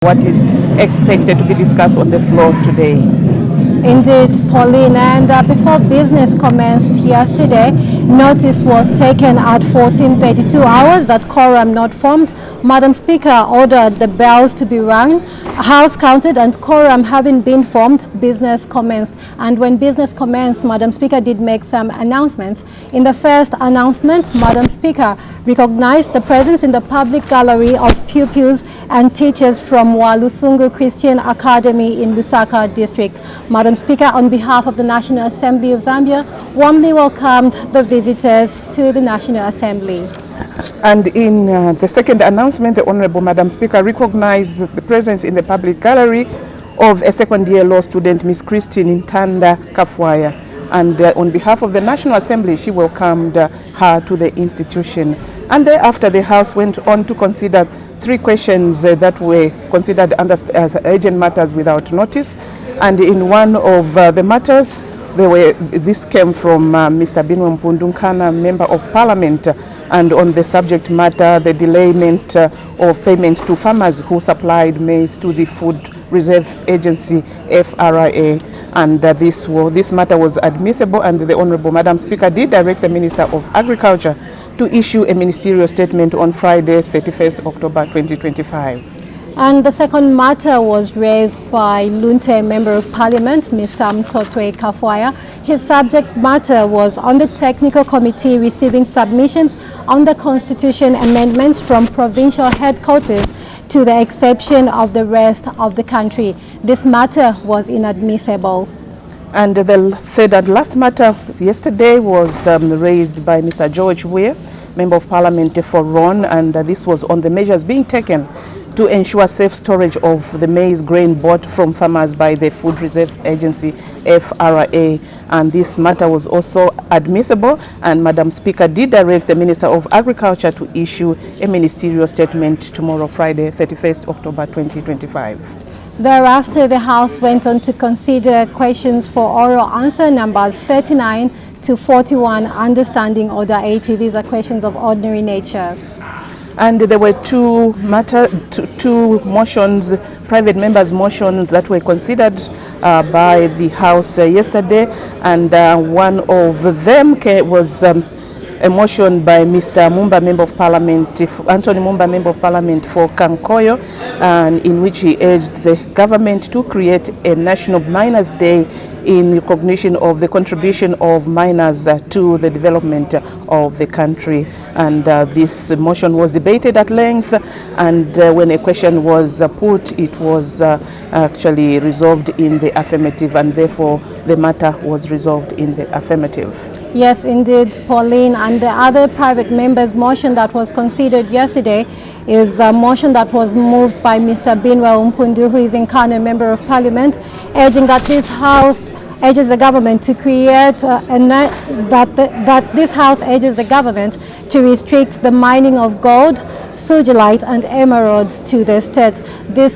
What is expected to be discussed on the floor today? Indeed, Pauline, and before business commenced yesterday, notice was taken at 14:32 hours that quorum not formed. Madam Speaker ordered the bells to be rung, house counted, and quorum having been formed, business commenced. And when business commenced, Madam Speaker did make some announcements. In the first announcement, Madam Speaker recognized the presence in the public gallery of pupils and teachers from Walusungu Christian Academy in Lusaka district. Madam Speaker, on behalf of the National Assembly of Zambia, warmly welcomed the visitors to the National Assembly. And in the second announcement, the Honorable Madam Speaker recognized the presence in the public gallery of a second-year law student, Miss Christine Ntanda Kafwaya. And on behalf of the National Assembly, she welcomed her to the institution. And thereafter, the House went on to consider three questions that were considered as urgent matters without notice. And in one of the matters, this came from Mr. Binwe Mpundunkana, Member of Parliament, and on the subject matter, the delayment of payments to farmers who supplied maize to the Food Reserve Agency, FRA. And this matter was admissible, and the Honorable Madam Speaker did direct the Minister of Agriculture to issue a ministerial statement on Friday, 31st October 2025. And the second matter was raised by Lunte Member of Parliament, Mr. Mtotwe Kafwaya. His subject matter was on the technical committee receiving submissions on the constitution amendments from provincial headquarters to the exception of the rest of the country. This matter was inadmissible. And the third and last matter yesterday was raised by Mr. George Weir, Member of Parliament for Ron, and this was on the measures being taken to ensure safe storage of the maize grain bought from farmers by the Food Reserve Agency, FRA. And this matter was also admissible, and Madam Speaker did direct the Minister of Agriculture to issue a ministerial statement tomorrow, Friday, 31st October 2025. Thereafter, the House went on to consider questions for oral answer numbers 39 to 41, understanding order 80. These are questions of ordinary nature. And there were two motions, private members' motions that were considered by the House yesterday, and one of them was a motion by Mr. Mumba, Member of Parliament, Anthony Mumba, Member of Parliament for Kankoyo, and in which he urged the government to create a National Miners' Day in recognition of the contribution of miners to the development of the country. And this motion was debated at length, and when a question was put, it was actually resolved in the affirmative, and therefore the matter was resolved in the affirmative. Yes, indeed, Pauline. And the other private member's motion that was considered yesterday is a motion that was moved by Mr. Binwe Mpundu, who is in Kano, Member of Parliament, urging that this House urges the government to create that this House urges the government to restrict the mining of gold, sugilite and emeralds to the state. This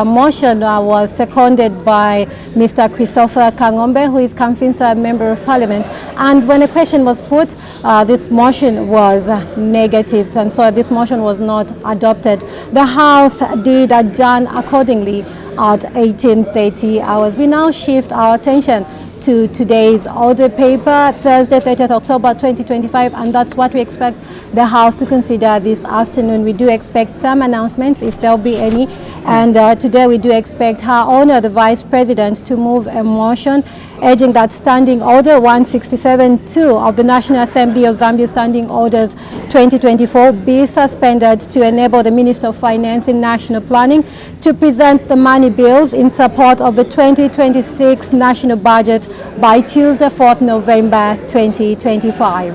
motion was seconded by Mr. Christopher Kangombe, who is Kamfinsa Member of Parliament. And when a question was put, this motion was negative, and so this motion was not adopted. The House did adjourn accordingly at 18:30 hours. We now shift our attention to today's order paper, Thursday, 30th October 2025, and that's what we expect the House to consider this afternoon. We do expect some announcements, if there will be any, and today we do expect Her Honor the Vice President to move a motion urging that Standing Order 167-2 of the National Assembly of Zambia Standing Orders 2024 be suspended to enable the Minister of Finance and National Planning to present the money bills in support of the 2026 national budget by Tuesday, 4th November 2025.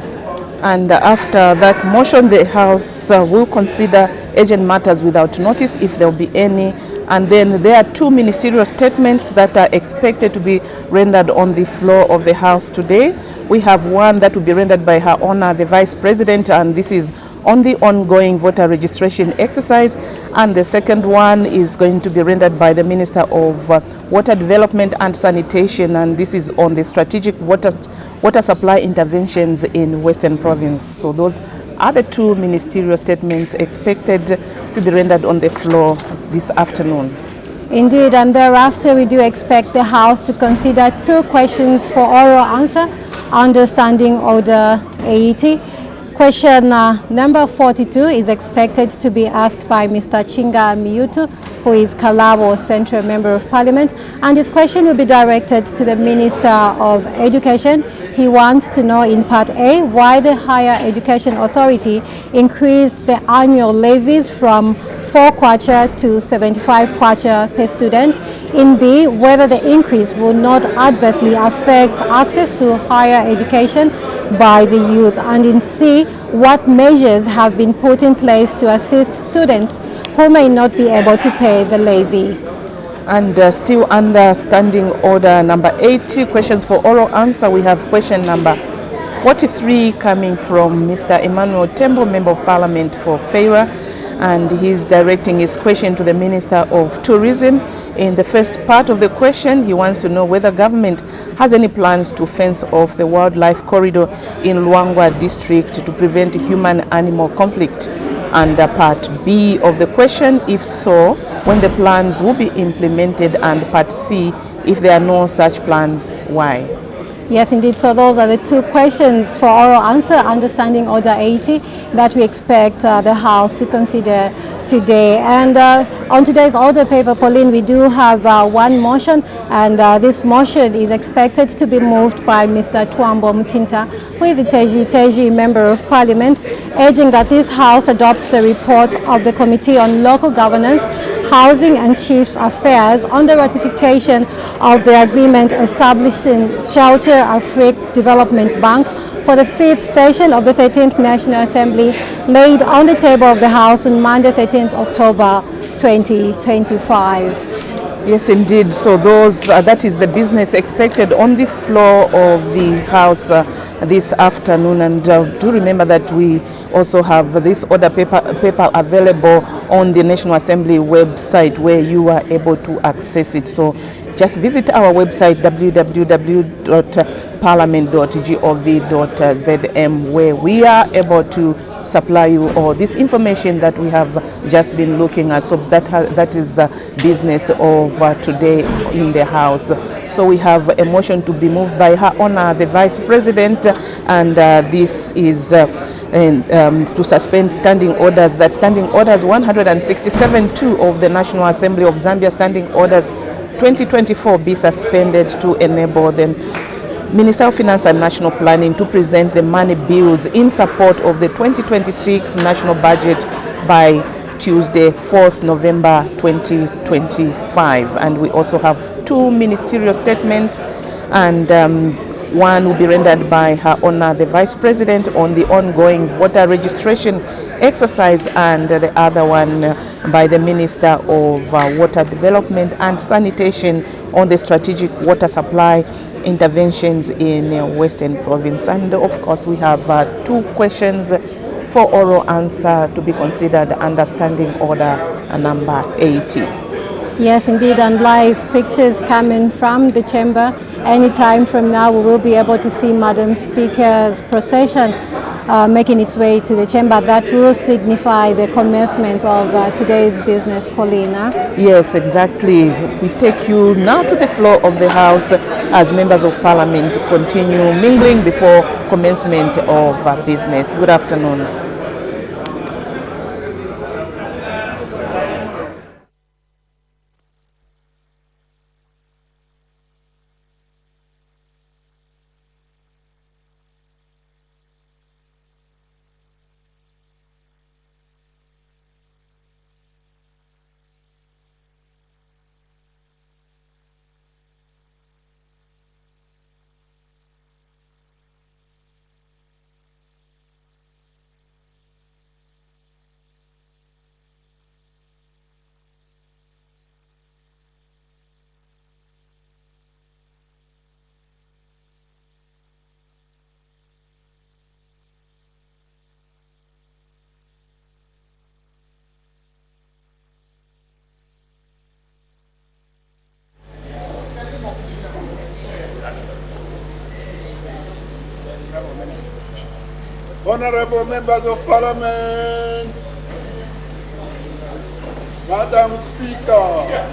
And after that motion, the House will consider urgent matters without notice, if there will be any. And then there are two ministerial statements that are expected to be rendered on the floor of the House today. We have one that will be rendered by Her Honor the Vice President, and this is on the ongoing voter registration exercise. And the second one is going to be rendered by the Minister of Water Development and Sanitation, and this is on the strategic water supply interventions in Western Province. So those are the two ministerial statements expected to be rendered on the floor this afternoon. Indeed, and thereafter we do expect the House to consider two questions for oral answer under Standing Order 80. Question number 42 is expected to be asked by Mr. Chinga Miyutu, who is Kalabo Central Member of Parliament, and his question will be directed to the Minister of Education. He wants to know in Part A why the Higher Education Authority increased the annual levies from 4 kwacha to 75 kwacha per student. In B, whether the increase will not adversely affect access to higher education by the youth. And in C, what measures have been put in place to assist students who may not be able to pay the levy. And still under Standing Order number 80, questions for oral answer, we have question number 43 coming from Mr. Emmanuel Tembo, Member of Parliament for Feira, and he's directing his question to the Minister of Tourism. In the first part of the question, he wants to know whether government has any plans to fence off the wildlife corridor in Luangwa district to prevent human-animal conflict. And part B of the question, if so, when the plans will be implemented, and part C, if there are no such plans, why? Yes, indeed. So those are the two questions for oral answer, understanding Order 80, that we expect the House to consider today. And on today's order paper, Pauline, we do have one motion, and this motion is expected to be moved by Mr. Twambo Mutinta, who is a Teji Member of Parliament, urging that this House adopts the report of the Committee on Local Governance, Housing and Chiefs Affairs on the ratification of the agreement establishing Shelter Afrique Development Bank for the 5th session of the 13th National Assembly, laid on the table of the House on Monday, 13th October 2025. Yes, indeed. So those that is the business expected on the floor of the House this afternoon. And do remember that we also have this order paper available on the National Assembly website, where you are able to access it. So just visit our website www.parliament.gov.zm, where we are able to supply you all this information that we have just been looking at. So that is business of today in the House. So we have a motion to be moved by Her Honor the Vice President, and this is to suspend standing orders, that standing orders 167.2 of the National Assembly of Zambia, standing orders 2024, be suspended to enable the Minister of Finance and National Planning to present the money bills in support of the 2026 national budget by Tuesday, 4th November 2025. And we also have two ministerial statements, and one will be rendered by Her Honor the Vice President on the ongoing voter registration exercise, and the other one by the Minister of Water Development and Sanitation on the strategic water supply interventions in Western Province. And of course we have two questions for oral answer to be considered under Standing Order number 80. Yes, indeed, and live pictures coming from the chamber. Anytime from now, we will be able to see Madam Speaker's procession making its way to the chamber. That will signify the commencement of today's business, Paulina. Yes, exactly. We take you now to the floor of the House as members of Parliament continue mingling before commencement of business. Good afternoon. Honorable members of Parliament, Madam Speaker.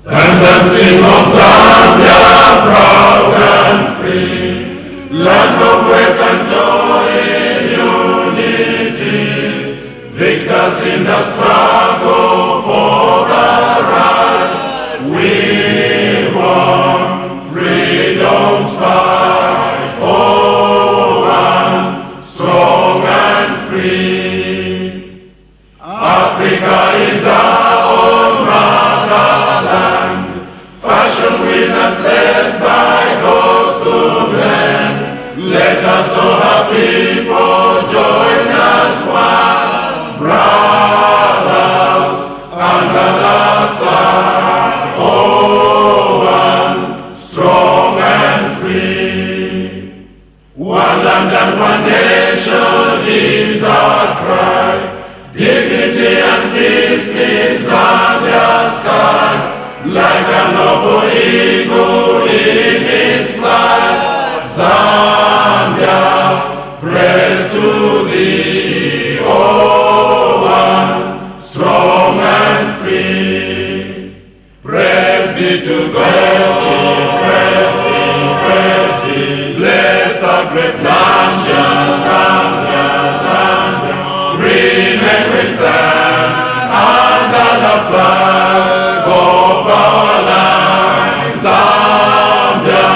Dancing of Zambia, proud and free, land of wealth and joy in unity, victors in the struggle for the right. We want freedom's fight, oh, one, strong and free. Africa is our own motherland, fashioned with and blessed by God's to blend. Let us all our people join as one, brothers under the sun, oh, one, strong and free. One land and one nation is our cry. Dignity and peace in Zambia's sky, like a noble eagle in its flight. Zambia, praise to thee, oh, one, strong and free. Praise be to God, praise be, bless our great Zambia, Zambia, Zambia. Green and we stand under the flag of our land. Zambia,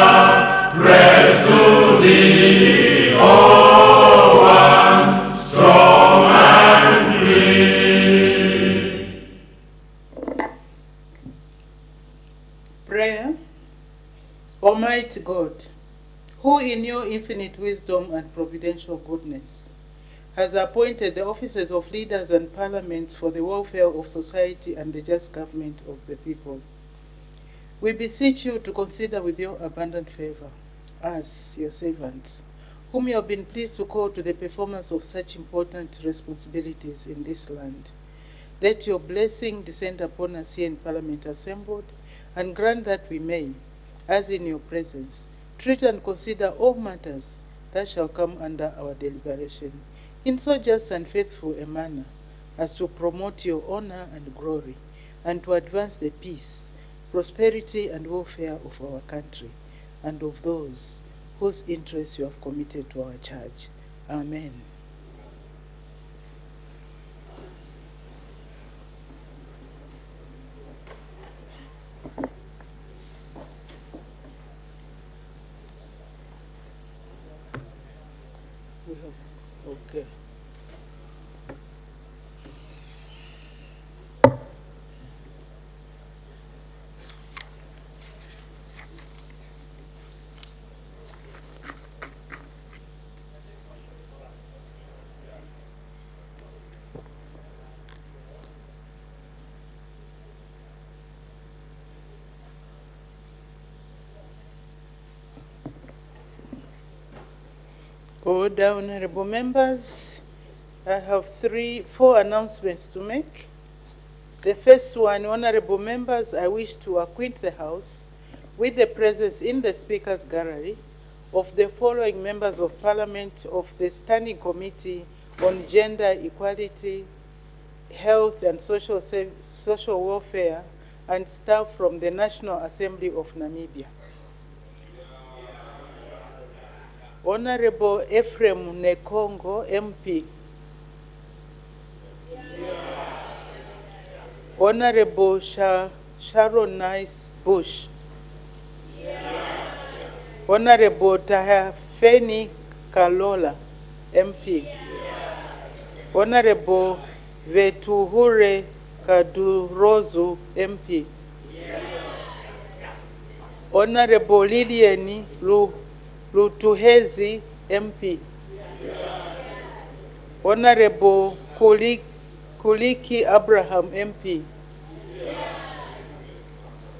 praise to thee, oh, one, strong and free. Prayer. Almighty God, who in your infinite wisdom and providential goodness has appointed the offices of leaders and parliaments for the welfare of society and the just government of the people, we beseech you to consider with your abundant favor us, your servants, whom you have been pleased to call to the performance of such important responsibilities in this land. Let your blessing descend upon us here in Parliament assembled, and grant that we may, as in your presence, treat and consider all matters that shall come under our deliberation, in so just and faithful a manner as to promote your honor and glory, and to advance the peace, prosperity, and welfare of our country, and of those whose interests you have committed to our charge. Amen. We have, okay. Order, honorable members. I have four announcements to make. The first one, honorable members, I wish to acquaint the House with the presence in the Speaker's Gallery of the following members of Parliament of the Standing Committee on Gender Equality, Health and Social Welfare, and staff from the National Assembly of Namibia. Honorable Ephraim Nekongo, MP. Honorable Sharon Nice Bush. Honorable Tahafeni Kalola, MP. Honorable Vetuhure Kadurozu, MP. Honorable Lilieni Lutuhezi, MP. Honorable Kuliki Abraham, MP.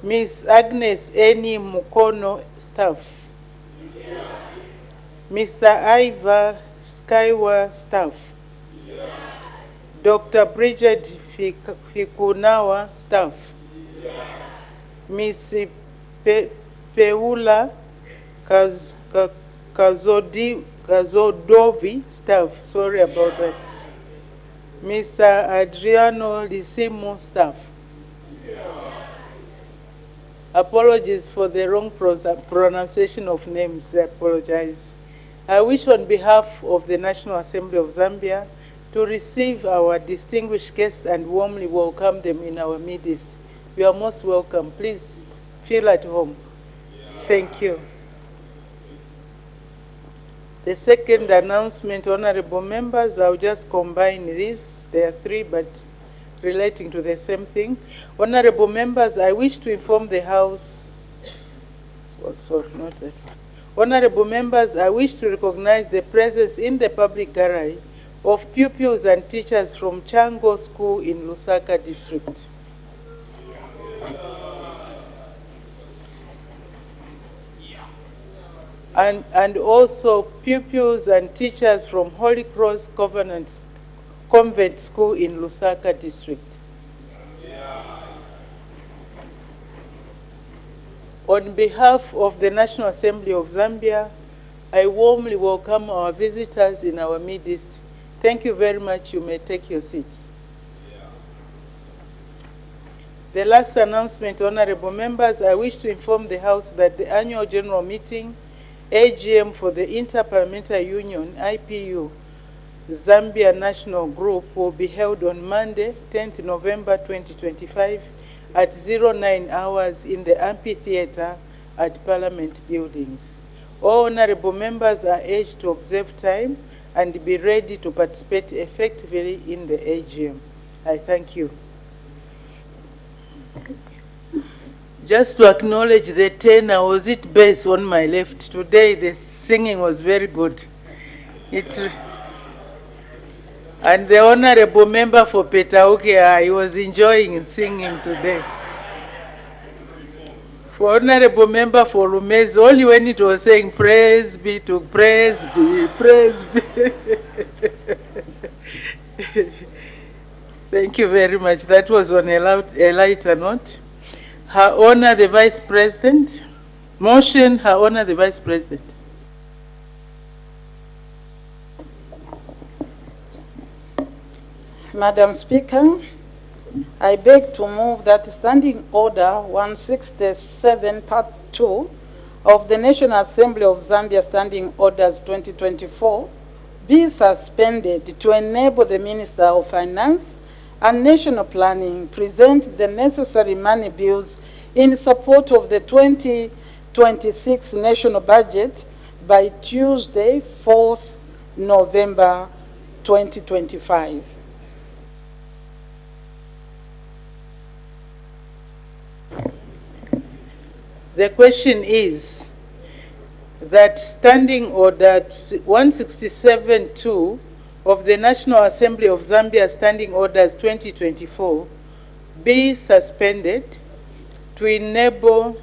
Miss Agnes Eni Mukono, staff. Mr. Iva Skywa, staff. Dr. Bridget Fikunawa, staff. Miss Peula Kazodovi, staff. Sorry about that. Mr. Adriano Lisimu, staff. Apologies for the wrong pronunciation of names. I apologize. I wish on behalf of the National Assembly of Zambia to receive our distinguished guests and warmly welcome them in our midst. You are most welcome. Please feel at home. Thank you. The second announcement, honorable members, I'll just combine these. There are three, but relating to the same thing. Honorable members, I wish to inform the House, Honorable members, I wish to recognize the presence in the public gallery of pupils and teachers from Chango School in Lusaka District. And also pupils and teachers from Holy Cross Convent School in Lusaka District. On behalf of the National Assembly of Zambia, I warmly welcome our visitors in our midst. Thank you very much. You may take your seats. The last announcement, honorable members, I wish to inform the House that the annual general meeting, AGM for the Inter-Parliamentary Union, IPU, Zambia National Group will be held on Monday, 10th November 2025 at 09 hours in the amphitheater at Parliament Buildings. All honorable members are urged to observe time and be ready to participate effectively in the AGM. I thank you. Just to acknowledge the tenor, was it bass on my left? Today the singing was very good. And the honorable member for Petauke, he was enjoying singing today. For honorable member for Rumez, only when it was saying praise be to praise be, praise be. Thank you very much. That was on a lighter note. Her Honor the Vice President. Motion, Her Honor the Vice President. Madam Speaker, I beg to move that Standing Order 167 Part 2 of the National Assembly of Zambia Standing Orders 2024 be suspended to enable the Minister of Finance and National Planning present the necessary money bills in support of the 2026 national budget by Tuesday, 4th November 2025. The question is that Standing Order 167-2 of the National Assembly of Zambia Standing Orders 2024 be suspended to enable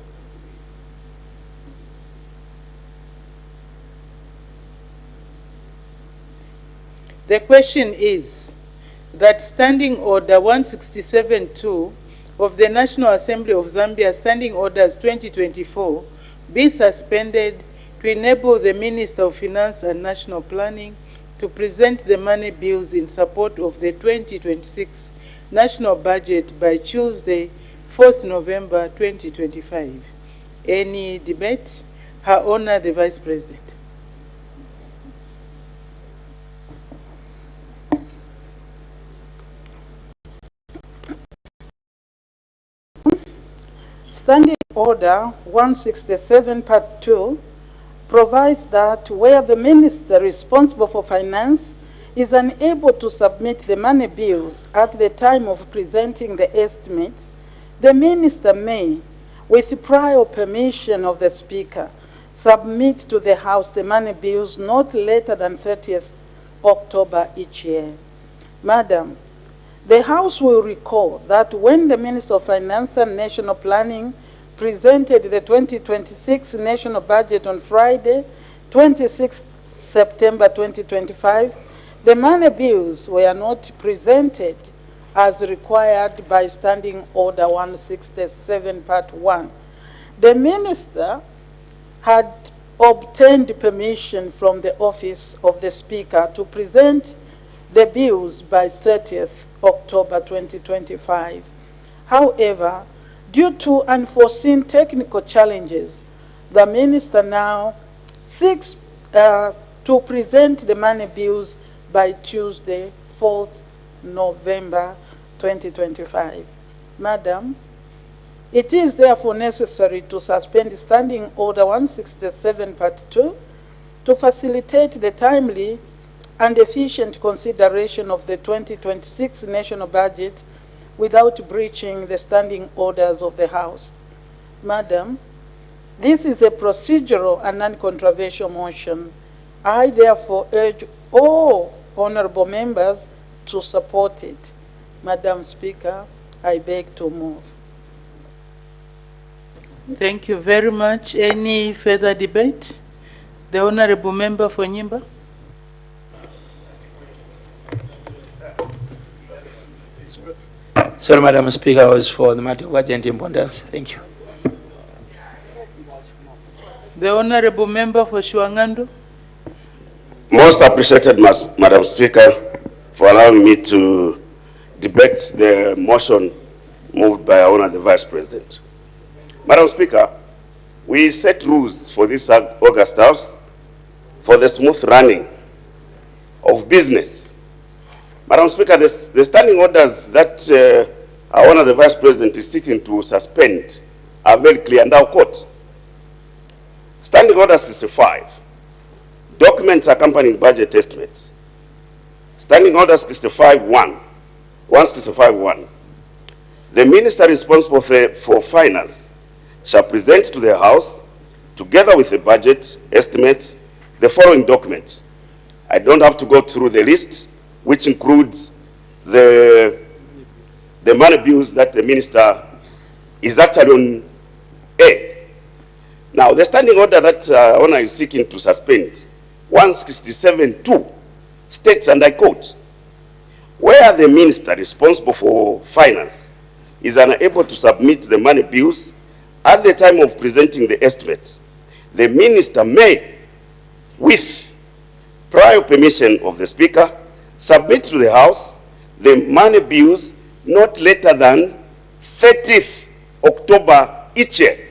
the question is that Standing Order 167-2 of the National Assembly of Zambia Standing Orders 2024 be suspended to enable the Minister of Finance and National Planning to present the money bills in support of the 2026 national budget by Tuesday, 4th November 2025. Any debate? Her Honor the Vice President. Standing Order 167 Part 2 provides that where the minister responsible for finance is unable to submit the money bills at the time of presenting the estimates, the minister may, with prior permission of the Speaker, submit to the House the money bills not later than 30th October each year. Madam, the House will recall that when the Minister of Finance and National Planning presented the 2026 national budget on Friday, 26 September 2025, the money bills were not presented as required by Standing Order 167 Part 1. The Minister had obtained permission from the Office of the Speaker to present the bills by 30th October 2025. However, due to unforeseen technical challenges, the Minister now seeks to present the money bills by Tuesday, 4th November 2025. Madam, it is therefore necessary to suspend Standing Order 167 Part 2 to facilitate the timely and efficient consideration of the 2026 national budget without breaching the standing orders of the House. Madam, this is a procedural and non-controversial motion. I therefore urge all honorable members to support it. Madam Speaker, I beg to move. Thank you very much. Any further debate? The Honorable Member for Nyimba. Sorry, Madam Speaker, I was for the matter of urgent importance. Thank you. The Honorable Member for Shuangando. Most appreciated, Madam Speaker, for allowing me to debate the motion moved by our Honour the Vice President. Madam Speaker, we set rules for this August House for the smooth running of business. Madam Speaker, the standing orders that our Honour the Vice President is seeking to suspend are very clear, and I'll quote. Standing Order 65, documents accompanying budget estimates. Standing Order 65.1, 165.1. The Minister responsible for finance shall present to the House, together with the budget estimates, the following documents. I don't have to go through the list, which includes the money bills that the Minister is actually on A. Now, the standing order that Honour is seeking to suspend, 167.2, states, and I quote, where the Minister responsible for finance is unable to submit the money bills at the time of presenting the estimates, the Minister may, with prior permission of the Speaker, submit to the House the money bills not later than 30th October each year.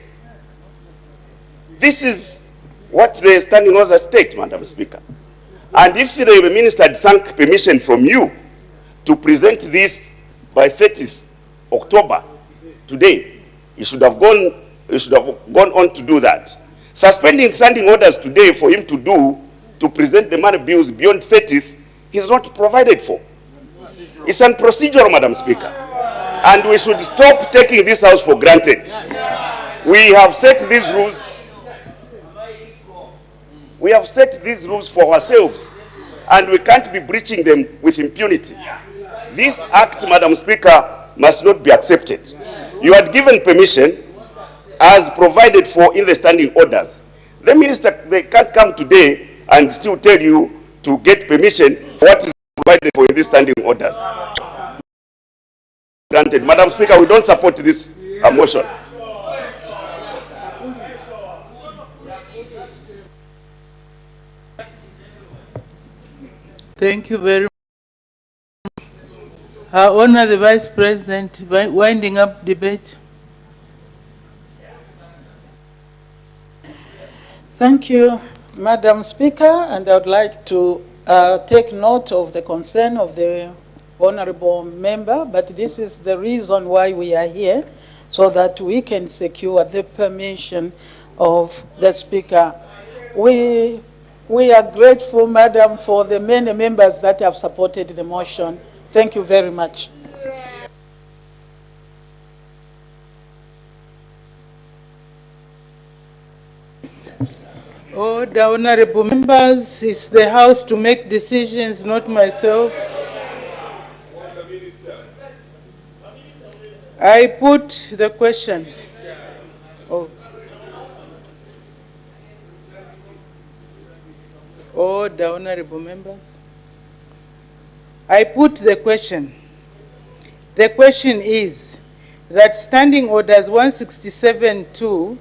This is what the standing order states, Madam Speaker. And if the Minister had sunk permission from you to present this by 30th October, today, he should have gone on to do that. Suspending standing orders today for him to present the money bills beyond 30th, he's not provided for. It's unprocedural, Madam Speaker. And we should stop taking this House for granted. We have set these rules. We have set these rules for ourselves, and we can't be breaching them with impunity. This act, Madam Speaker, must not be accepted. You had given permission as provided for in the standing orders. The Minister, they can't come today and still tell you to get permission for what is provided for in these standing orders. Granted, Madam Speaker, we don't support this motion. Thank you very much. Our Honour the Vice President, winding up debate. Thank you, Madam Speaker, and I would like to take note of the concern of the honorable member, but this is the reason why we are here, so that we can secure the permission of the Speaker. We are grateful, Madam, for the many members that have supported the motion. Thank you very much. The honorable members, it's the House to make decisions, not myself. I put the question. The honorable members. I put the question. The question is that Standing Orders 167-2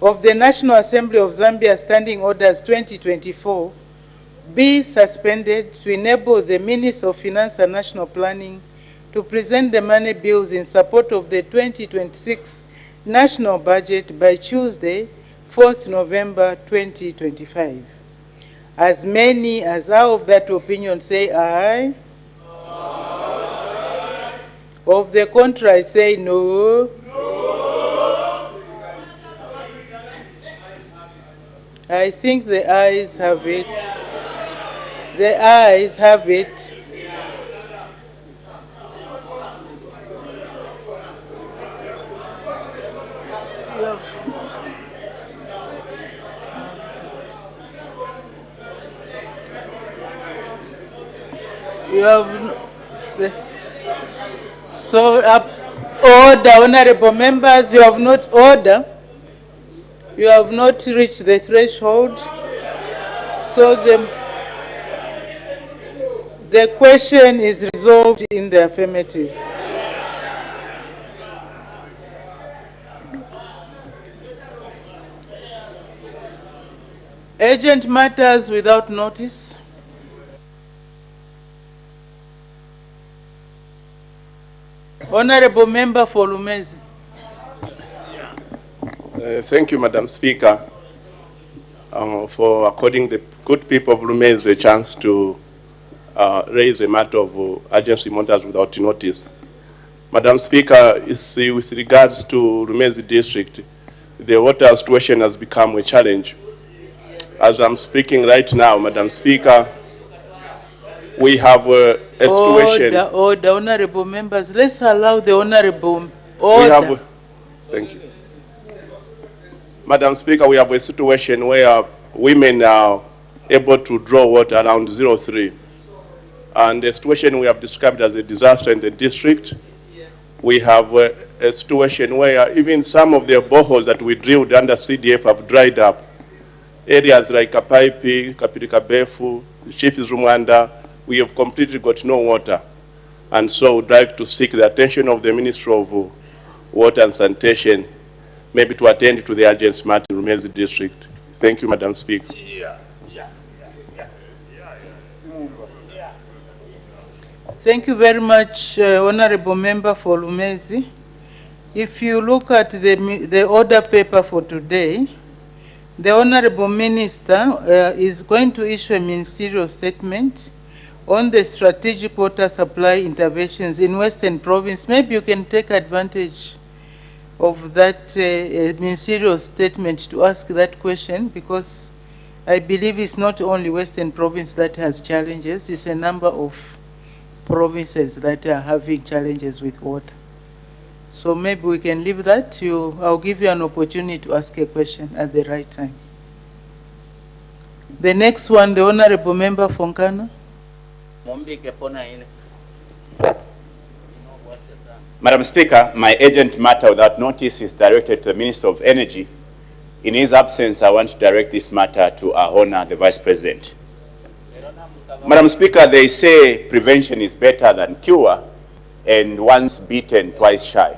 of the National Assembly of Zambia Standing Orders 2024 be suspended to enable the Minister of Finance and National Planning to present the money bills in support of the 2026 national budget by Tuesday, 4th November 2025. As many as are of that opinion say aye. Aye. Of the contrary say no. I think the ayes have it. The ayes have it. You have order, honorable members, you have not order. You have not reached the threshold, so the question is resolved in the affirmative. Urgent matters without notice. Honorable Member for Lumezi. Thank you, Madam Speaker, for according the good people of Lumezi a chance to raise a matter of urgency matters without notice. Madam Speaker, with regards to Lumezi district, the water situation has become a challenge. As I'm speaking right now, Madam Speaker, we have a situation. Order, honorable members. Let's allow the honorable order. Thank you. Madam Speaker, we have a situation where women are able to draw water around 03. And the situation we have described as a disaster in the district. We have a situation where even some of the boreholes that we drilled under CDF have dried up. Areas like Kapaipi, Kapirikabefu, Chief Zumwanda, we have completely got no water. And so we'd like to seek the attention of the Ministry of Water and Sanitation, maybe to attend to the urgent matter in Lumezi district. Thank you, Madam Speaker. Thank you very much, Honorable Member for Lumezi. If you look at the order paper for today, the Honorable Minister is going to issue a ministerial statement on the strategic water supply interventions in Western Province. Maybe you can take advantage of that ministerial statement to ask that question, because I believe it's not only Western Province that has challenges, it's a number of provinces that are having challenges with water. So maybe we can leave that. I'll give you an opportunity to ask a question at the right time. The next one, the Honorable Member Fonkana. Madam Speaker, my urgent matter without notice is directed to the Minister of Energy. In his absence, I want to direct this matter to our Honor, the Vice President. Madam Speaker, they say prevention is better than cure, and once beaten, twice shy.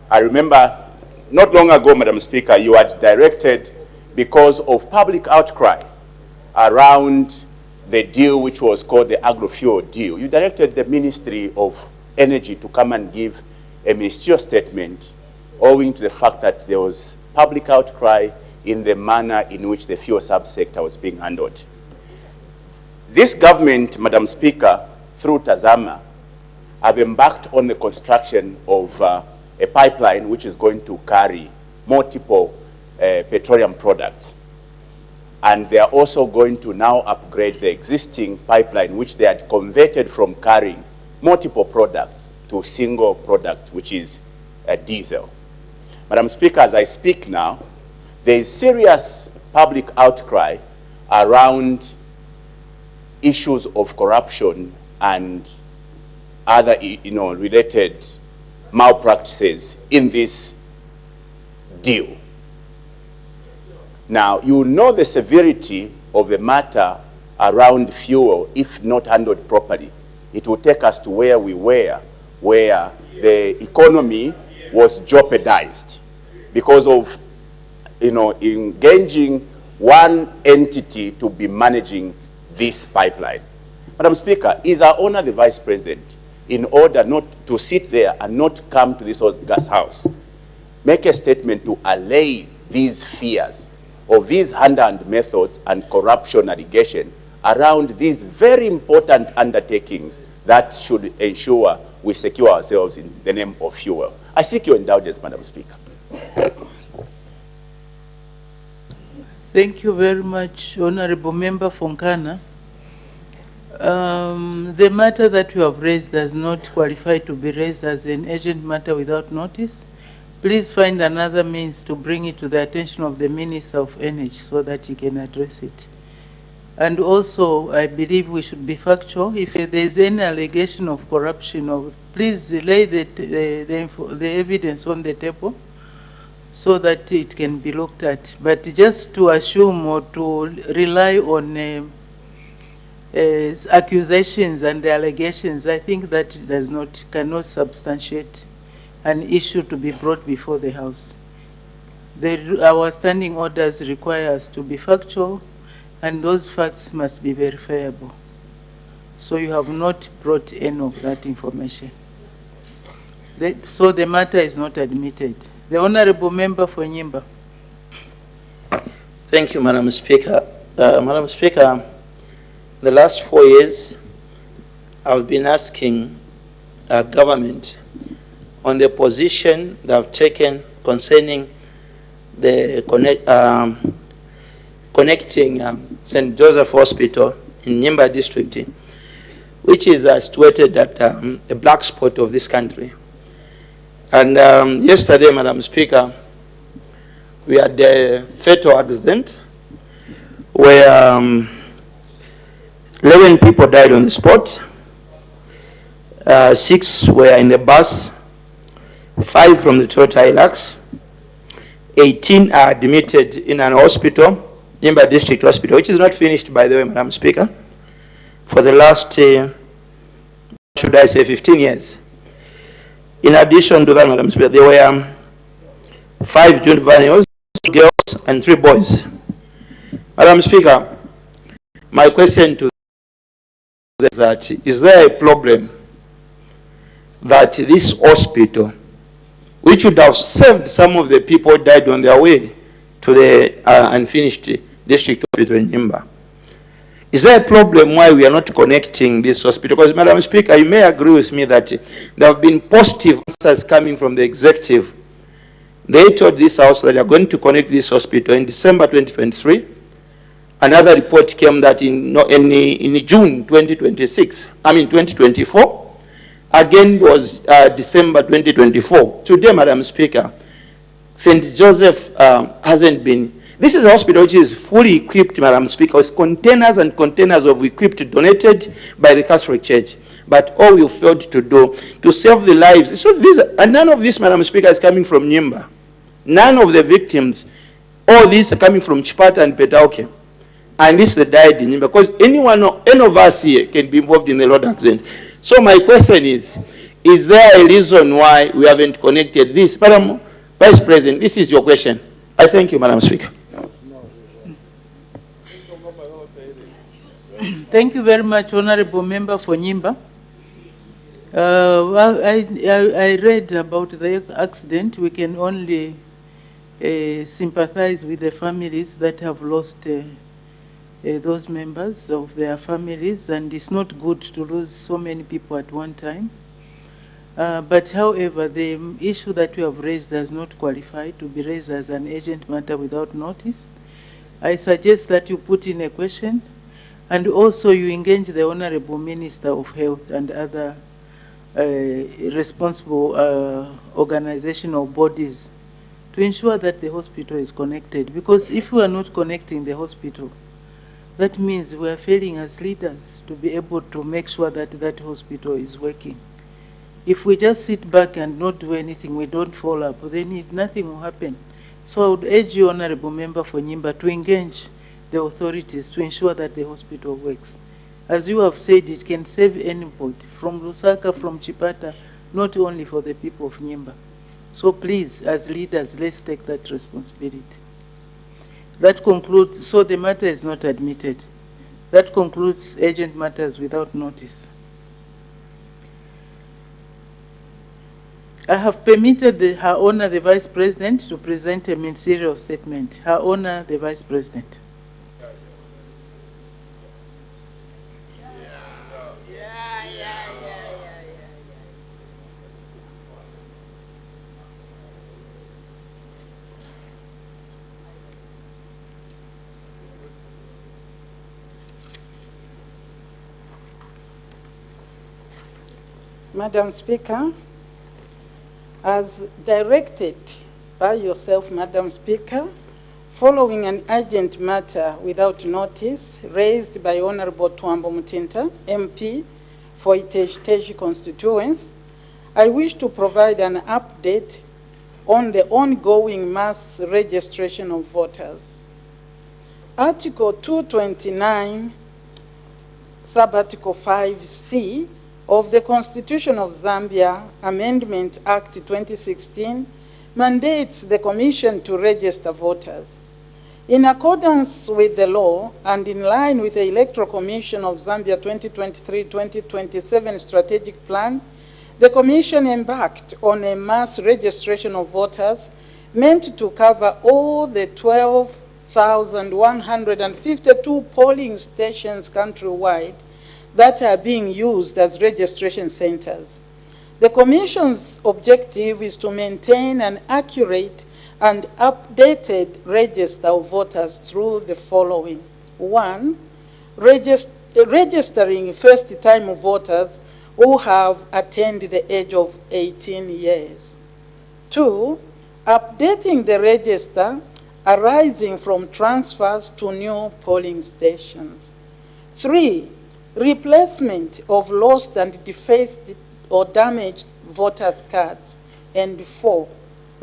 I remember not long ago, Madam Speaker, you had directed, because of public outcry around the deal which was called the agro-fuel deal, you directed the Ministry of Energy to come and give a ministerial statement owing to the fact that there was public outcry in the manner in which the fuel subsector was being handled. This government, Madam Speaker, through Tazama, have embarked on the construction of a pipeline which is going to carry multiple petroleum products. And they are also going to now upgrade the existing pipeline, which they had converted from carrying multiple products to a single product, which is diesel. Madam Speaker, as I speak now, there is serious public outcry around issues of corruption and other related malpractices in this deal. Now, you know the severity of the matter around fuel. If not handled properly, it will take us to where we were, where the economy was jeopardized because of engaging one entity to be managing this pipeline. Madam Speaker, is our honor the Vice President, in order not to sit there and not come to this gas house, make a statement to allay these fears of these hand-hand methods and corruption allegation around these very important undertakings that should ensure we secure ourselves in the name of fuel. I seek your indulgence, Madam Speaker. Thank you very much, Honorable Member Fonkana. The matter that you have raised does not qualify to be raised as an urgent matter without notice. Please find another means to bring it to the attention of the Minister of Energy so that he can address it. And also, I believe we should be factual. If there is any allegation of corruption, please lay the evidence on the table so that it can be looked at. But just to assume or to rely on accusations and allegations, I think that cannot substantiate an issue to be brought before the House. Our standing orders require us to be factual, and those facts must be verifiable. So you have not brought any of that information. So the matter is not admitted. The Honorable Member for Nyimba. Thank you, Madam Speaker. Madam Speaker, the last 4 years, I've been asking our government on the position they have taken concerning the connecting St. Joseph Hospital in Nyimba district, which is situated at a black spot of this country. And yesterday, Madam Speaker, we had a fatal accident where 11 people died on the spot. 6 were in the bus, 5 from the Toyota Hilux, 18 are admitted in an hospital, Nyimba District Hospital, which is not finished, by the way, Madam Speaker, for the last, should I say, 15 years. In addition to that, Madam Speaker, there were 5 juveniles, 2 girls, and 3 boys. Madam Speaker, my question to is that, is there a problem that this hospital, which would have saved some of the people who died on their way to the unfinished district hospital in Nyimba, is there a problem why we are not connecting this hospital? Because, Madam Speaker, you may agree with me that there have been positive answers coming from the executive. They told this house that they are going to connect this hospital in December 2023. Another report came that in June 2024. Again was December 2024. Today, Madam Speaker, St. Joseph hasn't been. This is a hospital which is fully equipped, Madam Speaker, with containers and containers of equipment donated by the Catholic Church. But all we failed to do to save the lives. So and none of this, Madam Speaker, is coming from Nyimba. None of the victims, all these are coming from Chipata and Petauke. And this died in Nyimba, because any of us here can be involved in the road accident. So my question is there a reason why we haven't connected this? Madam Vice President, this is your question. I thank you, Madam Speaker. Thank you very much, Honorable Member for Nyimba. Well, I read about the accident. We can only sympathize with the families that have lost those members of their families, and it's not good to lose so many people at one time. But however, the issue that we have raised does not qualify to be raised as an urgent matter without notice. I suggest that you put in a question, and also you engage the Honorable Minister of Health and other responsible organizational bodies to ensure that the hospital is connected. Because if we are not connecting the hospital, that means we are failing as leaders to be able to make sure that that hospital is working. If we just sit back and not do anything, we don't follow up, then nothing will happen. So I would urge you, Honorable Member for Nyimba, to engage the authorities to ensure that the hospital works. As you have said, it can save anybody, from Lusaka, from Chipata, not only for the people of Nyimba. So please, as leaders, let's take that responsibility. That concludes, so the matter is not admitted. That concludes urgent matters without notice. I have permitted Her Honor the Vice President to present a ministerial statement. Her Honor the Vice President. Madam Speaker, as directed by yourself, Madam Speaker, following an urgent matter without notice raised by Honorable Twambo Mutinta, MP for Iteji constituents, I wish to provide an update on the ongoing mass registration of voters. Article 229, Sub-Article 5C of the Constitution of Zambia, Amendment Act 2016, mandates the Commission to register voters. In accordance with the law and in line with the Electoral Commission of Zambia 2023-2027 strategic plan, the Commission embarked on a mass registration of voters meant to cover all the 12,152 polling stations countrywide that are being used as registration centers. The Commission's objective is to maintain an accurate and updated register of voters through the following. 1. Registering first-time voters who have attained the age of 18 years. 2. Updating the register arising from transfers to new polling stations. 3. Replacement of lost and defaced or damaged voters' cards. And 4.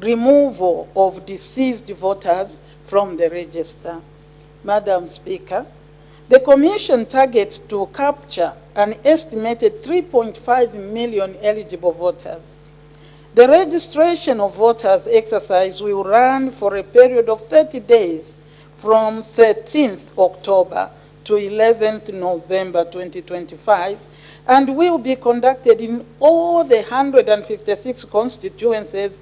Removal of deceased voters from the register. Madam Speaker, the Commission targets to capture an estimated 3.5 million eligible voters. The registration of voters exercise will run for a period of 30 days from 13th October to 11th November 2025 and will be conducted in all the 156 constituencies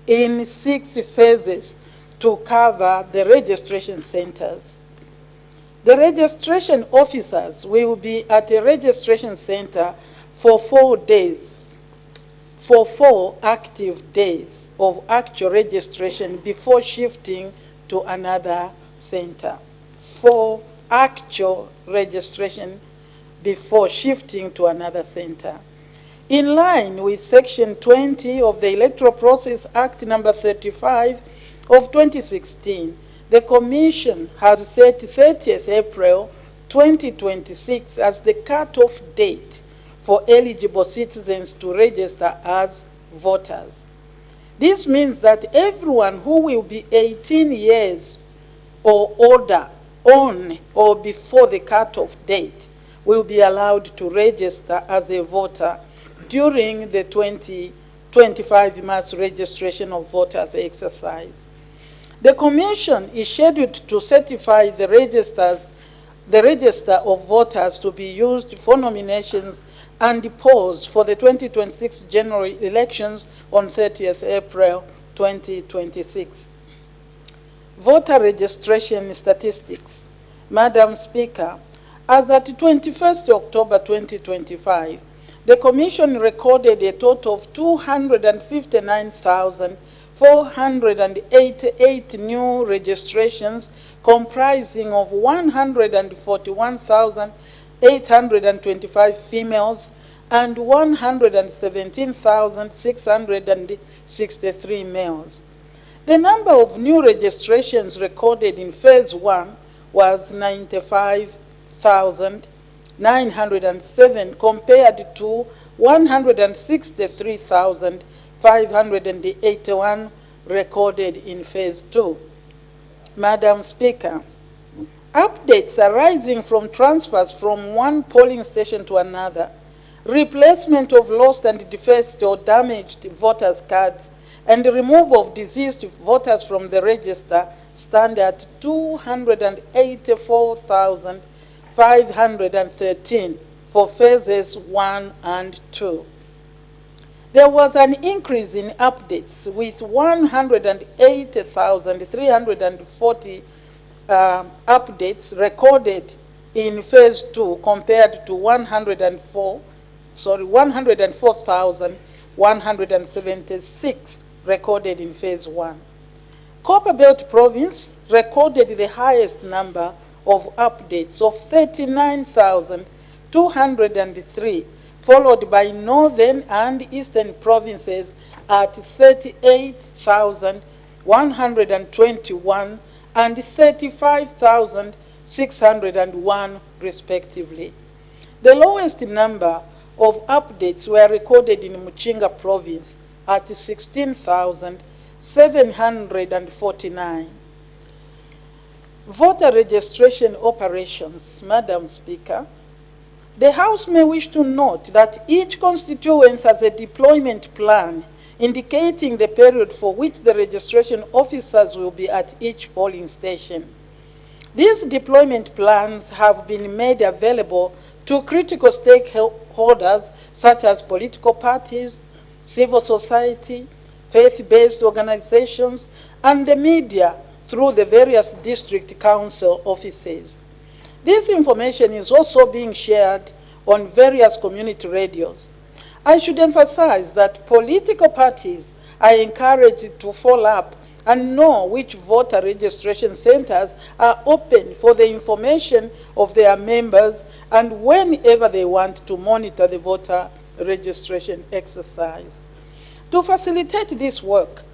in 6 phases to cover the registration centers. The registration officers will be at a registration center for 4 days, for 4 active days of actual registration before shifting to another center. 4 actual registration before shifting to another center. In line with Section 20 of the Electoral Process Act number 35 of 2016, the Commission has set 30th April 2026 as the cutoff date for eligible citizens to register as voters. This means that everyone who will be 18 years or older on or before the cutoff date will be allowed to register as a voter during the 2025 mass registration of voters exercise. The Commission is scheduled to certify the register of voters to be used for nominations and polls for the 2026 general elections on 30th April 2026. Voter registration statistics. Madam Speaker, as at 21st October 2025, the Commission recorded a total of 259,488 new registrations, comprising of 141,825 females and 117,663 males. The number of new registrations recorded in Phase 1 was 95,907 compared to 163,581 recorded in Phase 2. Madam Speaker, updates arising from transfers from one polling station to another, replacement of lost and defaced or damaged voters' cards, and the removal of deceased voters from the register stand at 284,513 for Phases 1 and 2. There was an increase in updates with 108,340 updates recorded in Phase 2 compared to 104,176 recorded in Phase 1. Copperbelt Province recorded the highest number of updates of 39,203, followed by Northern and Eastern Provinces at 38,121 and 35,601 respectively. The lowest number of updates were recorded in Muchinga Province at 16,749. Voter registration operations, Madam Speaker. The House may wish to note that each constituency has a deployment plan indicating the period for which the registration officers will be at each polling station. These deployment plans have been made available to critical stakeholders such as political parties, civil society, faith-based organizations, and the media through the various district council offices. This information is also being shared on various community radios. I should emphasize that political parties are encouraged to follow up and know which voter registration centers are open for the information of their members and whenever they want to monitor the voter registration exercise. To facilitate this work,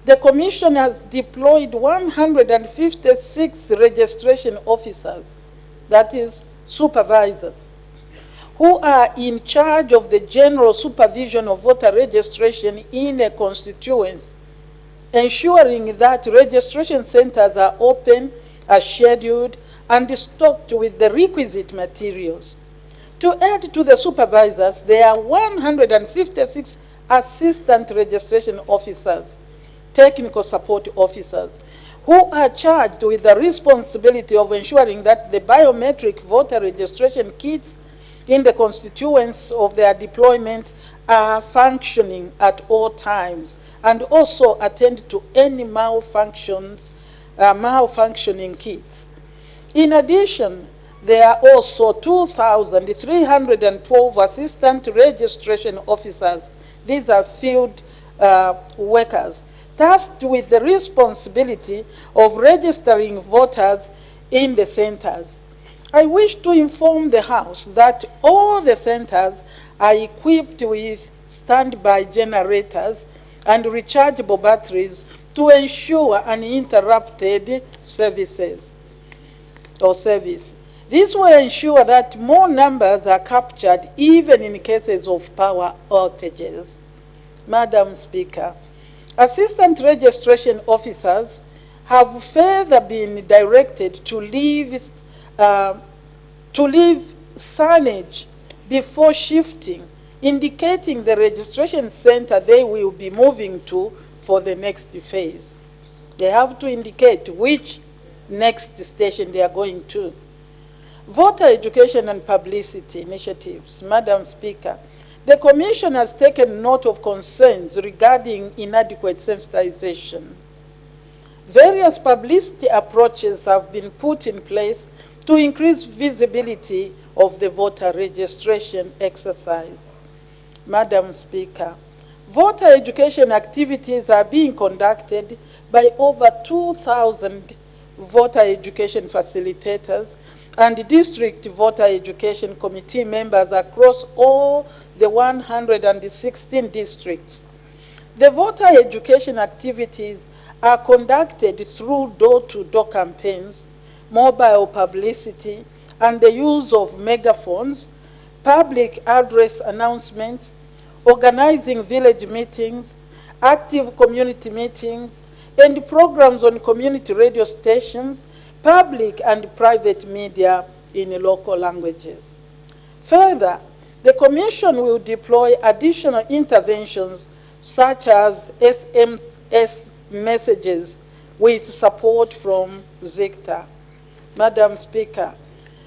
the Commission has deployed 156 registration officers, that is, supervisors, who are in charge of the general supervision of voter registration in a constituency, ensuring that registration centers are open, as scheduled, and stocked with the requisite materials. To add to the supervisors, there are 156 assistant registration officers, technical support officers, who are charged with the responsibility of ensuring that the biometric voter registration kits in the constituents of their deployment are functioning at all times and also attend to any malfunctioning kits. In addition, there are also 2,312 assistant registration officers. These are field workers tasked with the responsibility of registering voters in the centers. I wish to inform the House that all the centers are equipped with standby generators and rechargeable batteries to ensure uninterrupted service. This will ensure that more numbers are captured even in cases of power outages. Madam Speaker, assistant registration officers have further been directed to leave signage before shifting, indicating the registration center they will be moving to for the next phase. They have to indicate which next station they are going to. Voter education and publicity initiatives. Madam Speaker, the Commission has taken note of concerns regarding inadequate sensitization. Various publicity approaches have been put in place to increase visibility of the voter registration exercise. Madam Speaker, voter education activities are being conducted by over 2,000 voter education facilitators and district voter education committee members across all the 116 districts. The voter education activities are conducted through door-to-door campaigns, mobile publicity, and the use of megaphones, public address announcements, organizing village meetings, active community meetings, and programs on community radio stations, public and private media in local languages. Further, the Commission will deploy additional interventions such as SMS messages with support from ZICTA. Madam Speaker,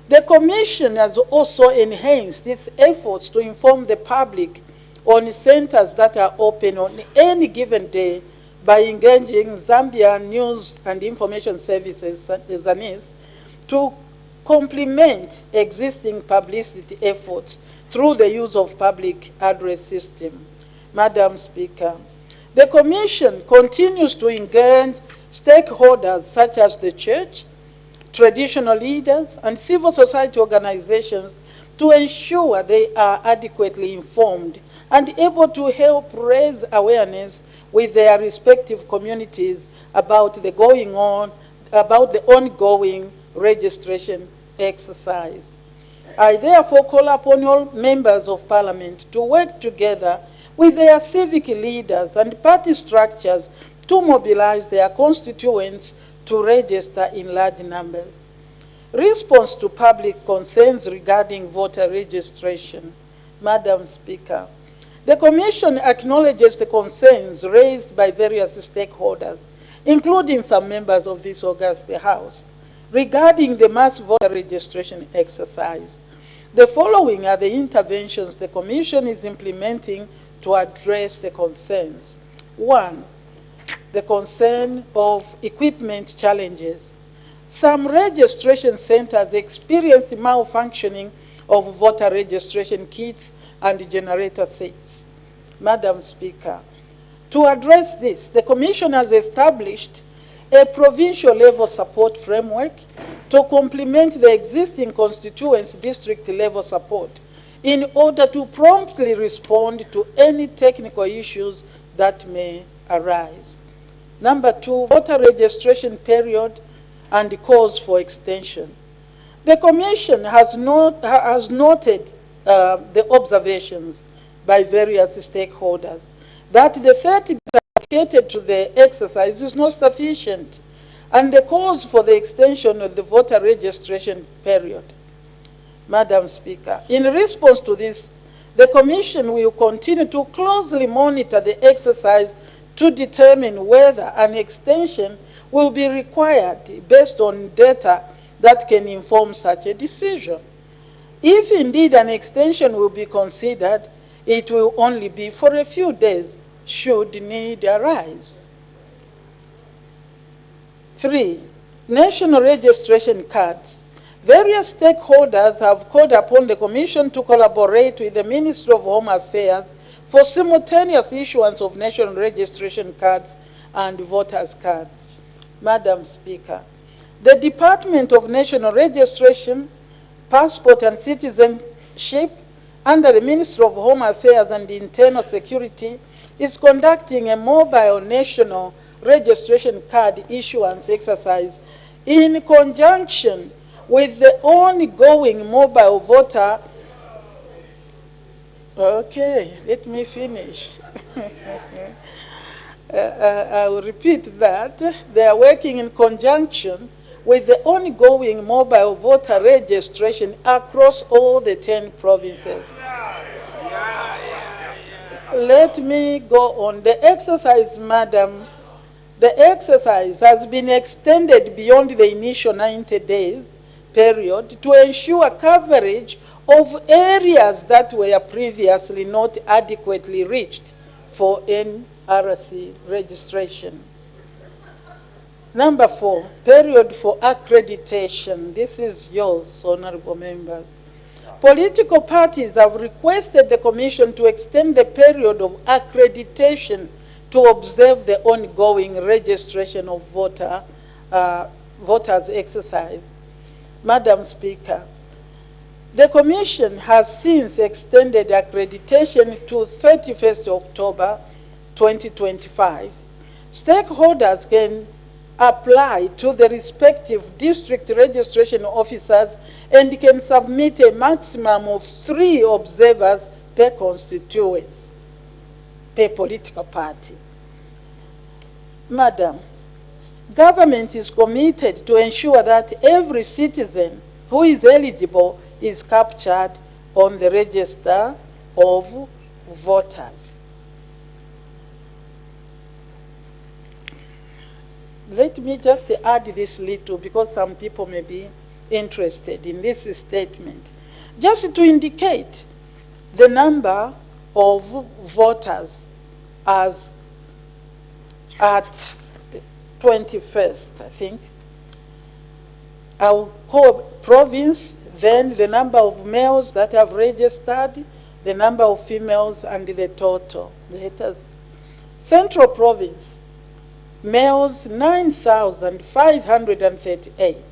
the Commission has also enhanced its efforts to inform the public on centers that are open on any given day by engaging Zambia News and Information Services, ZANIS, to complement existing publicity efforts through the use of public address system. Madam Speaker, the Commission continues to engage stakeholders such as the church, traditional leaders, and civil society organizations to ensure they are adequately informed and able to help raise awareness with their respective communities about the ongoing registration exercise. I therefore call upon all members of Parliament to work together with their civic leaders and party structures to mobilize their constituents to register in large numbers. Response to public concerns regarding voter registration. Madam Speaker, the Commission acknowledges the concerns raised by various stakeholders, including some members of this august House, regarding the mass voter registration exercise. The following are the interventions the Commission is implementing to address the concerns. 1. The concern of equipment challenges. Some registration centers experienced malfunctioning of voter registration kits and generator sets. Madam Speaker, to address this, the Commission has established a provincial level support framework to complement the existing constituents district level support in order to promptly respond to any technical issues that may arise. Number 2, voter registration period and calls for extension. The Commission has noted the observations by various stakeholders that the 30 days allocated to the exercise is not sufficient, and the calls for the extension of the voter registration period. Madam Speaker, in response to this, the Commission will continue to closely monitor the exercise to determine whether an extension will be required based on data that can inform such a decision. If indeed an extension will be considered, it will only be for a few days should need arise. 3. National registration cards. Various stakeholders have called upon the Commission to collaborate with the Ministry of Home Affairs for simultaneous issuance of national registration cards and voters' cards. Madam Speaker, the Department of National Registration, Passport and Citizenship under the Ministry of Home Affairs and Internal Security is conducting a mobile national registration card issuance exercise in conjunction with the ongoing mobile voter. Okay, let me finish. I will repeat that. They are working in conjunction with the ongoing mobile voter registration across all the 10 provinces. Let me go on. The exercise, Madam, the exercise has been extended beyond the initial 90 days period to ensure coverage of areas that were previously not adequately reached for NRC registration. Number 4, period for accreditation. This is yours, honorable members. Political parties have requested the Commission to extend the period of accreditation to observe the ongoing registration of voters exercise. Madam Speaker, the Commission has since extended accreditation to 31st October 2025. Stakeholders can apply to the respective district registration officers and can submit a maximum of 3 observers per constituency, per political party. Madam, government is committed to ensure that every citizen who is eligible is captured on the register of voters. Let me just add this little because some people may be interested in this statement. Just to indicate the number of voters as at 21st, I think. I'll call province, then the number of males that have registered, the number of females, and the total. Letters. Central Province, males 9,538,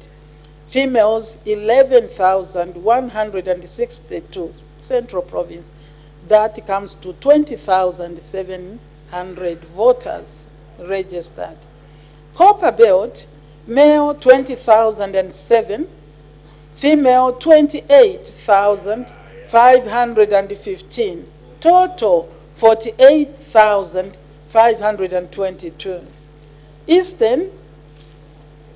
females 11,162. Central Province, that comes to 20,700 voters registered. Copper Belt, male 20,007, female 28,515, total 48,522. Eastern,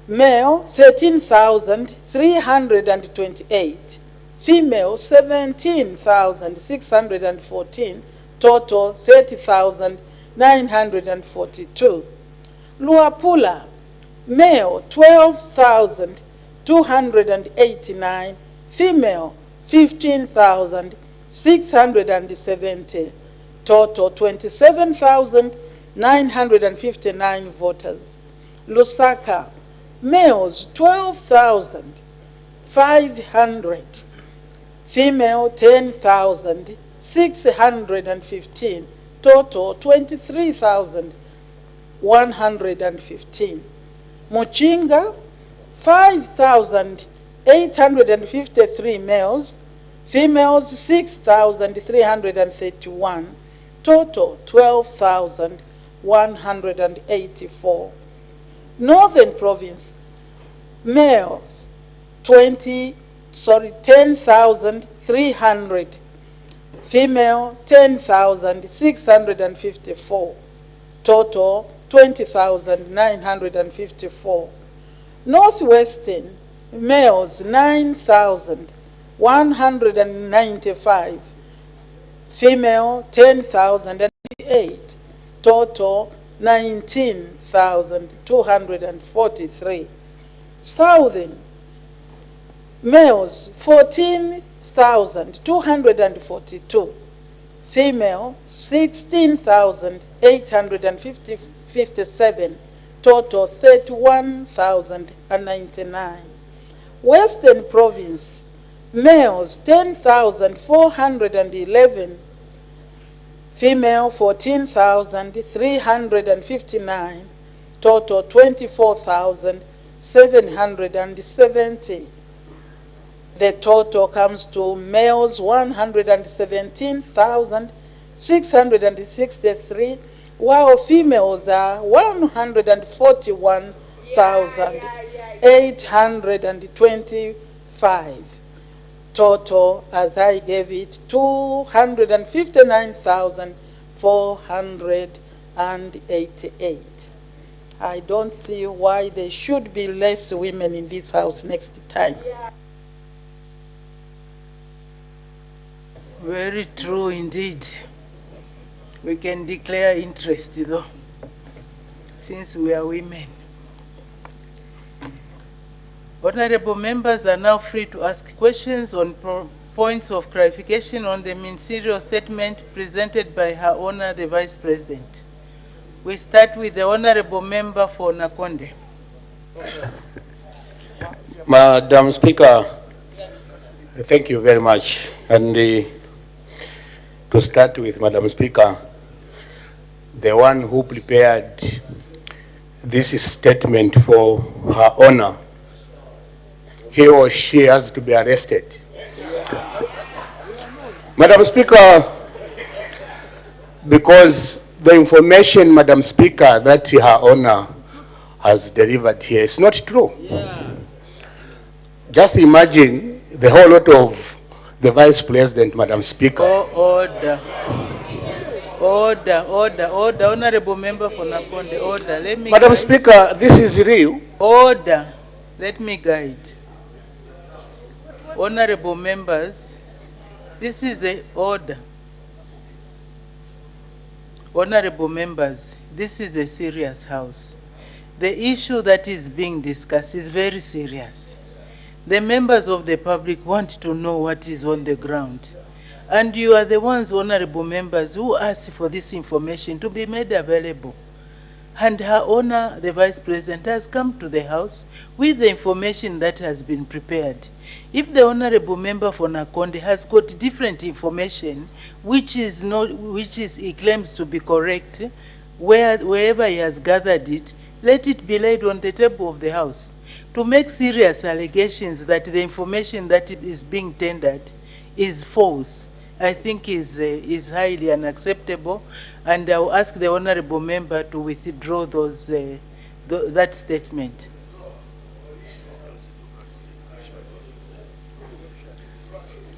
male 13,328, female 17,614, total 30,942. Luapula, male 12,289, female 15,670, total 27,959 voters. Lusaka, males 12,500, female 10,615, total 23,115. Muchinga, 5,853 males, females 6,331, total 12,184. Northern Province, males 10,300, female 10,654, total 20,954. Northwestern, males 9,195, female 10,008, total 19,243. Southern, males 14,242, female 16,857, total 31,099. Western Province, males 10,411, female 14,359, total 24,770. The total comes to males 117,663, while females are 141,825. Total, as I gave it, 259,488. I don't see why there should be less women in this house next time. Very true indeed. We can declare interest though, since we are women. Honorable members are now free to ask questions on points of clarification on the ministerial statement presented by Her Honor the Vice President. We start with the Honorable Member for Nakonde. Madam Speaker, Thank you very much. And to start with, Madam Speaker, the one who prepared this statement for her honor, he or she has to be arrested. Madam Speaker, because the information, Madam Speaker, that her honor has delivered here is not true. Yeah. Just imagine the whole lot of the Vice President, Madam Speaker. Order. Honorable Member for Nakonde, order. Let me Madam guide. Speaker, this is real. Order. Let me guide. Honorable members, this is an order. Honorable members, this is a serious house. The issue that is being discussed is very serious. The members of the public want to know what is on the ground. And you are the ones, honorable members, who asked for this information to be made available. And Her Honor, the Vice President, has come to the House with the information that has been prepared. If the honorable member for Nakonde has got different information, which he claims to be correct, wherever he has gathered it, let it be laid on the table of the House. To make serious allegations that the information that is being tendered is false, I think is highly unacceptable, and I will ask the honorable member to withdraw that statement.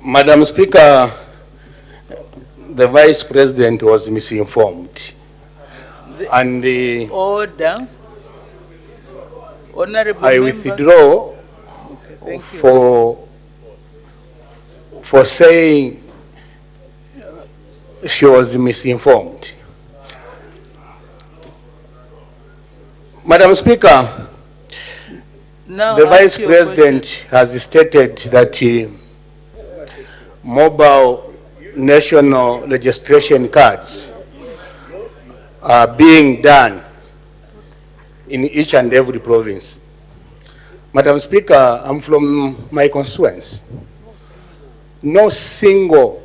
Madam Speaker, the Vice President was misinformed. Order. Honorable I member. withdraw for saying she was misinformed. Madam Speaker, now the Vice President has stated that mobile national registration cards are being done in each and every province. Madam Speaker, I'm from my constituency. No single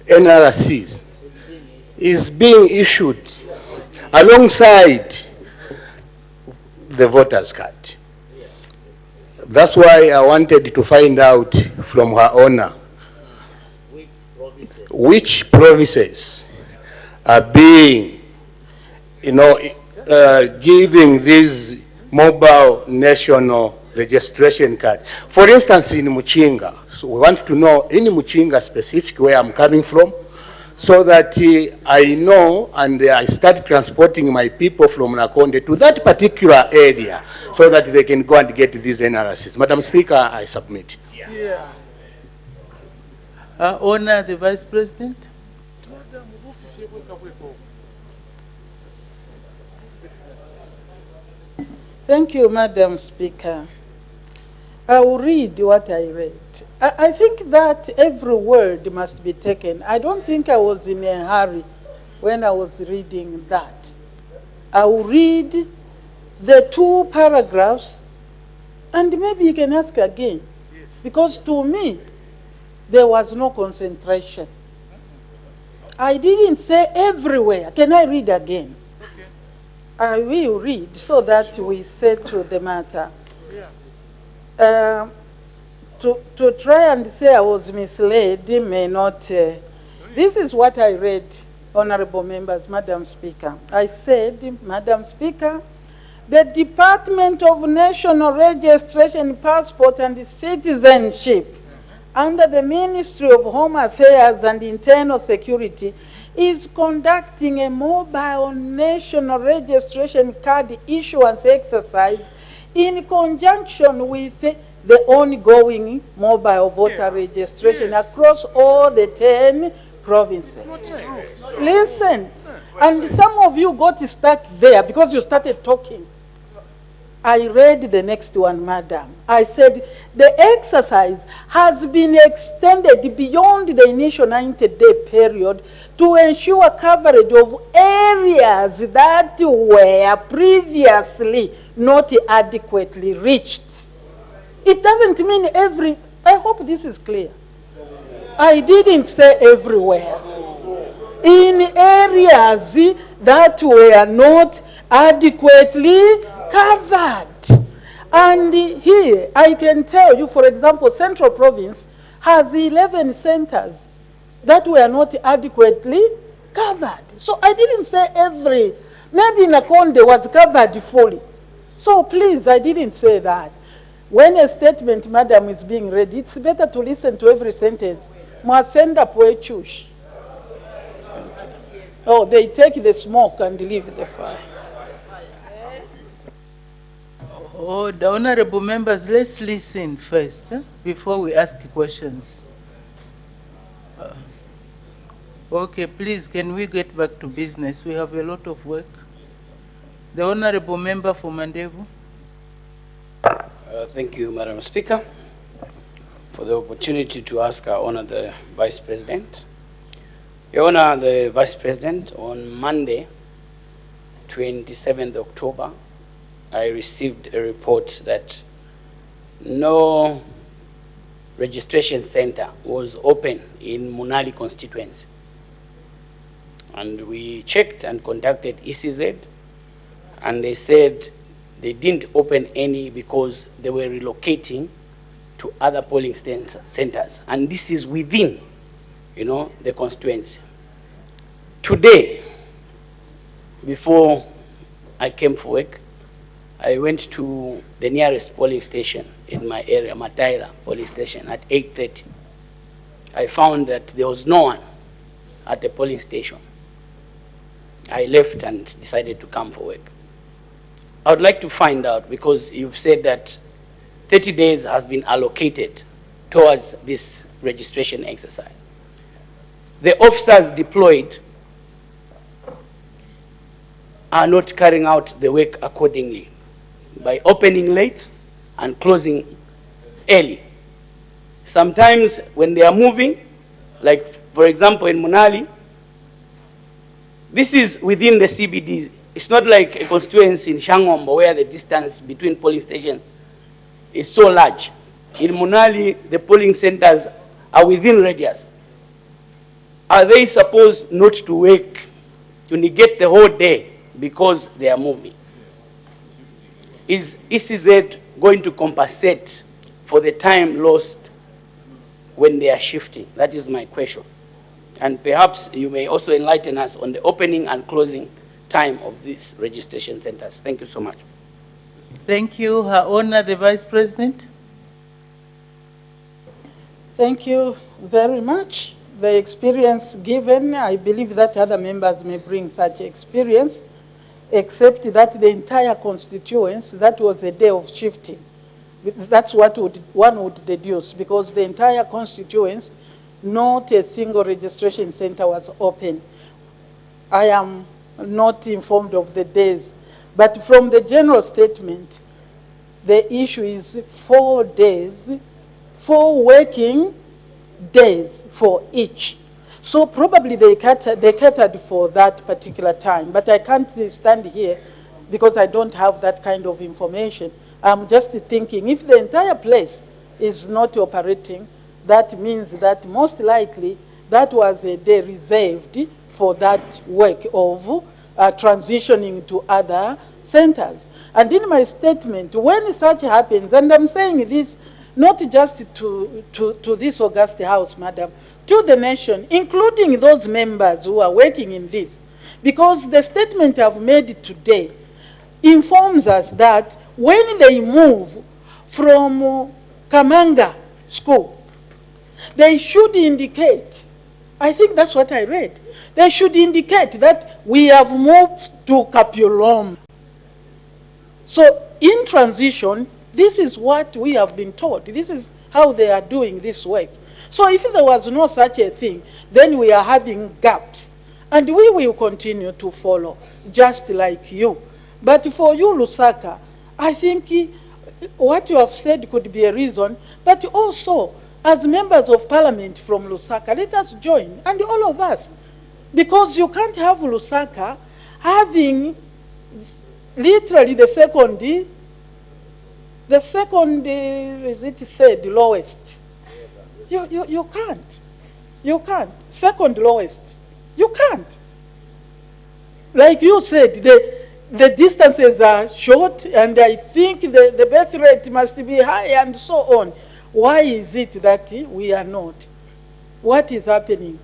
NRCs is being issued alongside the voter's card. That's why I wanted to find out from Her Honor which provinces are being, giving these mobile national registration card. For instance, in Muchinga, so we want to know in Muchinga specific where I'm coming from, so that I know and I start transporting my people from Nakonde to that particular area so that they can go and get these NRCs. Madam Speaker, I submit. Yeah. Honor the Vice President. Thank you, Madam Speaker. I will read what I read. I think that every word must be taken. I don't think I was in a hurry when I was reading that. I will read the 2 paragraphs and maybe you can ask again. Yes. Because to me, there was no concentration. I didn't say everywhere. Can I read again? Okay. I will read so that we settle the matter. Yeah. To try and say I was misled may not. This is what I read, honorable members, Madam Speaker. I said, Madam Speaker, the Department of National Registration, Passport and Citizenship under the Ministry of Home Affairs and Internal Security is conducting a mobile national registration card issuance exercise in conjunction with the ongoing mobile voter registration across all the 10 provinces. Listen, and some of you got stuck there because you started talking. I read the next one, Madam. I said, the exercise has been extended beyond the initial 90-day period to ensure coverage of areas that were previously not adequately reached. It doesn't mean I hope this is clear. I didn't say everywhere. In areas that were not adequately covered. And here, I can tell you, for example, Central Province has 11 centers that were not adequately covered. So I didn't say every. Maybe Nakonde was covered fully. So please, I didn't say that. When a statement, madam, is being read, it's better to listen to every sentence. Mwasenda poechush. Oh, they take the smoke and leave the fire. Oh, the honorable members, let's listen first before we ask questions. Okay, please, can we get back to business? We have a lot of work. The honorable member for Mandevu. Thank you, Madam Speaker, for the opportunity to ask our Honor the Vice President. Your Honor the Vice President, on Monday, 27th October, I received a report that no registration center was open in Munali constituency. And we checked and contacted ECZ, and they said they didn't open any because they were relocating to other polling centers. And this is within, the constituency. Today, before I came for work, I went to the nearest polling station in my area, Mataila polling station, at 8:30. I found that there was no one at the polling station. I left and decided to come for work. I would like to find out, because you've said that 30 days has been allocated towards this registration exercise. The officers deployed are not carrying out the work accordingly by opening late and closing early. Sometimes when they are moving, like for example in Munali, this is within the CBD. It's not like a constituency in Shangombo where the distance between polling stations is so large. In Munali, the polling centers are within radius. Are they supposed not to work, to negate the whole day because they are moving? Is ECZ going to compensate for the time lost when they are shifting? That is my question. And perhaps you may also enlighten us on the opening and closing time of these registration centers. Thank you so much. Thank you, Her Honor the Vice President. Thank you very much. The experience given, I believe that other members may bring such experience, except that the entire constituency, that was a day of shifting. That's what one would deduce, because the entire constituency, not a single registration center was open. I am not informed of the days, but from the general statement, the issue is 4 days, 4 working days for each. So probably they catered for that particular time, but I can't stand here because I don't have that kind of information. I'm just thinking if the entire place is not operating, that means that most likely that was a day reserved for that work of transitioning to other centers. And in my statement, when such happens, and I'm saying this not just to this august house, madam, to the nation, including those members who are working in this, because the statement I've made today informs us that when they move from Kamanga school, they should indicate, I think that's what I read, they should indicate that we have moved to Kapulom. So in transition, this is what we have been taught. This is how they are doing this work. So if there was no such a thing, then we are having gaps. And we will continue to follow, just like you. But for you, Lusaka, I think what you have said could be a reason, but also, as members of parliament from Lusaka, let us join, and all of us. Because you can't have Lusaka having literally the second, is it third lowest You can't. You can't. Second lowest. You can't. Like you said, the distances are short, and I think the birth rate must be high and so on. Why is it that we are not? What is happening?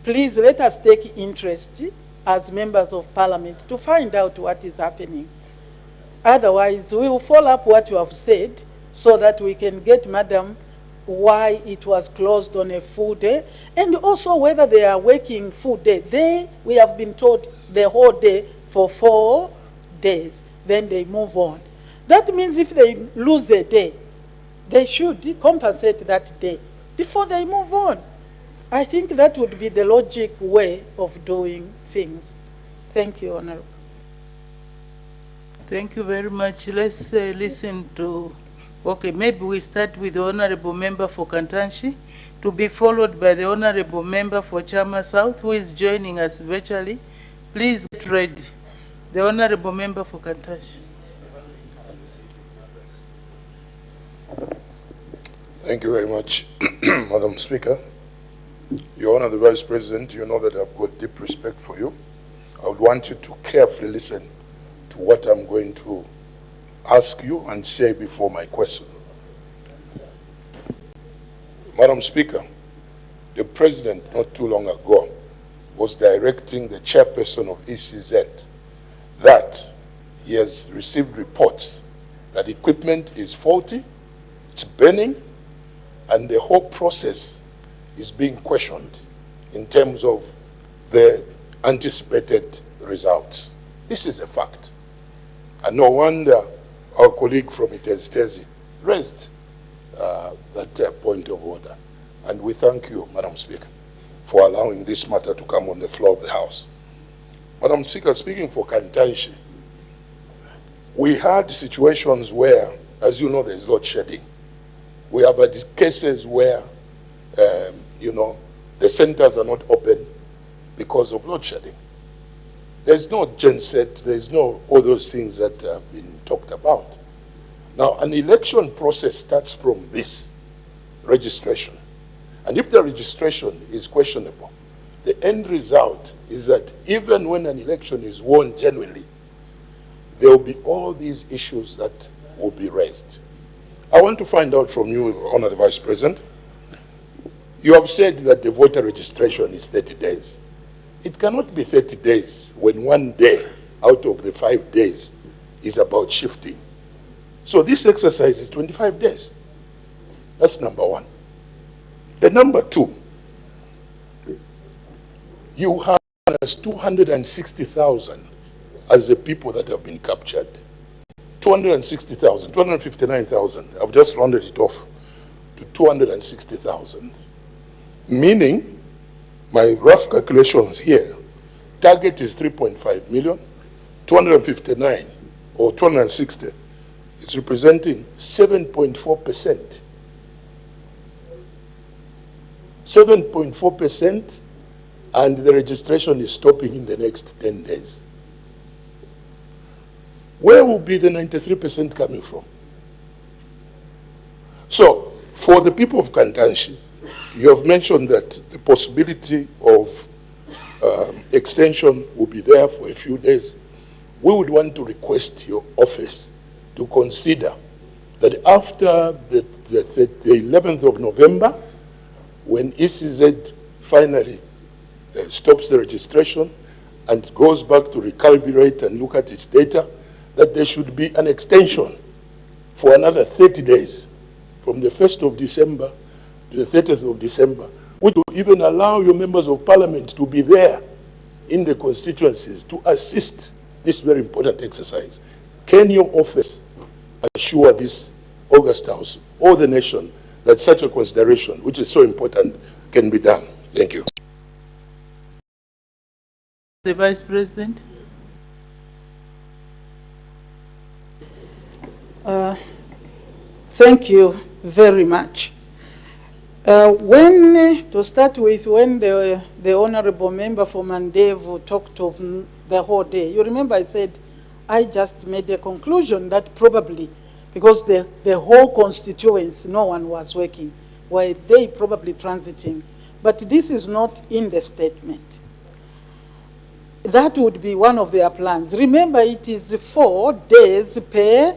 Please let us take interest as members of parliament to find out what is happening. Otherwise, we will follow up what you have said so that we can get, madam, why it was closed on a full day, and also whether they are working full day. We have been told the whole day for 4 days, then they move on. That means if they lose a day, they should compensate that day before they move on. I think that would be the logic way of doing things. Thank you, Honorable. Thank you very much. Let's listen to, okay, maybe we start with the Honorable Member for Kantanshi, to be followed by the Honorable Member for Chama South, who is joining us virtually. Please get ready. The Honorable Member for Kantanshi. Thank you very much, Madam Speaker. Your Honor, the Vice President, you know that I've got deep respect for you. I would want you to carefully listen to what I'm going to ask you and say before my question. Madam Speaker, the President not too long ago was directing the chairperson of ECZ that he has received reports that equipment is faulty, it's burning, and the whole process is being questioned in terms of the anticipated results. This is a fact. And no wonder our colleague from Itezitezi raised that point of order. And we thank you, Madam Speaker, for allowing this matter to come on the floor of the House. Madam Speaker, speaking for Kantanshi, we had situations where, as you know, there's load shedding. We have cases where the centers are not open because of load shedding. There's no genset, there's no all those things that have been talked about. Now, an election process starts from this registration. And if the registration is questionable, the end result is that even when an election is won genuinely, there will be all these issues that will be raised. I want to find out from you, Honor the Vice President, you have said that the voter registration is 30 days. It cannot be 30 days when 1 day out of the 5 days is about shifting. So this exercise is 25 days. That's number one. The number two, you have 260,000 as the people that have been captured. 260,000, 259,000. I've just rounded it off to 260,000. Meaning, my rough calculations here, target is 3.5 million, 259 or 260 is representing 7.4%. 7.4%, and the registration is stopping in the next 10 days. Where will be the 93% coming from? So, for the people of Kantanshi, you have mentioned that the possibility of extension will be there for a few days. We would want to request your office to consider that after the 11th of November, when ECZ finally stops the registration and goes back to recalibrate and look at its data, that there should be an extension for another 30 days from the 1st of December to the 30th of December, which will even allow your members of parliament to be there in the constituencies to assist this very important exercise. Can your office assure this August House or the nation that such a consideration, which is so important, can be done? Thank you. The Vice President. Thank you very much. To start with, when the Honorable Member for Mandevu talked of the whole day, you remember I said I just made a conclusion that probably because the whole constituency, no one was working. were they probably transiting? But this is not in the statement. That would be one of their plans. Remember, it is 4 days per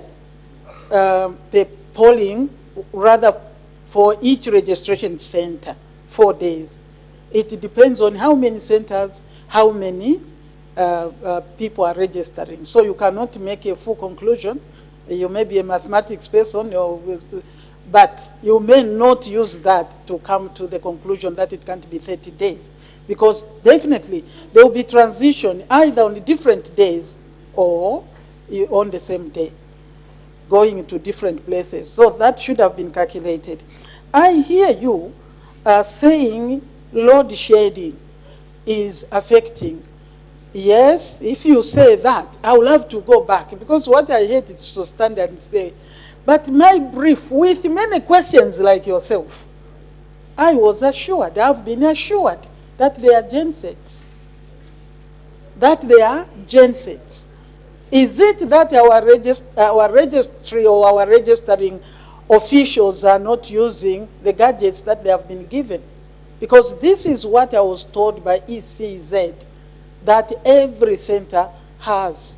polling, rather for each registration center, 4 days. It depends on how many centers, how many people are registering. So you cannot make a full conclusion. You may be a mathematics person, but you may not use that to come to the conclusion that it can't be 30 days. Because definitely there will be transition either on different days or on the same day, going to different places. So that should have been calculated. I hear you saying load shedding is affecting. Yes, if you say that, I will have to go back, because what I hate is to stand and say, but my brief, with many questions like yourself, I was assured, I've been assured that they are gensets. That they are gensets. Is it that our registry or our registering officials are not using the gadgets that they have been given? Because this is what I was told by ECZ, that every center has.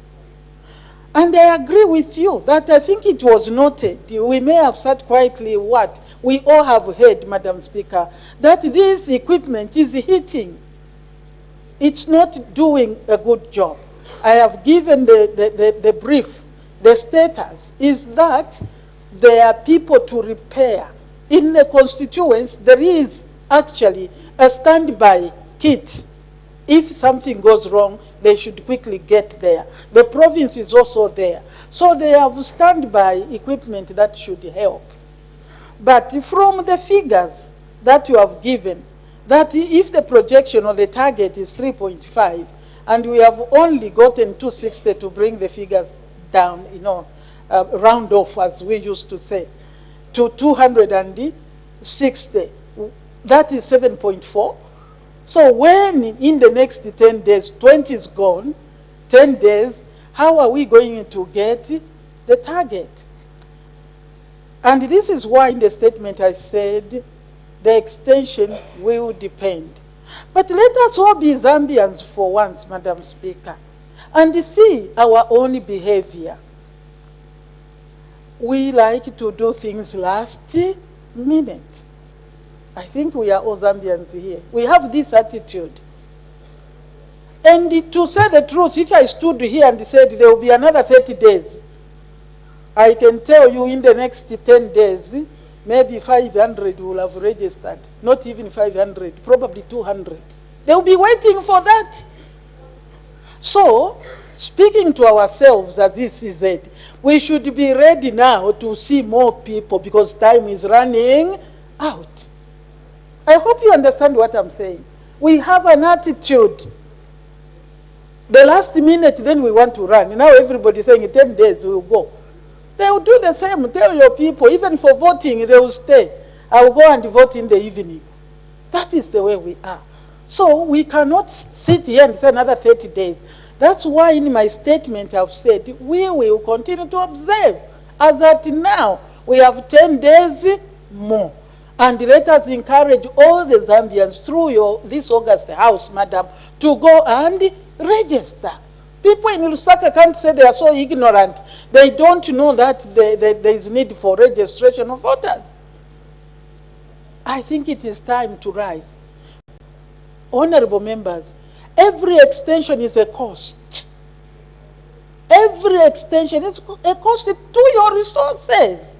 And I agree with you that I think it was noted. We may have sat quietly what we all have heard, Madam Speaker, that this equipment is hitting. It's not doing a good job. I have given the brief. The status is that there are people to repair. In the constituents, there is actually a standby kit. If something goes wrong, they should quickly get there. The province is also there. So they have standby equipment that should help. But from the figures that you have given, that if the projection or the target is 3.5, and we have only gotten 260 to bring the figures down, round off, as we used to say, to 260, that is 7.4. So when in the next 10 days, 20 is gone, 10 days, how are we going to get the target? And this is why in the statement I said the extension will depend. But let us all be Zambians for once, Madam Speaker, and see our own behavior. We like to do things last minute. I think we are all Zambians here. We have this attitude. And to say the truth, if I stood here and said there will be another 30 days, I can tell you in the next 10 days, maybe 500 will have registered. Not even 500, probably 200. They will be waiting for that. So, speaking to ourselves as this is it, we should be ready now to see more people because time is running out. I hope you understand what I'm saying. We have an attitude. The last minute, then we want to run. Now everybody's saying in 10 days we'll go. They will do the same. Tell your people, even for voting, they will stay. I will go and vote in the evening. That is the way we are. So we cannot sit here and say another 30 days. That's why in my statement I've said we will continue to observe. As at now, we have 10 days more. And let us encourage all the Zambians through this August House, Madam, to go and register. People in Lusaka can't say they are so ignorant. They don't know that there is need for registration of voters. I think it is time to rise. Honorable members, every extension is a cost. Every extension is a cost to your resources.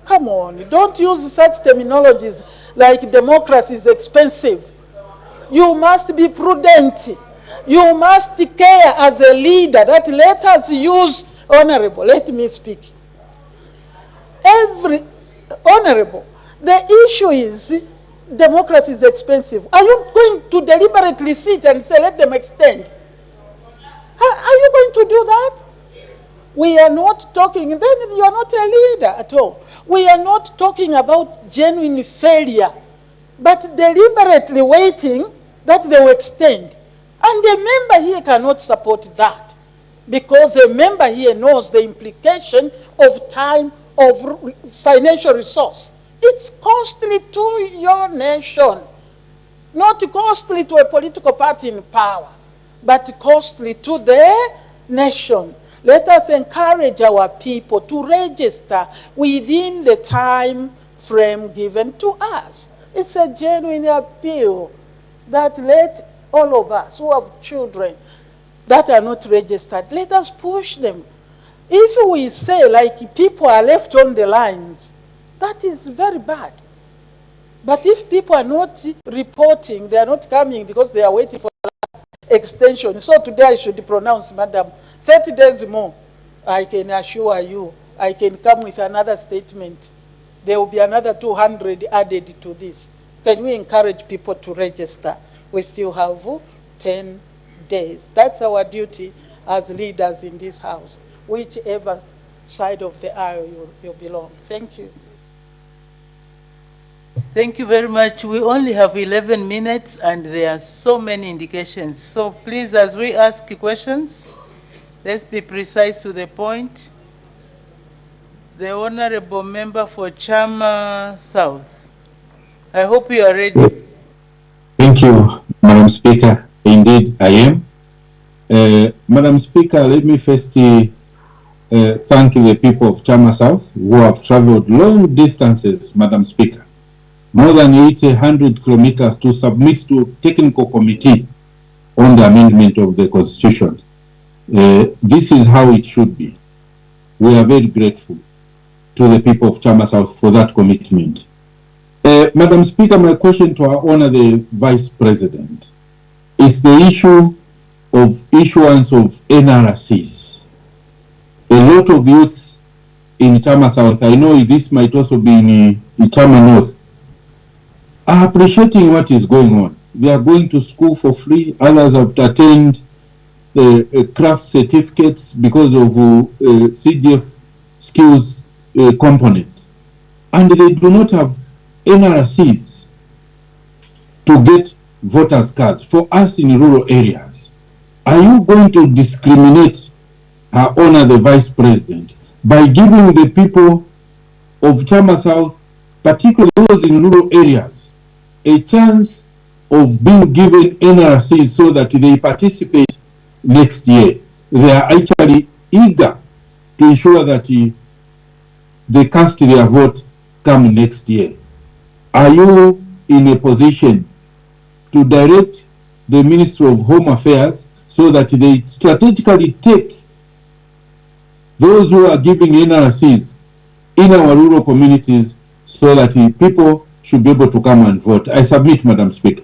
Come on, don't use such terminologies like democracy is expensive. You must be prudent. You must care as a leader that let us use, honorable, let me speak. Honorable, the issue is democracy is expensive. Are you going to deliberately sit and say let them extend? Are you going to do that? We are not talking, then you are not a leader at all. We are not talking about genuine failure, but deliberately waiting that they will extend. And the member here cannot support that, because a member here knows the implication of time of financial resource. It's costly to your nation, not costly to a political party in power, but costly to the nation. Let us encourage our people to register within the time frame given to us. It's a genuine appeal that let all of us who have children that are not registered, let us push them. If we say like people are left on the lines, that is very bad. But if people are not reporting, they are not coming because they are waiting for extension. So today I should pronounce, Madam, 30 days more. I can assure you, I can come with another statement. There will be another 200 added to this. Can we encourage people to register? We still have 10 days. That's our duty as leaders in this house, whichever side of the aisle you belong. Thank you. Thank you very much. We only have 11 minutes and there are so many indications. So please, as we ask questions, let's be precise to the point. The Honorable Member for Chama South. I hope you are ready. Thank you, Madam Speaker. Indeed, I am. Madam Speaker, let me first thank the people of Chama South who have traveled long distances, Madam Speaker. More than 800 kilometers to submit to a technical committee on the amendment of the Constitution. This is how it should be. We are very grateful to the people of Chama South for that commitment. Madam Speaker, my question to our Honor the Vice President is the issue of issuance of NRCs. A lot of youths in Chama South, I know this might also be in Chama North, are appreciating what is going on. They are going to school for free. Others have attained craft certificates because of CDF skills component. And they do not have NRCs to get voters' cards for us in rural areas. Are you going to discriminate Her Honor the Vice President by giving the people of Chama South, particularly those in rural areas, a chance of being given NRCs so that they participate next year? They are actually eager to ensure that they cast their vote come next year. Are you in a position to direct the Ministry of Home Affairs so that they strategically take those who are giving NRCs in our rural communities so that people should be able to come and vote? I submit, Madam Speaker.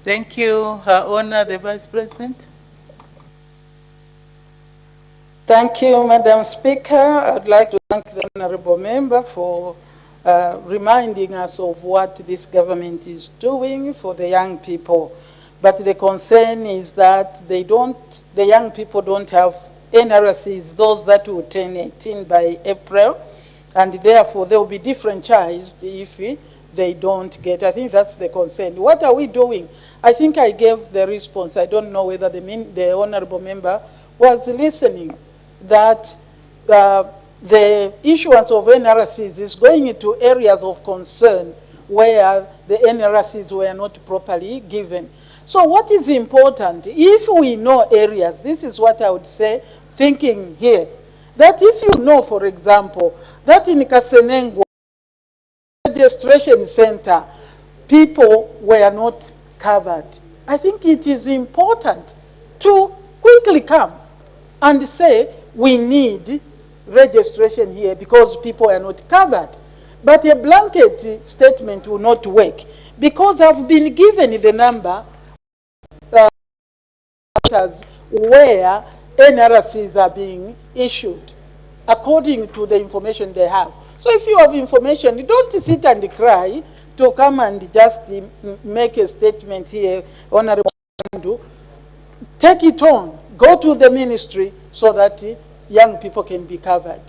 Thank you, Her Honor the Vice President. Thank you, Madam Speaker. I'd like to thank the Honorable Member for reminding us of what this government is doing for the young people. But the concern is that the young people don't have NRCs, those that will turn 18 by April, and therefore they will be disfranchised if they don't get. I think that's the concern. What are we doing? I think I gave the response. I don't know whether the Honorable Member was listening, that the issuance of NRCs is going into areas of concern where the NRCs were not properly given. So what is important, if we know areas, this is what I would say, thinking here, that if you know, for example, that in Kasenengwa registration center, people were not covered, I think it is important to quickly come and say, we need registration here because people are not covered. But a blanket statement will not work because I've been given the number where NRCs are being issued according to the information they have. So if you have information, don't sit and cry to come and just make a statement here, Honorable. Take it on, go to the ministry so that young people can be covered.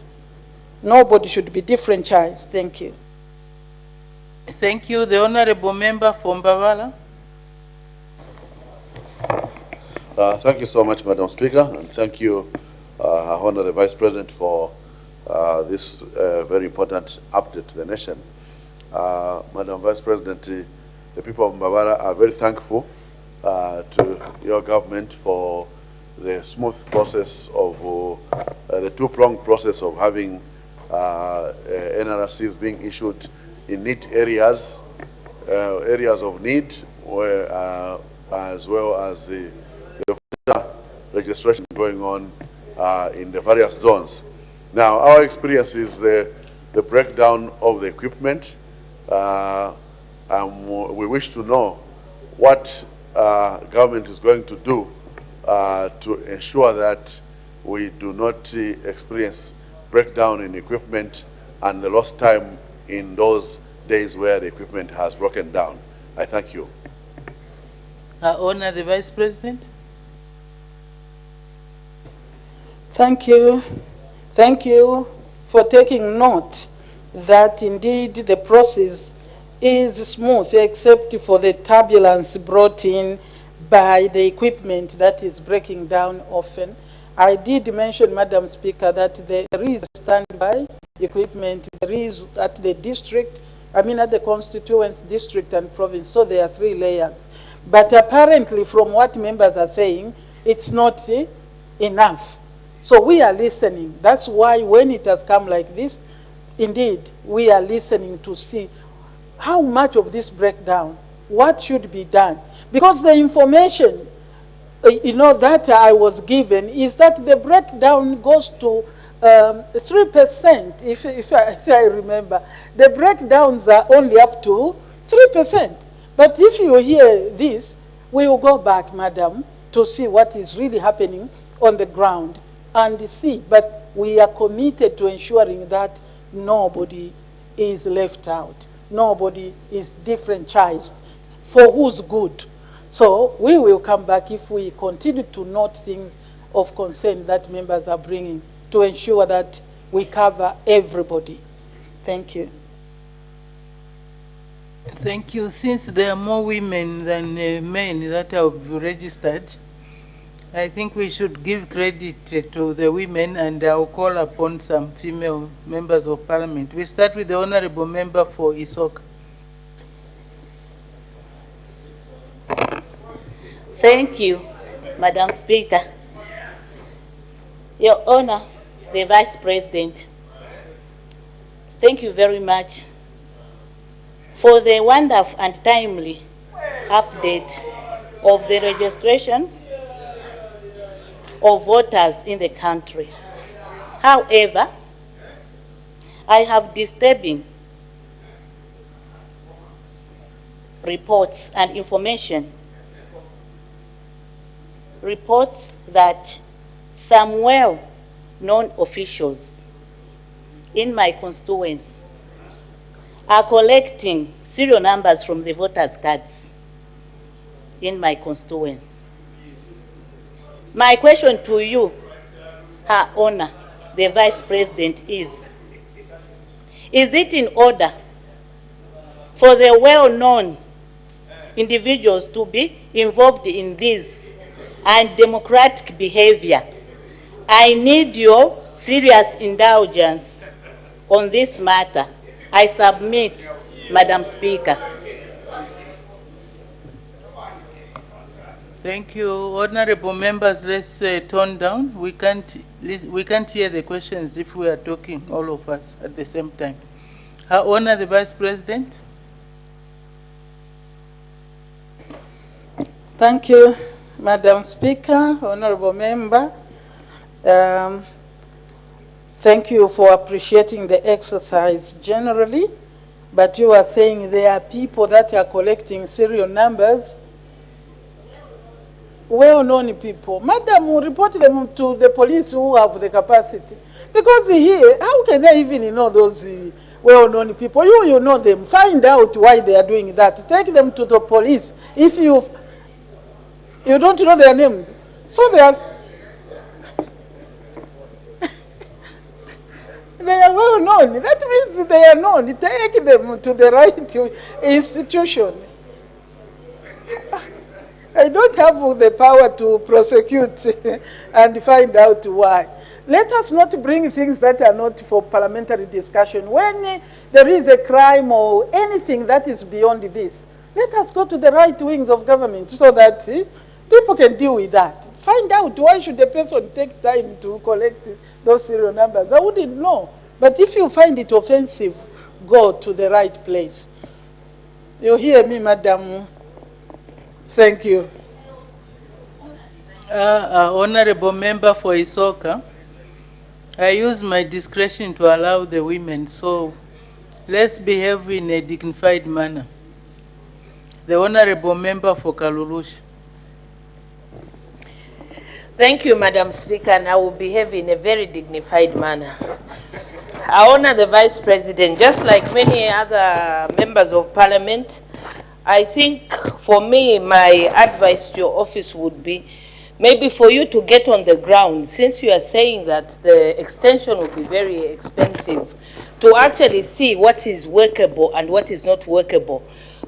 Nobody should be disfranchised. Thank you. Thank you. The Honorable Member for Mbavala. Thank you so much, Madam Speaker, and thank you, Her Honor the Vice President, for this very important update to the nation. Madam Vice President, the people of Mbabara are very thankful to your government for the smooth process of the two-pronged process of having NRCs being issued in neat areas, areas of need, where, as well as the registration going on in the various zones. Now, our experience is the breakdown of the equipment. We wish to know what government is going to do to ensure that we do not experience breakdown in equipment and the lost time in those days where the equipment has broken down. I thank you. I honor the Vice President. Thank you. Thank you for taking note that indeed the process is smooth except for the turbulence brought in by the equipment that is breaking down often. I did mention, Madam Speaker, that there is standby equipment, there is at the district, at the constituents, district and province, so there are 3 layers. But apparently from what members are saying, it's not enough. So we are listening. That's why when it has come like this, indeed, we are listening to see how much of this breakdown, what should be done. Because the information, that I was given is that the breakdown goes to 3%, if I remember. The breakdowns are only up to 3%. But if you hear this, we will go back, Madam, to see what is really happening on the ground and see. But we are committed to ensuring that nobody is left out. Nobody is differentiated for whose good. So we will come back if we continue to note things of concern that members are bringing to ensure that we cover everybody. Thank you. Thank you. Since there are more women than men that have registered, I think we should give credit to the women, and I'll call upon some female members of parliament. We start with the honorable member for Isoka. Thank you, Madam Speaker. Your Honor, the Vice President, thank you very much for the wonderful and timely update of the registration of voters in the country. However, I have disturbing reports and information. Reports that some well-known officials in my constituents are collecting serial numbers from the voters' cards in my constituents. My question to you, Her Honor, the Vice President, is it in order for the well-known individuals to be involved in this undemocratic behavior? I need your serious indulgence on this matter. I submit, Madam Speaker. Thank you, honorable members. Let's tone down. We can't hear the questions if we are talking, all of us, at the same time. Her Honor, the Vice President. Thank you, Madam Speaker, honorable member. Thank you for appreciating the exercise generally, but you are saying there are people that are collecting serial numbers, well-known people. Madam, will report them to the police who have the capacity. Because here, how can they even know those well-known people? You know them. Find out why they are doing that. Take them to the police. If you don't know their names. So they are well known. That means they are known. Take them to the right institution. I don't have the power to prosecute and find out why. let us not bring things that are not for parliamentary discussion. When there is a crime or anything that is beyond this, let us go to the right wings of government so that people can deal with that. Find out why should a person take time to collect those serial numbers. I wouldn't know. But if you find it offensive, go to the right place. You hear me, madam? Thank you. Honorable Member for Isoka, I use my discretion to allow the women, so let's behave in a dignified manner. The Honorable Member for Kalulush. Thank you, Madam Speaker, and I will behave in a very dignified manner. I honor the Vice President, just like many other members of Parliament. I think for me, my advice to your office would be maybe for you to get on the ground, since you are saying that the extension will be very expensive, to actually see what is workable and what is not workable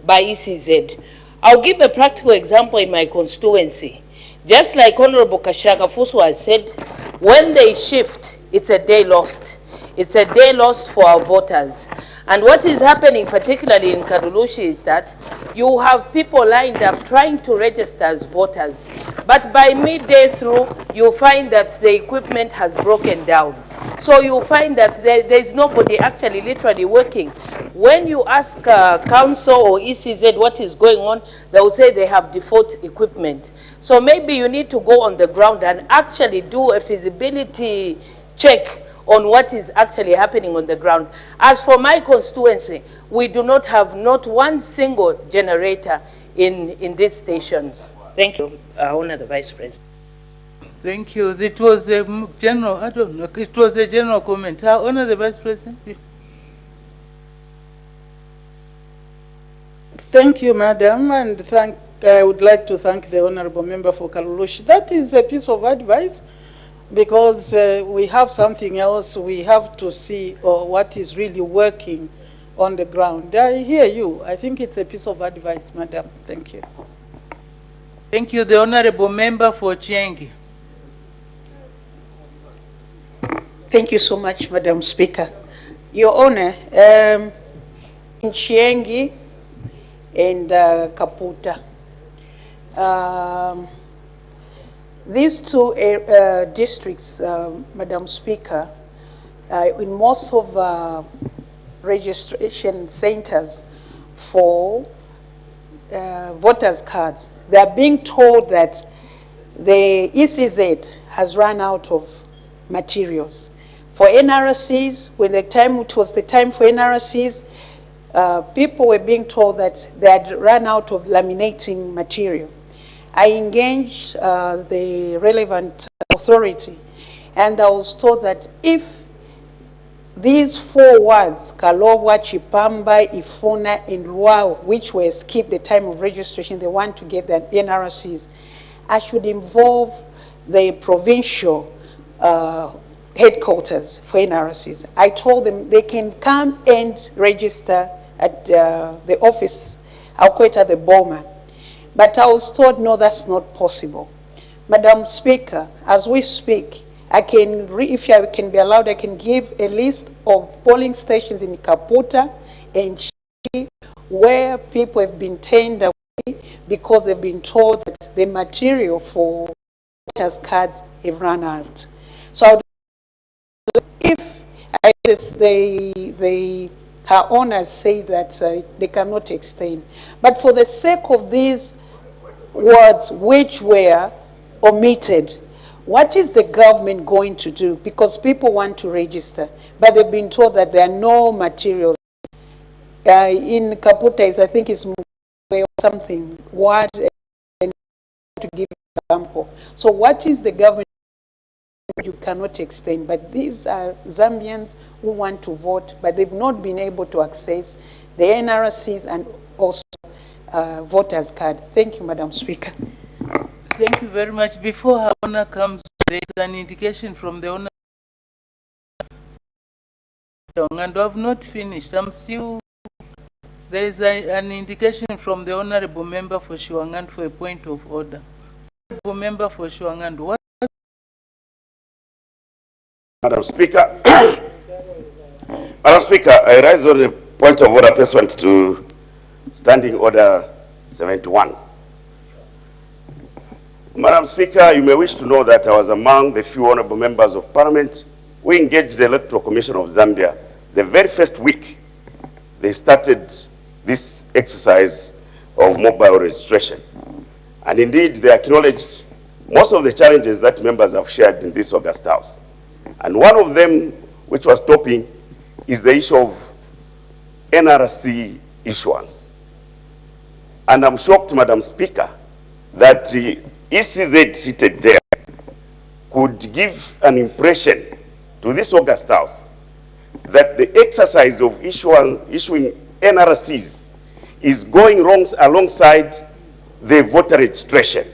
by ECZ. I'll give a practical example in my constituency. Just like Honorable Kashaka Fuso has said, when they shift, it's a day lost. It's a day lost for our voters. And what is happening, particularly in Karulushi, is that you have people lined up trying to register as voters. But by midday through, you find that the equipment has broken down. So you find that there's nobody actually literally working. When you ask council or ECZ what is going on, they will say they have default equipment. So maybe you need to go on the ground and actually do a feasibility check on what is actually happening on the ground. As for my constituency, we do not have not one single generator in these stations. Thank you, Honor the Vice President. Thank you. It was a general, I don't know, it was a general comment. Honor the Vice President. Thank you, Madam, and I would like to thank the Honorable Member for Kalulush. That is a piece of advice, because we have something else. We have to see what is really working on the ground. I hear you. I think it's a piece of advice, Madam. Thank you. Thank you. The Honorable Member for Chiengi. Thank you so much, Madam Speaker. Your Honor, in Chiengi and Kaputa, these two districts, Madam Speaker, in most of registration centers for voters' cards, they are being told that the ECZ has run out of materials. For NRCs, when it was the time for NRCs, people were being told that they had run out of laminating material. I engaged the relevant authority, and I was told that if these four words, Kalobwa, Chipamba, Ifuna, and Luau, which were skipped the time of registration, they want to get the NRCs, I should involve the provincial headquarters for NRCs. I told them they can come and register at the office, Alqueta, the Boma. But I was told, no, that's not possible. Madam Speaker, as we speak, I can, if I can be allowed, I can give a list of polling stations in Kaputa and Chi where people have been turned away because they've been told that the material for voters' cards have run out. So if her owners say that they cannot extend, but for the sake of these words which were omitted, what is the government going to do? Because people want to register, but they've been told that there are no materials. In Kaputa, I think it's something, word, and to give an example. So what is the government? You cannot extend, but these are Zambians who want to vote, but they've not been able to access the NRCs and also voters' card. Thank you, Madam Speaker. Thank you very much. Before her honor comes, there is an indication from the honor, and I have not finished. I'm still. There is an indication from the honorable member for Shuangand for a point of order. Honorable member for Shuangand, what Madam Speaker, Madam Speaker, I rise on a point of order pursuant to Standing Order 71. Madam Speaker, you may wish to know that I was among the few honorable members of Parliament who engaged the Electoral Commission of Zambia the very first week they started this exercise of mobile registration. And indeed, they acknowledged most of the challenges that members have shared in this August House. And one of them, which was topping, is the issue of NRC issuance. And I'm shocked, Madam Speaker, that ECZ seated there could give an impression to this August House that the exercise of issuing NRCs is going wrong alongside the voter registration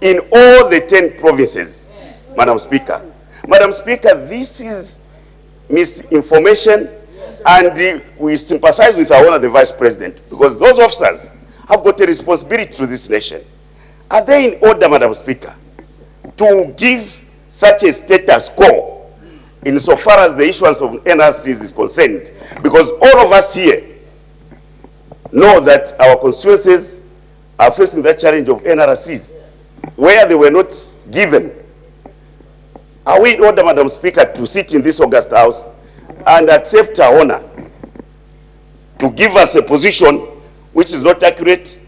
in all the 10 provinces, Madam Speaker. Madam Speaker, this is misinformation, and we sympathize with our Honour the Vice President, because those officers have got a responsibility to this nation. Are they in order, Madam Speaker, to give such a status quo insofar as the issuance of NRCs is concerned? Because all of us here know that our constituencies are facing that challenge of NRCs, where they were not given. Are we in order, Madam Speaker, to sit in this August House and accept our Honour to give us a position which is not accurate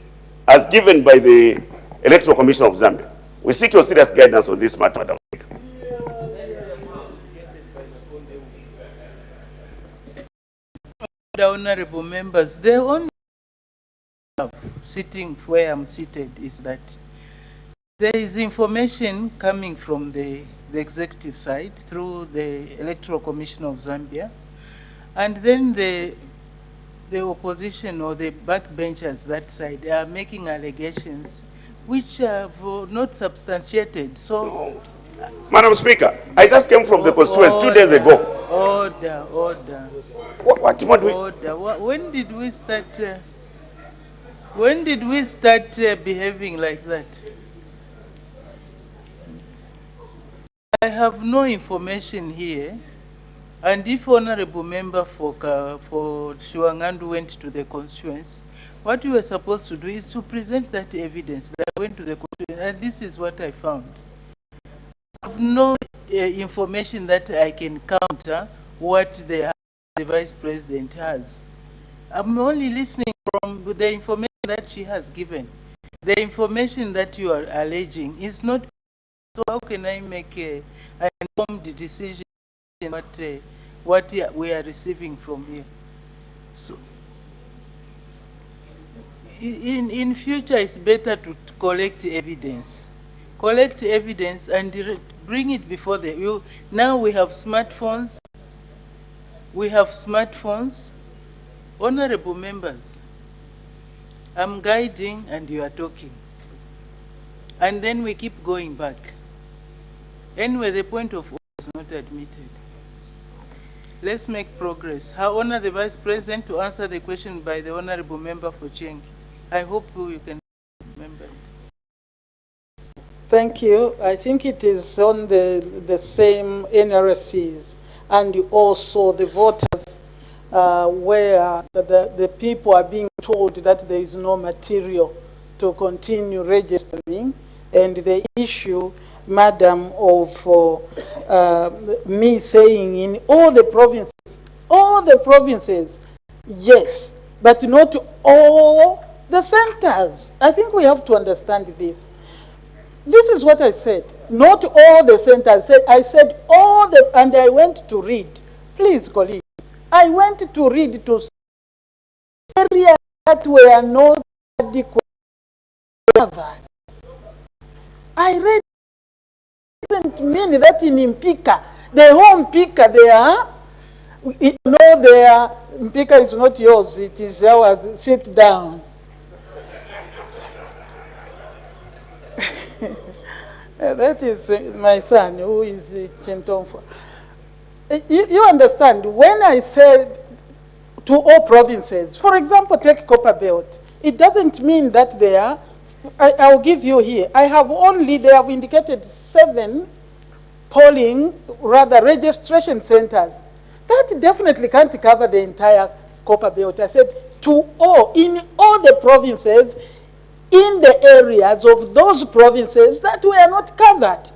as given by the Electoral Commission of Zambia? We seek your serious guidance on this matter, Madam Speaker. The honorable members, the only sitting where I'm seated is that there is information coming from the executive side through the Electoral Commission of Zambia, and then the opposition or the backbenchers that side are making allegations which are not substantiated. So, Madam Speaker, I just came from the constituency 2 days ago. Order. What we... Order. When did we start? When did we start behaving like that? I have no information here, and if honorable member for Shuangandu went to the constituency, what you were supposed to do is to present that evidence that went to the constituency, and this is what I found. I have no information that I can counter what the Vice President has. I'm only listening from the information that she has given. The information that you are alleging is not. So how can I make an informed decision what we are receiving from here? So in future, it's better to collect evidence. Collect evidence and bring it before the... Now we have smartphones. Honorable members, I'm guiding and you are talking. And then we keep going back. Anyway, the point of order is not admitted. Let's make progress. I honor the Vice President to answer the question by the Honorable Member for Cheng. I hope you can remember it. Thank you. I think it is on the same NRCs and also the voters where the people are being told that there is no material to continue registering, and the issue, Madam, of me saying in all the provinces, yes, but not all the centers. I think we have to understand this. This is what I said. Not all the centers. I said all the, and I went to read. Please, colleague. I went to read to areas that were not adequate. I read. It doesn't mean that in Mpika, the whole Mpika there, no, there, Mpika is not yours, it is ours. Sit down. That is my son, who is Chentomfo. You understand, when I said to all provinces, for example, take Copper Belt, it doesn't mean that they are, I'll give you here, I have only, they have indicated 7 polling, rather registration centers. That definitely can't cover the entire copper belt. I said to all, in all the provinces, in the areas of those provinces that were not covered.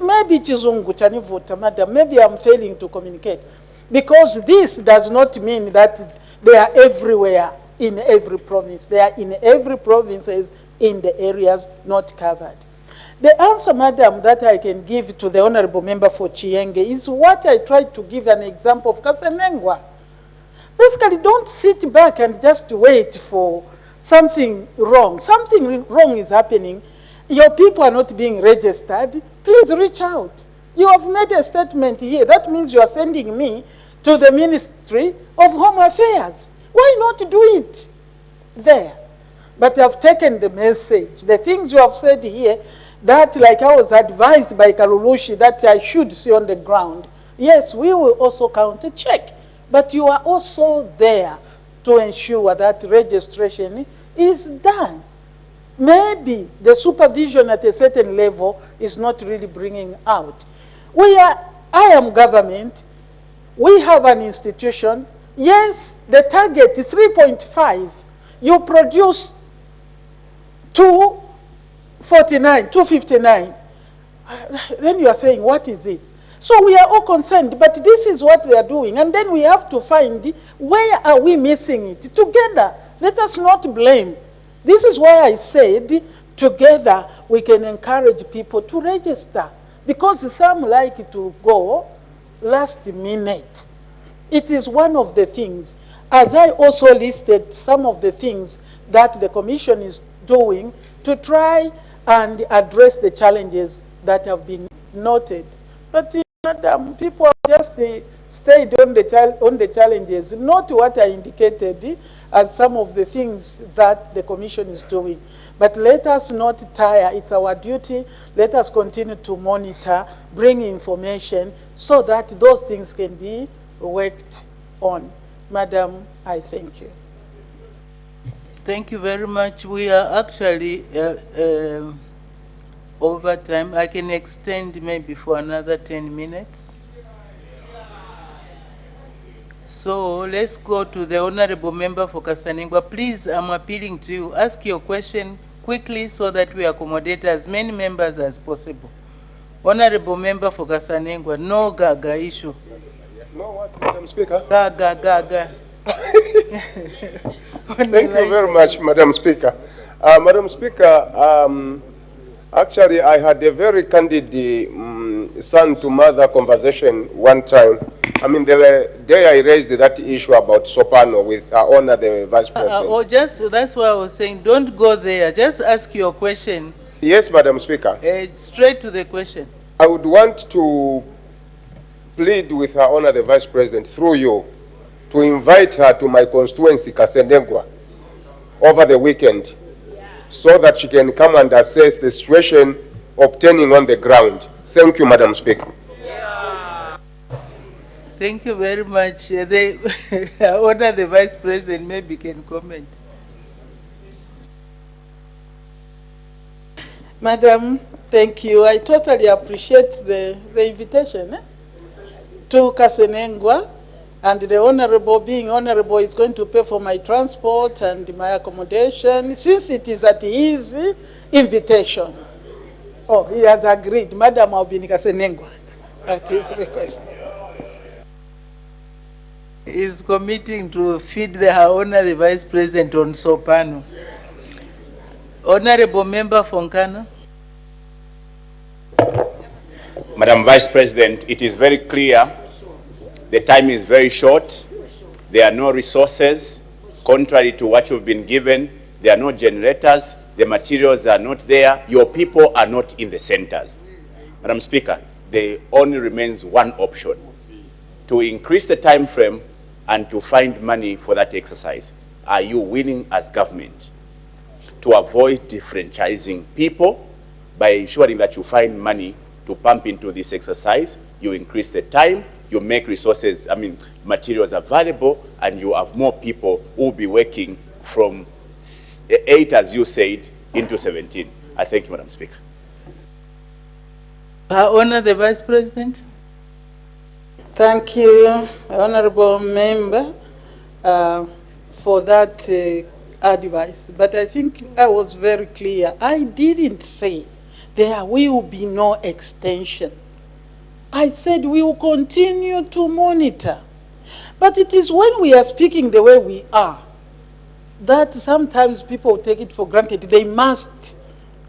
Maybe Chizungu Chanivota, madam, maybe I'm failing to communicate. Because this does not mean that they are everywhere in every province. They are in every provinces in the areas not covered. The answer, madam, that I can give to the honorable member for Chienge is what I tried to give an example of Kasenengwa. Basically, don't sit back and just wait for something wrong. Something wrong is happening. Your people are not being registered. Please reach out. You have made a statement here. That means you are sending me to the Ministry of Home Affairs. Why not do it there? But I've taken the message. The things you have said here, that like I was advised by Karulushi that I should see on the ground. Yes, we will also counter check. But you are also there to ensure that registration is done. Maybe the supervision at a certain level is not really bringing out. I am government. We have an institution. Yes, the target is 3.5. You produce 249, 259. Then you are saying, what is it? So we are all concerned, but this is what they are doing. And then we have to find where are we missing it together. Let us not blame. This is why I said together we can encourage people to register. Because some like to go last minute. It is one of the things. As I also listed some of the things that the Commission is doing to try and address the challenges that have been noted. But madam, people have just stayed on the challenges, not what I indicated as some of the things that the Commission is doing. But let us not tire. It's our duty. Let us continue to monitor, bring information, so that those things can be worked on. Madam, I thank you. Thank you very much. We are actually over time. I can extend maybe for another 10 minutes. So let's go to the Honorable Member for Kasanengwa. Please, I'm appealing to you. Ask your question quickly so that we accommodate as many members as possible. Honorable Member for Kasanengwa, no gaga issue. No what, Madam Speaker? Gaga. Thank you very much, Madam Speaker. Madam Speaker, actually I had a very candid son-to-mother conversation one time. I mean, the day I raised that issue about Soprano with Honor, the Vice President. That's why I was saying, don't go there. Just ask your question. Yes, Madam Speaker. Straight to the question. I would want to plead with Her Honor, the Vice President, through you, to invite her to my constituency, Kasenengwa, over the weekend, so that she can come and assess the situation obtaining on the ground. Thank you, Madam Speaker. Thank you very much. I order the Vice President maybe can comment. Madam, thank you. I totally appreciate the invitation to Kasenengwa, and the Honorable, being Honorable, is going to pay for my transport and my accommodation, since it is at his invitation. Oh, he has agreed. Madam, I'll be in Kasenengwa at his request. Is committing to feed the Her Honor the Vice President on Soprano. Honorable Member Fonkana. Madam Vice President, it is very clear the time is very short. There are no resources. Contrary to what you've been given, there are no generators. The materials are not there. Your people are not in the centers. Madam Speaker, there only remains one option: to increase the time frame and to find money for that exercise. Are you willing as government to avoid differentializing people by ensuring that you find money to pump into this exercise? You increase the time, you make resources, materials available, and you have more people who will be working from 8, as you said, into 17. I thank you, Madam Speaker. Her Honor the Vice President. Thank you, Honorable Member, for that advice. But I think I was very clear. I didn't say there will be no extension. I said we will continue to monitor. But it is when we are speaking the way we are that sometimes people take it for granted. They must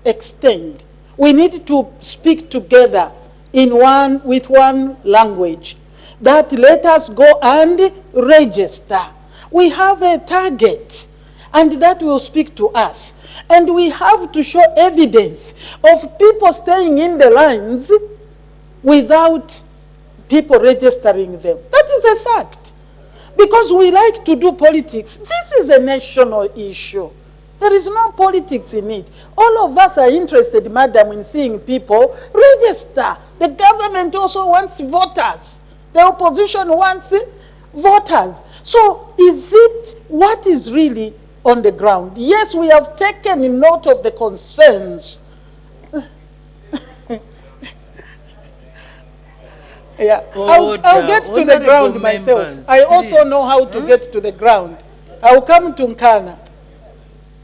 extend. We need to speak together with one language. That let us go and register. We have a target, and that will speak to us. And we have to show evidence of people staying in the lines without people registering them. That is a fact. Because we like to do politics. This is a national issue. There is no politics in it. All of us are interested, madam, in seeing people register. The government also wants voters. The opposition wants voters. So is it what is really on the ground? Yes, we have taken note of the concerns. Yeah, I'll get to the ground myself. I also know how to get to the ground. I'll come to Nkana.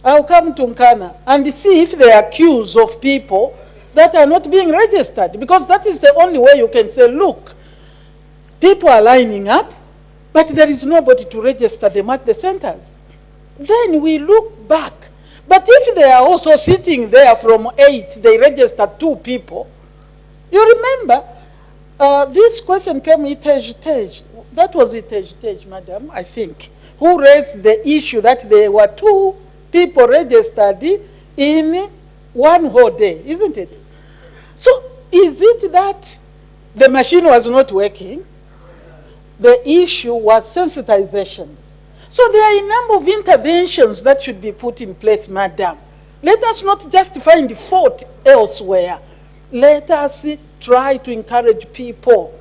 I'll come to Nkana and see if they accuse of people that are not being registered, because that is the only way you can say, look, people are lining up, but there is nobody to register them at the centers. Then we look back. But if they are also sitting there from 8, they register 2 people. You remember, this question came Tej. That was Tej, madam, I think, who raised the issue that there were 2 people registered in one whole day, isn't it? So is it that the machine was not working? The issue was sensitization. So there are a number of interventions that should be put in place, madam. Let us not just find fault elsewhere. Let us try to encourage people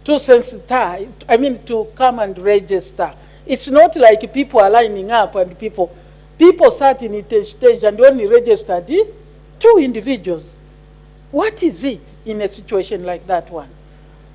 to sensitize, to come and register. It's not like people are lining up and people sat in a stage and only registered 2 individuals. What is it in a situation like that one?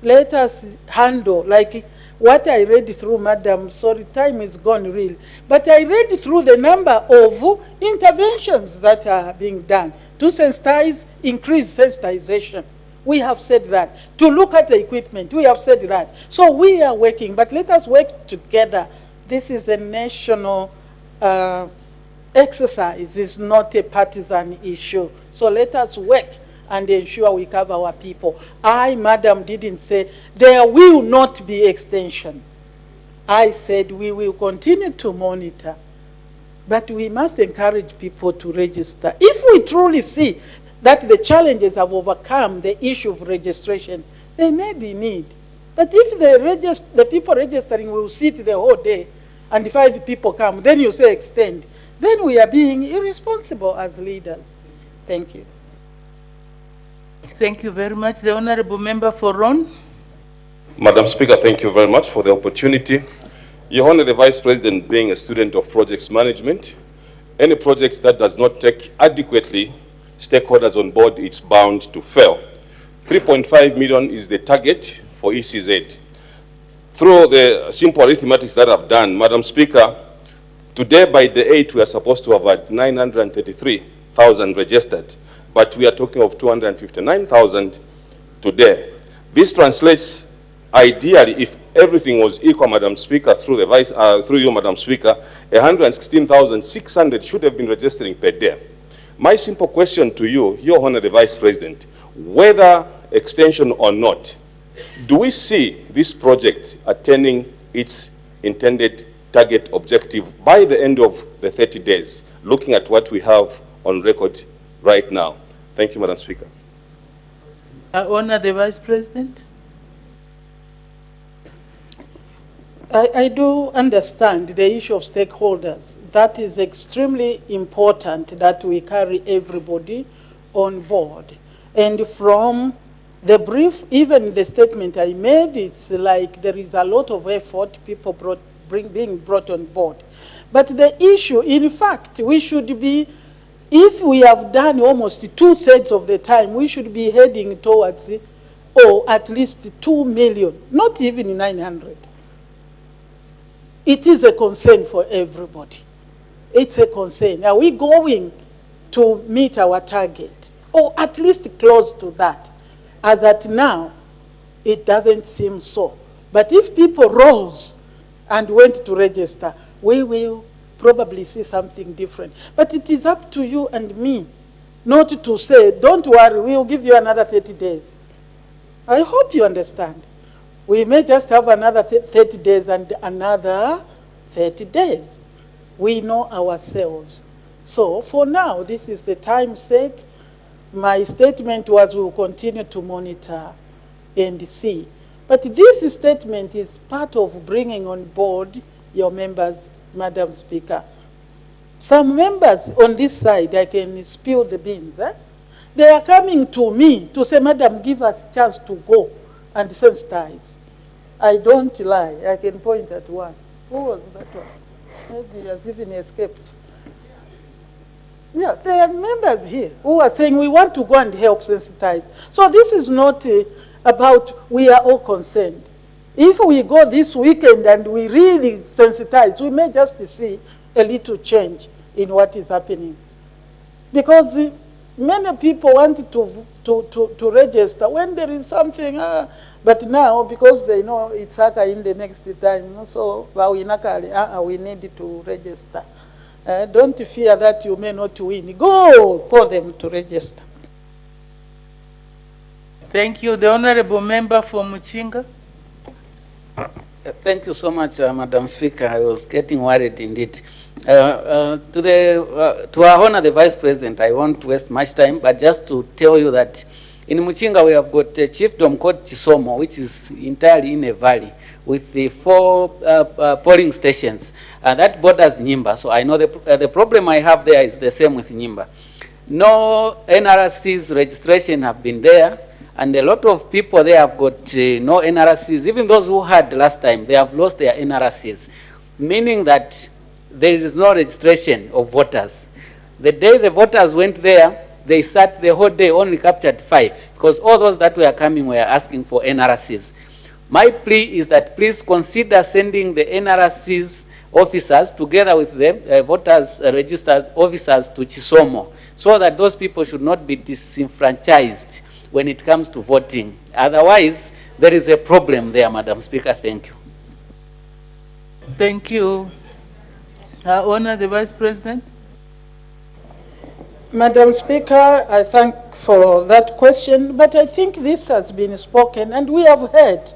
Let us handle, like what I read through, madam, sorry, time is gone really, but I read through the number of interventions that are being done to sensitize, increase sensitization. We have said that. To look at the equipment, we have said that. So we are working, but let us work together. This is a national exercise, it's not a partisan issue. So let us work and ensure we cover our people. I, madam, didn't say there will not be extension. I said we will continue to monitor, but we must encourage people to register. If we truly see that the challenges have overcome the issue of registration, there may be need. But if the people registering will sit the whole day and 5 people come, then you say extend, then we are being irresponsible as leaders. Thank you. Thank you very much. The Honorable Member for Ron. Madam Speaker, thank you very much for the opportunity. Your Honor, the Vice President, being a student of projects management, any project that does not take adequately stakeholders on board, it's bound to fail. 3.5 million is the target for ECZ. Through the simple arithmetic that I've done, Madam Speaker, today by the 8th we are supposed to have had 933,000 registered, but we are talking of 259,000 today. This translates, ideally, if everything was equal, Madam Speaker, through you, Madam Speaker, 116,600 should have been registering per day. My simple question to you, Your Honor, the Vice President, whether extension or not, do we see this project attaining its intended target objective by the end of the 30 days, looking at what we have on record right now? Thank you, Madam Speaker. I honor the Vice President. I do understand the issue of stakeholders. That is extremely important that we carry everybody on board. And from the brief, even the statement I made, it's like there is a lot of effort, people being brought on board. But the issue, in fact, we should be If we have done almost 2/3 of the time, we should be heading towards, or at least 2 million, not even 900. It is a concern for everybody. It's a concern. Are we going to meet our target, or at least close to that? As at now, it doesn't seem so. But if people rose and went to register, we will probably see something different. But it is up to you and me not to say, don't worry, we'll give you another 30 days. I hope you understand. We may just have another 30 days and another 30 days. We know ourselves. So for now, this is the time set. My statement was we will continue to monitor and see. But this statement is part of bringing on board your members, Madam Speaker. Some members on this side, I can spill the beans. They are coming to me to say, Madam, give us a chance to go and sensitize. I don't lie. I can point at one. Who was that one? Maybe he has even escaped. Yeah, there are members here who are saying we want to go and help sensitize. So this is not about we are all concerned. If we go this weekend and we really sensitize, we may just see a little change in what is happening. Because many people want to register when there is something, but now because they know it's in the next time, so we need to register. Don't fear that you may not win. Go call them to register. Thank you. The Honorable Member for Muchinga. Thank you so much, Madam Speaker. I was getting worried indeed. To our Honor the Vice President, I won't waste much time, but just to tell you that in Muchinga we have got a chiefdom called Chisomo, which is entirely in a valley with the 4 polling stations. That borders Nyimba, so I know the problem I have there is the same with Nyimba. No NRC's registration have been there, and a lot of people there have got no NRCs. Even those who had last time, they have lost their NRCs, meaning that there is no registration of voters. The day the voters went there, they sat the whole day, only captured 5, because all those that were coming were asking for NRCs. My plea is that please consider sending the NRCs officers together with the voters registered officers to Chisomo, so that those people should not be disenfranchised when it comes to voting. Otherwise, there is a problem there, Madam Speaker. Thank you. Thank you. Honor the Vice President. Madam Speaker, I thank for that question, but I think this has been spoken and we have heard.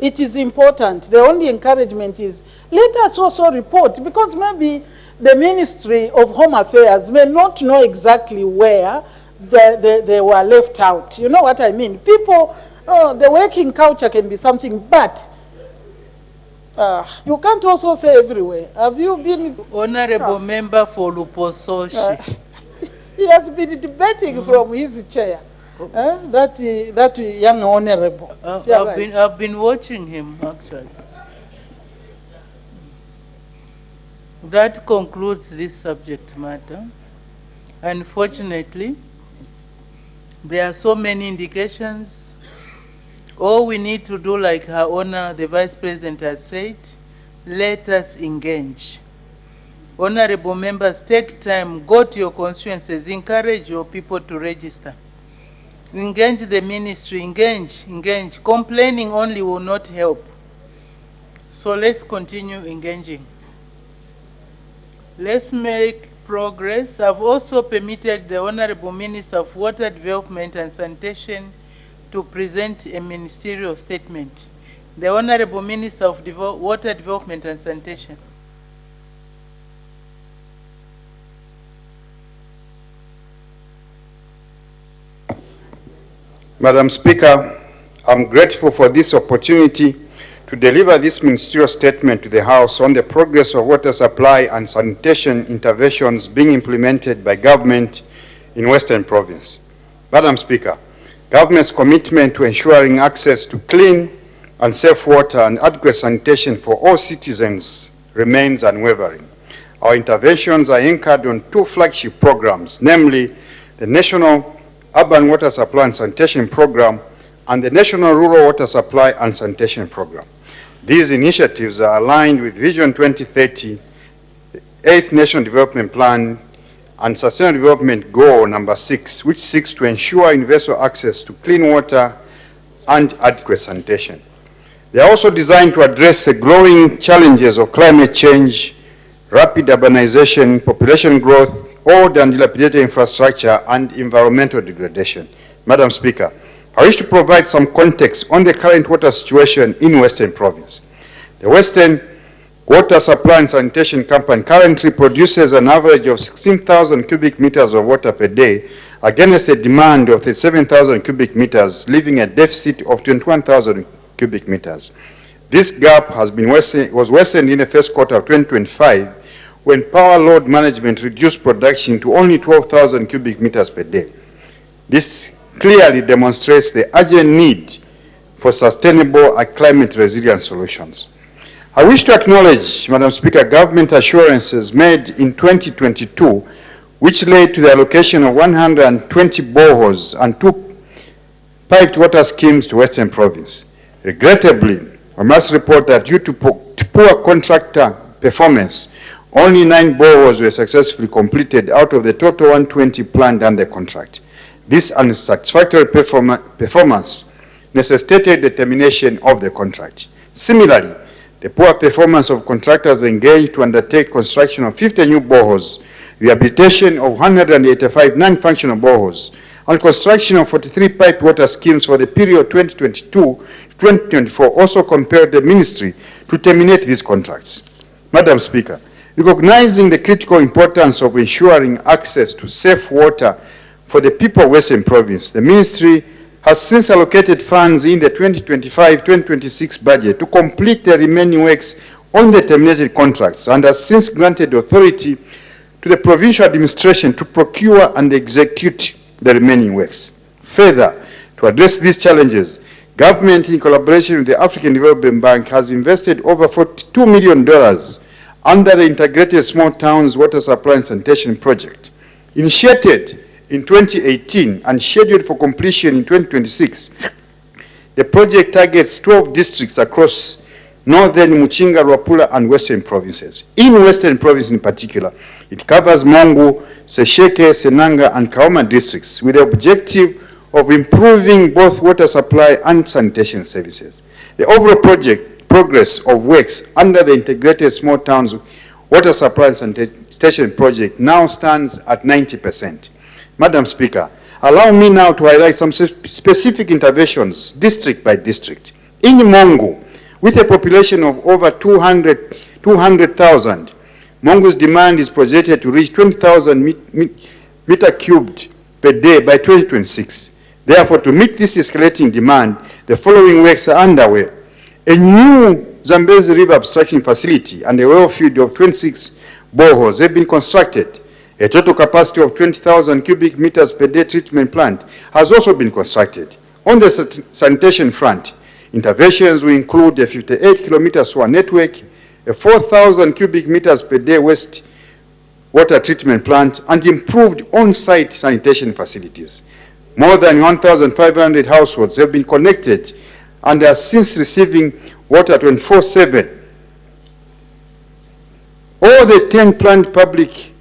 It is important. The only encouragement is let us also report, because maybe the Ministry of Home Affairs may not know exactly where they were left out. You know what I mean? People, the working culture can be something, but you can't also say everywhere. Have you been... Honorable Member for Lupososhi. He has been debating from his chair. That young honorable. I've been watching him, actually. That concludes this subject matter. Unfortunately, there are so many indications. All we need to do, like Her Honor the Vice President has said, let us engage. Honorable members, take time, go to your constituencies, encourage your people to register. Engage the ministry, engage. Complaining only will not help. So let's continue engaging. Let's make progress. I've also permitted the Honorable Minister of Water Development and Sanitation to present a ministerial statement. The Honorable Minister of Water Development and Sanitation. Madam Speaker, I'm grateful for this opportunity to deliver this ministerial statement to the House on the progress of water supply and sanitation interventions being implemented by government in Western Province. Madam Speaker, government's commitment to ensuring access to clean and safe water and adequate sanitation for all citizens remains unwavering. Our interventions are anchored on two flagship programs, namely the National Urban Water Supply and Sanitation Program and the National Rural Water Supply and Sanitation Program. These initiatives are aligned with Vision 2030, the 8th National Development Plan, and Sustainable Development Goal number 6, which seeks to ensure universal access to clean water and adequate sanitation. They are also designed to address the growing challenges of climate change, rapid urbanization, population growth, old and dilapidated infrastructure, and environmental degradation. Madam Speaker, I wish to provide some context on the current water situation in Western Province. The Western Water Supply and Sanitation Company currently produces an average of 16,000 cubic meters of water per day against a demand of 37,000 cubic meters, leaving a deficit of 21,000 cubic meters. This gap was worsened in the first quarter of 2025 when power load management reduced production to only 12,000 cubic meters per day. This clearly demonstrates the urgent need for sustainable and climate-resilient solutions. I wish to acknowledge, Madam Speaker, government assurances made in 2022, which led to the allocation of 120 boreholes and 2 piped water schemes to Western Province. Regrettably, I must report that due to poor contractor performance, only 9 boreholes were successfully completed out of the total 120 planned under contract. This unsatisfactory performance necessitated the termination of the contract. Similarly, the poor performance of contractors engaged to undertake construction of 50 new boreholes, rehabilitation of 185 non-functional boreholes, and construction of 43 pipe water schemes for the period 2022-2024 also compelled the ministry to terminate these contracts. Madam Speaker, recognizing the critical importance of ensuring access to safe water for the people of Western Province, the ministry has since allocated funds in the 2025-2026 budget to complete the remaining works on the terminated contracts and has since granted authority to the provincial administration to procure and execute the remaining works. Further, to address these challenges, government in collaboration with the African Development Bank has invested over $42 million under the Integrated Small Towns Water Supply and Sanitation Project. Initiated in 2018 and scheduled for completion in 2026, the project targets 12 districts across northern Muchinga, Rwapula, and western provinces. In Western Province in particular, it covers Mongu, Sesheke, Senanga, and Kaoma districts with the objective of improving both water supply and sanitation services. The overall progress of works under the Integrated Small Towns Water Supply and Sanitation Project now stands at 90%. Madam Speaker, allow me now to highlight some specific interventions district by district. In Mongu, with a population of over 200,000, Mongu's demand is projected to reach 20,000 meter cubed per day by 2026. Therefore, to meet this escalating demand, the following works are underway. A new Zambezi River abstraction facility and a well field of 26 boreholes have been constructed. A total capacity of 20,000 cubic meters per day treatment plant has also been constructed. On the sanitation front, interventions will include a 58-kilometer sewer network, a 4,000 cubic meters per day waste water treatment plant, and improved on-site sanitation facilities. More than 1,500 households have been connected and are since receiving water 24/7. All the 10 planned public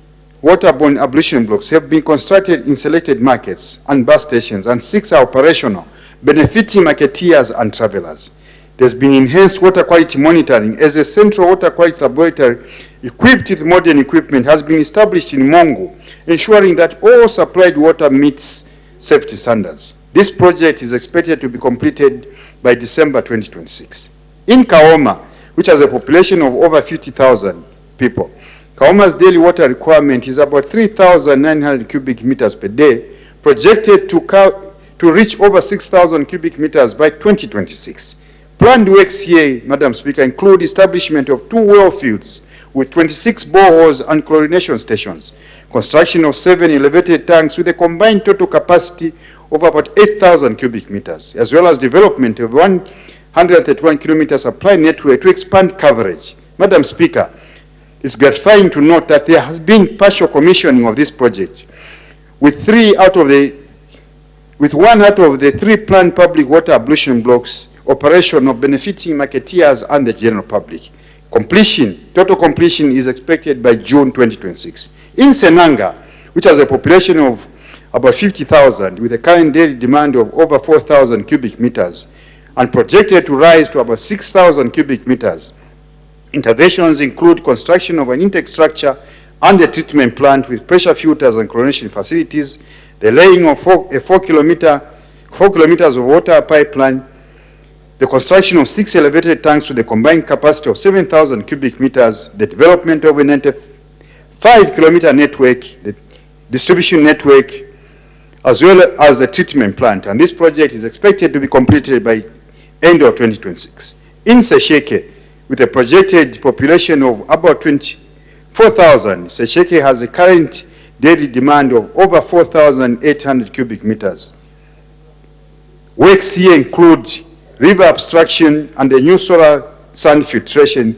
waterborne ablution blocks have been constructed in selected markets and bus stations, and 6 are operational, benefiting marketeers and travelers. There's been enhanced water quality monitoring as a central water quality laboratory equipped with modern equipment has been established in Mongu, ensuring that all supplied water meets safety standards. This project is expected to be completed by December 2026. In Kaoma, which has a population of over 50,000 people, Kaoma's daily water requirement is about 3,900 cubic meters per day, projected to reach over 6,000 cubic meters by 2026. Planned works here, Madam Speaker, include establishment of 2 well fields with 26 boreholes and chlorination stations, construction of 7 elevated tanks with a combined total capacity of about 8,000 cubic meters, as well as development of 131 kilometer supply network to expand coverage. Madam Speaker, it's gratifying to note that there has been partial commissioning of this project, with one out of the 3 planned public water ablution blocks operational, benefiting marketeers and the general public. Total completion is expected by June 2026. In Senanga, which has a population of about 50,000, with a current daily demand of over 4,000 cubic meters, and projected to rise to about 6,000 cubic meters, interventions include construction of an intake structure and a treatment plant with pressure filters and chlorination facilities, the laying of 4 kilometers of water pipeline, the construction of 6 elevated tanks with a combined capacity of 7,000 cubic meters, the development of a 95-kilometer network, the distribution network, as well as the treatment plant. And this project is expected to be completed by end of 2026. In Sesheke, with a projected population of about 24,000, Sesheke has a current daily demand of over 4,800 cubic meters. Works here include river abstraction and a new solar sand filtration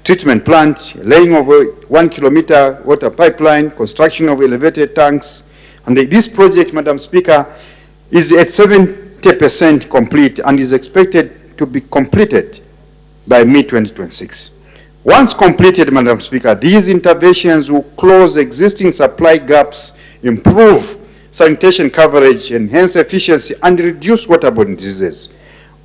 treatment plant, laying of a 1 kilometer water pipeline, construction of elevated tanks. And this project, Madam Speaker, is at 70% complete and is expected to be completed by mid-2026. Once completed, Madam Speaker, these interventions will close existing supply gaps, improve sanitation coverage, enhance efficiency, and reduce waterborne diseases.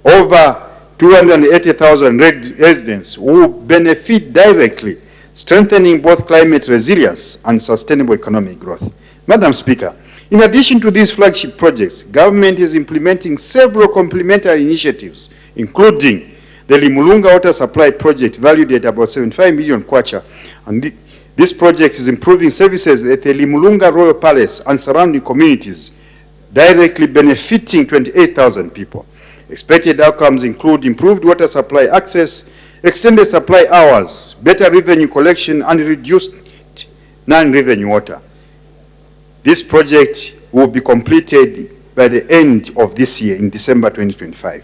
Over 280,000 residents will benefit directly, strengthening both climate resilience and sustainable economic growth. Madam Speaker, in addition to these flagship projects, government is implementing several complementary initiatives, including the Limulunga Water Supply Project, valued at about 75 million kwacha. And this project is improving services at the Limulunga Royal Palace and surrounding communities, directly benefiting 28,000 people. Expected outcomes include improved water supply access, extended supply hours, better revenue collection, and reduced non-revenue water. This project will be completed by the end of this year, in December 2025.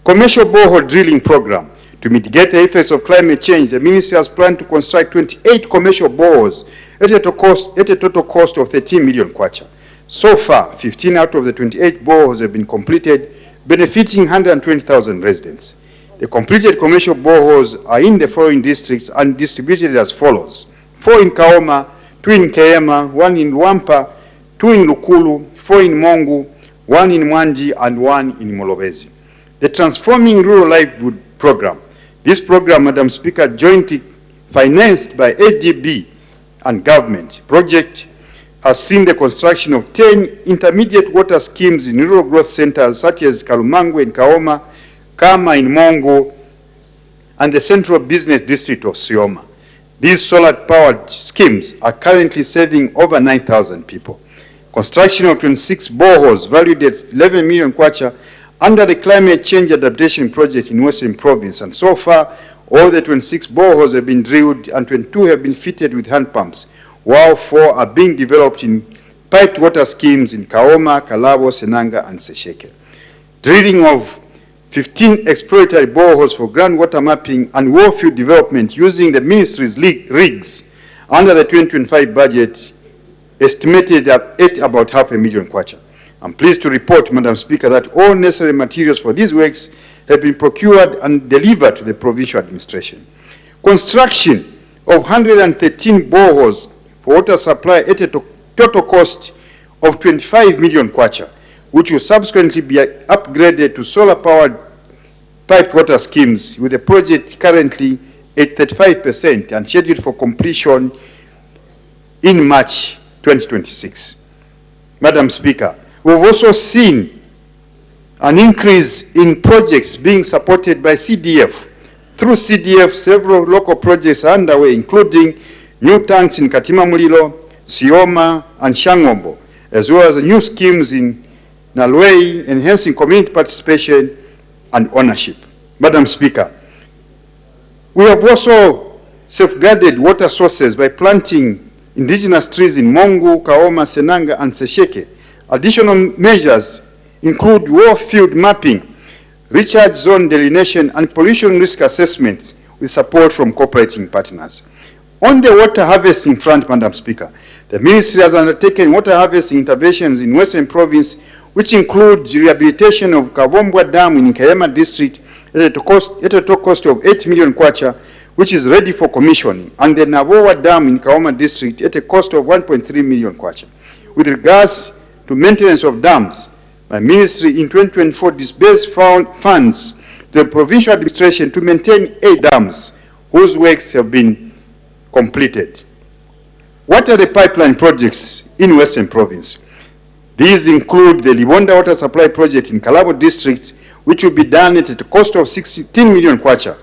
Commercial borehole drilling program. To mitigate the effects of climate change, the ministry has planned to construct 28 commercial boreholes at a total cost of 13 million kwacha. So far, 15 out of the 28 boreholes have been completed, benefiting 120,000 residents. The completed commercial boreholes are in the following districts and distributed as follows: 4 in Kaoma, 2 in Keyema, 1 in Wampa, 2 in Lukulu, 4 in Mongu, 1 in Mwanji, and 1 in Molobezi. The Transforming Rural Livelihood Program. This program, Madam Speaker, jointly financed by ADB and government project, has seen the construction of 10 intermediate water schemes in rural growth centers such as Kalumangwe in Kaoma, Kama in Mongo, and the Central Business District of Sioma. These solar-powered schemes are currently serving over 9,000 people. Construction of 26 boreholes valued at 11 million kwacha under the Climate Change Adaptation Project in Western Province, and so far all the 26 boreholes have been drilled and 22 have been fitted with hand pumps, while 4 are being developed in piped water schemes in Kaoma, Kalabo, Senanga, and Sesheke. Drilling of 15 exploratory boreholes for groundwater mapping and well field development using the ministry's rigs under the 2025 budget, estimated at about 500,000 kwacha. I'm pleased to report, Madam Speaker, that all necessary materials for these works have been procured and delivered to the provincial administration. Construction of 113 boreholes for water supply at a total cost of 25 million kwacha, which will subsequently be upgraded to solar-powered piped water schemes, with the project currently at 35% and scheduled for completion in March 2026. Madam Speaker, we've also seen an increase in projects being supported by CDF. Through CDF, several local projects are underway, including new tanks in Katima Mulilo, Sioma, and Shangombo, as well as new schemes in Nalwei, enhancing community participation and ownership. Madam Speaker, we have also safeguarded water sources by planting indigenous trees in Mongu, Kaoma, Senanga, and Sesheke. Additional measures include well field mapping, recharge zone delineation, and pollution risk assessments with support from cooperating partners. On the water harvesting front, Madam Speaker, the Ministry has undertaken water harvesting interventions in Western Province, which include the rehabilitation of Kabombwa Dam in Kayama District at a total cost of 8 million kwacha, which is ready for commissioning, and the Navowa Dam in Kawama District at a cost of 1.3 million kwacha. With regards to maintenance of dams, my ministry in 2024 disbursed funds to the provincial administration to maintain 8 dams whose works have been completed. What are the pipeline projects in Western Province? These include the Libonda Water Supply Project in Kalabo District, which will be done at a cost of 16 million kwacha,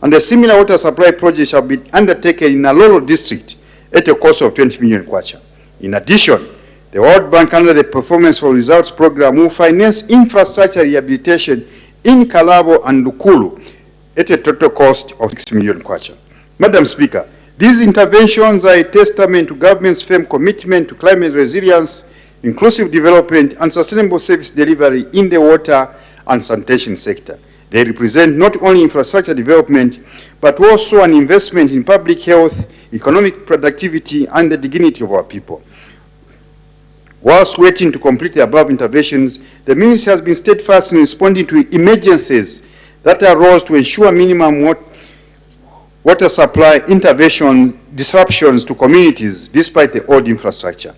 and a similar water supply project shall be undertaken in Alolo District at a cost of 20 million kwacha. In addition, the World Bank under the Performance for Results Program will finance infrastructure rehabilitation in Kalabo and Lukulu at a total cost of 6 million kwacha. Madam Speaker, these interventions are a testament to government's firm commitment to climate resilience, inclusive development, and sustainable service delivery in the water and sanitation sector. They represent not only infrastructure development, but also an investment in public health, economic productivity, and the dignity of our people. Whilst waiting to complete the above interventions, the Ministry has been steadfast in responding to emergencies that arose to ensure minimum water supply intervention disruptions to communities despite the old infrastructure.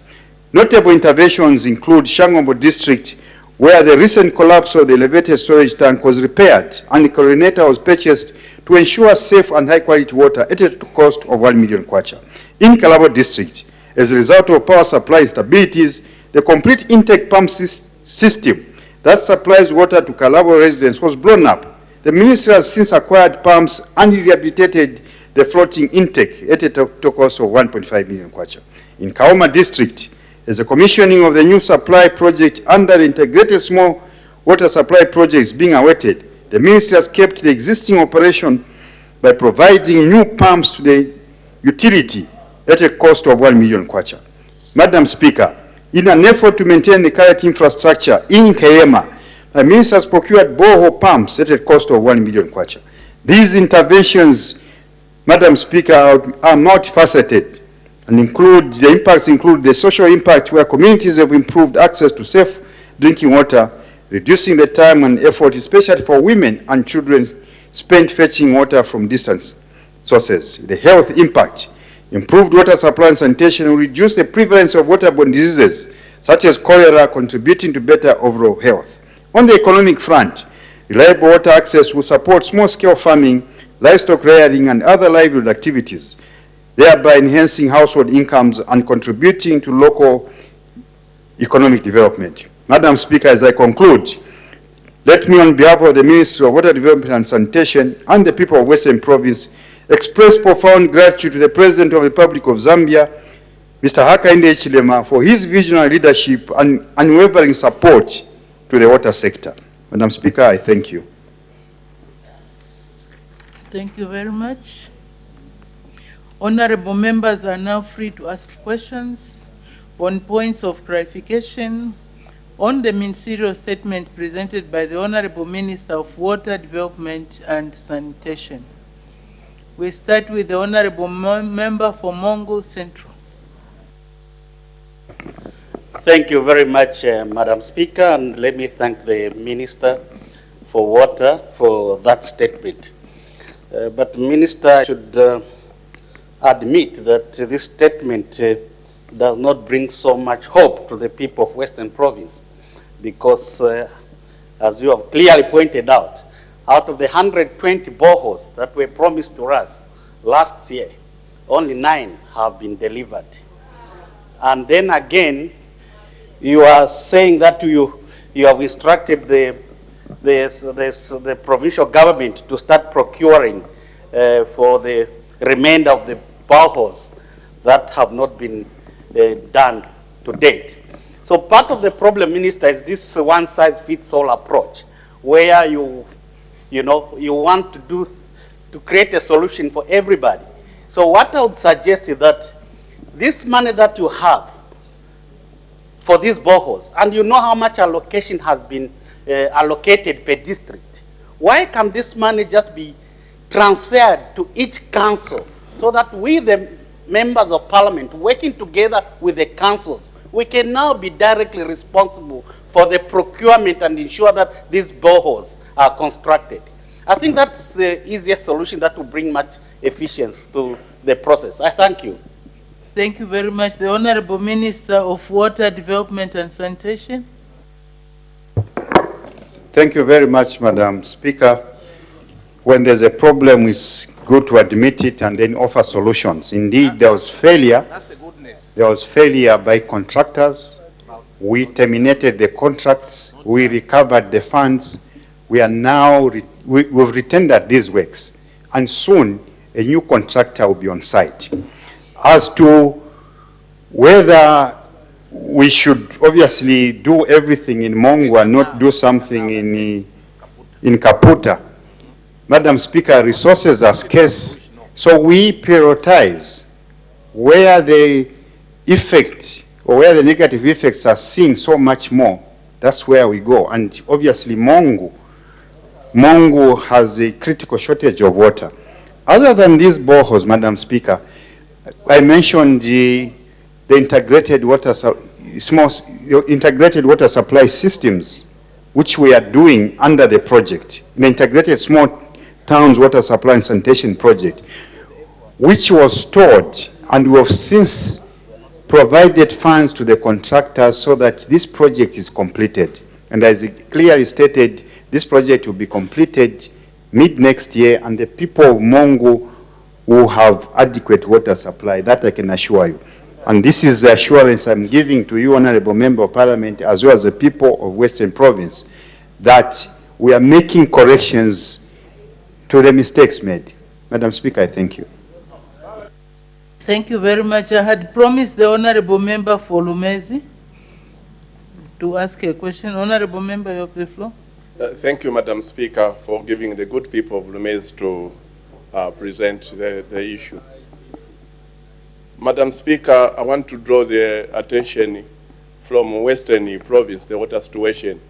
Notable interventions include Shangombo District, where the recent collapse of the elevated storage tank was repaired and the chlorinator was purchased to ensure safe and high-quality water at a cost of 1 million kwacha. In Kalabo District, as a result of power supply instabilities, the complete intake pump system that supplies water to Kalabo residents was blown up. The Ministry has since acquired pumps and rehabilitated the floating intake at a total cost of 1.5 million kwacha. In Kaoma District, as the commissioning of the new supply project under the integrated small water supply projects being awaited, the Ministry has kept the existing operation by providing new pumps to the utility at a cost of 1 million kwacha. Madam Speaker, in an effort to maintain the current infrastructure in Kayama, the Ministry has procured borehole pumps at a cost of 1 million kwacha. These interventions, Madam Speaker, are multifaceted and include the social impact where communities have improved access to safe drinking water, reducing the time and effort, especially for women and children, spent fetching water from distant sources. The health impact, improved water supply and sanitation will reduce the prevalence of waterborne diseases such as cholera, contributing to better overall health. On the economic front, reliable water access will support small-scale farming, livestock rearing, and other livelihood activities, thereby enhancing household incomes and contributing to local economic development. Madam Speaker, as I conclude, let me on behalf of the Ministry of Water Development and Sanitation and the people of Western Province express profound gratitude to the President of the Republic of Zambia, Mr. Hakainde Hichilema, for his visionary leadership and unwavering support to the water sector. Madam Speaker, I thank you. Thank you very much. Honorable members are now free to ask questions on points of clarification on the ministerial statement presented by the Honorable Minister of Water Development and Sanitation. We start with the Honorable Member for Mongo Central. Thank you very much, Madam Speaker, and let me thank the Minister for Water for that statement. But Minister should admit that this statement does not bring so much hope to the people of Western Province because, as you have clearly pointed out of the 120 boreholes that were promised to us last year, only 9 have been delivered. And then again, you are saying that you have instructed the provincial government to start procuring for the remainder of the boreholes that have not been done to date. So part of the problem, Minister, is this one-size-fits-all approach, where you want to create a solution for everybody. So what I would suggest is that this money that you have for these boreholes, and you know how much allocation has been allocated per district, why can this money just be transferred to each council so that we, the members of parliament, working together with the councils, we can now be directly responsible for the procurement and ensure that these boreholes are constructed. I think that's the easiest solution that will bring much efficiency to the process. I thank you. Thank you very much. The Honorable Minister of Water, Development and Sanitation. Thank you very much, Madam Speaker. When there's a problem, it's good to admit it and then offer solutions. Indeed, there was failure. That's the goodness. There was failure by contractors. We terminated the contracts. We recovered the funds. We are now, we've retendered these works. And soon, a new contractor will be on site. As to whether we should obviously do everything in Mongo and not do something in Kaputa, Madam Speaker, resources are scarce, so we prioritize where the effect or where the negative effects are seen so much more. That's where we go. And obviously Mongo has a critical shortage of water. Other than these boreholes, Madam Speaker, I mentioned the integrated water supply systems, which we are doing under the project, the integrated small towns water supply and sanitation project, which was stored, and we have since provided funds to the contractors so that this project is completed. And as it clearly stated, this project will be completed mid next year, and the people of Mongo will have adequate water supply. That I can assure you. And this is the assurance I'm giving to you, Honorable Member of Parliament, as well as the people of Western Province, that we are making corrections to the mistakes made. Madam Speaker, I thank you. Thank you very much. I had promised the Honorable Member for Lumezi to ask a question. Honorable Member, you have the floor. Thank you, Madam Speaker, for giving the good people of Lumezi to present the issue. Madam Speaker, I want to draw the attention from Western Province, the water situation,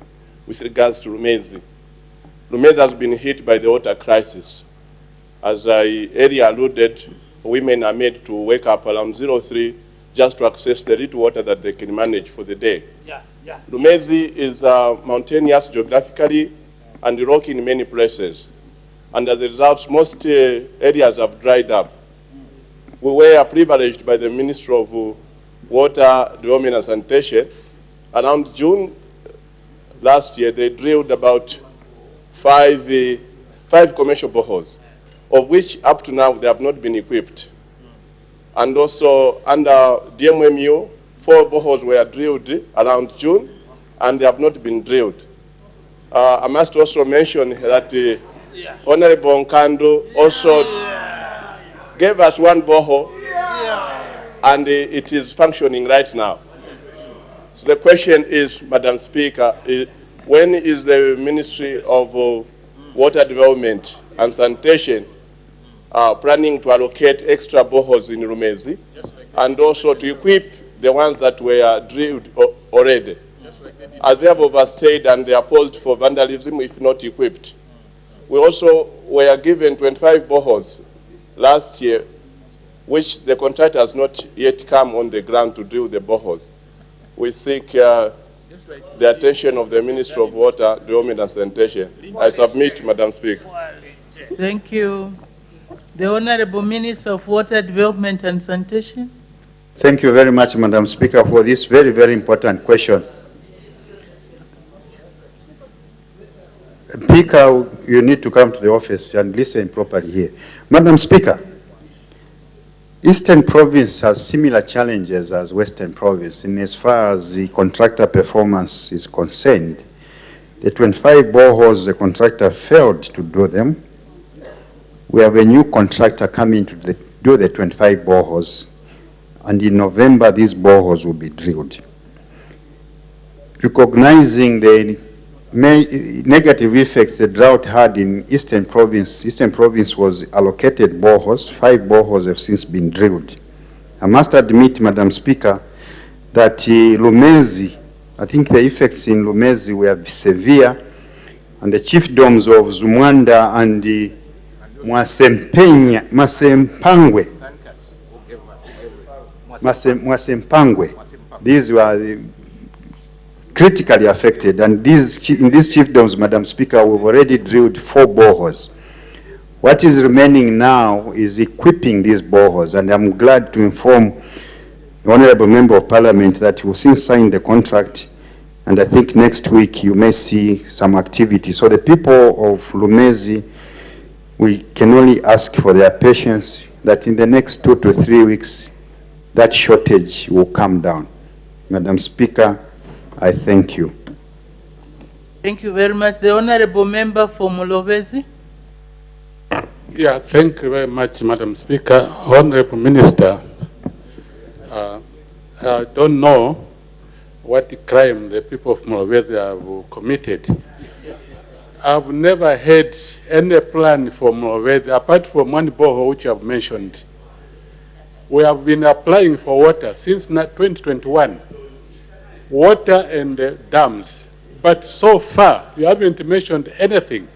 with regards to Lumezi. Lumezi has been hit by the water crisis. As I earlier alluded, women are made to wake up around 03 just to access the little water that they can manage for the day. Lumezi is mountainous geographically and rocky in many places. And as a result, most areas have dried up. We were privileged by the Ministry of Water, Development and Sanitation. Around June last year, they drilled about five commercial boreholes, of which up to now they have not been equipped. And also under DMMU, 4 boreholes were drilled around June, and they have not been drilled. I must also mention that Honorable Nkando also gave us 1 borehole, and it is functioning right now. So the question is, Madam Speaker, when is the Ministry of Water Development and Sanitation planning to allocate extra boreholes in Lumezi, and also to equip the ones that were drilled already, as they have overstayed and they are posed for vandalism if not equipped? We also were given 25 boreholes last year, which the contractor has not yet come on the ground to drill the boreholes. We seek the attention of the Ministry of Water, Development and Sanitation. I submit, Madam Speaker. Thank you. The Honorable Minister of Water, Development and Sanitation. Thank you very much, Madam Speaker, for this very, very important question. Speaker, you need to come to the office and listen properly here. Madam Speaker, Eastern Province has similar challenges as Western Province in as far as the contractor performance is concerned. The 25 boreholes, the contractor failed to do them. We have a new contractor coming to do the 25 boreholes, and in November these boreholes will be drilled. Recognizing the negative effects the drought had in Eastern Province was allocated boreholes. 5 boreholes have since been drilled. I must admit, Madam Speaker, that Lumezi, I think the effects in Lumezi were severe, and the chiefdoms of Zumwanda and Mwasempangwe Mwasempangwe. These were critically affected, and in these chiefdoms, Madam Speaker, we've already drilled 4 boreholes. What is remaining now is equipping these boreholes, and I'm glad to inform the Honorable Member of Parliament that we'll soon sign the contract, and I think next week you may see some activity. So the people of Lumezi, we can only ask for their patience that in the next 2 to 3 weeks, that shortage will come down. Madam Speaker, I thank you. Thank you very much. The Honorable Member for Mulobezi. Yeah, thank you very much, Madam Speaker. Honorable Minister, I don't know what crime the people of Mulobezi have committed. I've never heard any plan for Mulobezi, apart from one borehole which I've mentioned. We have been applying for water since 2021, water and dams, but so far you haven't mentioned anything.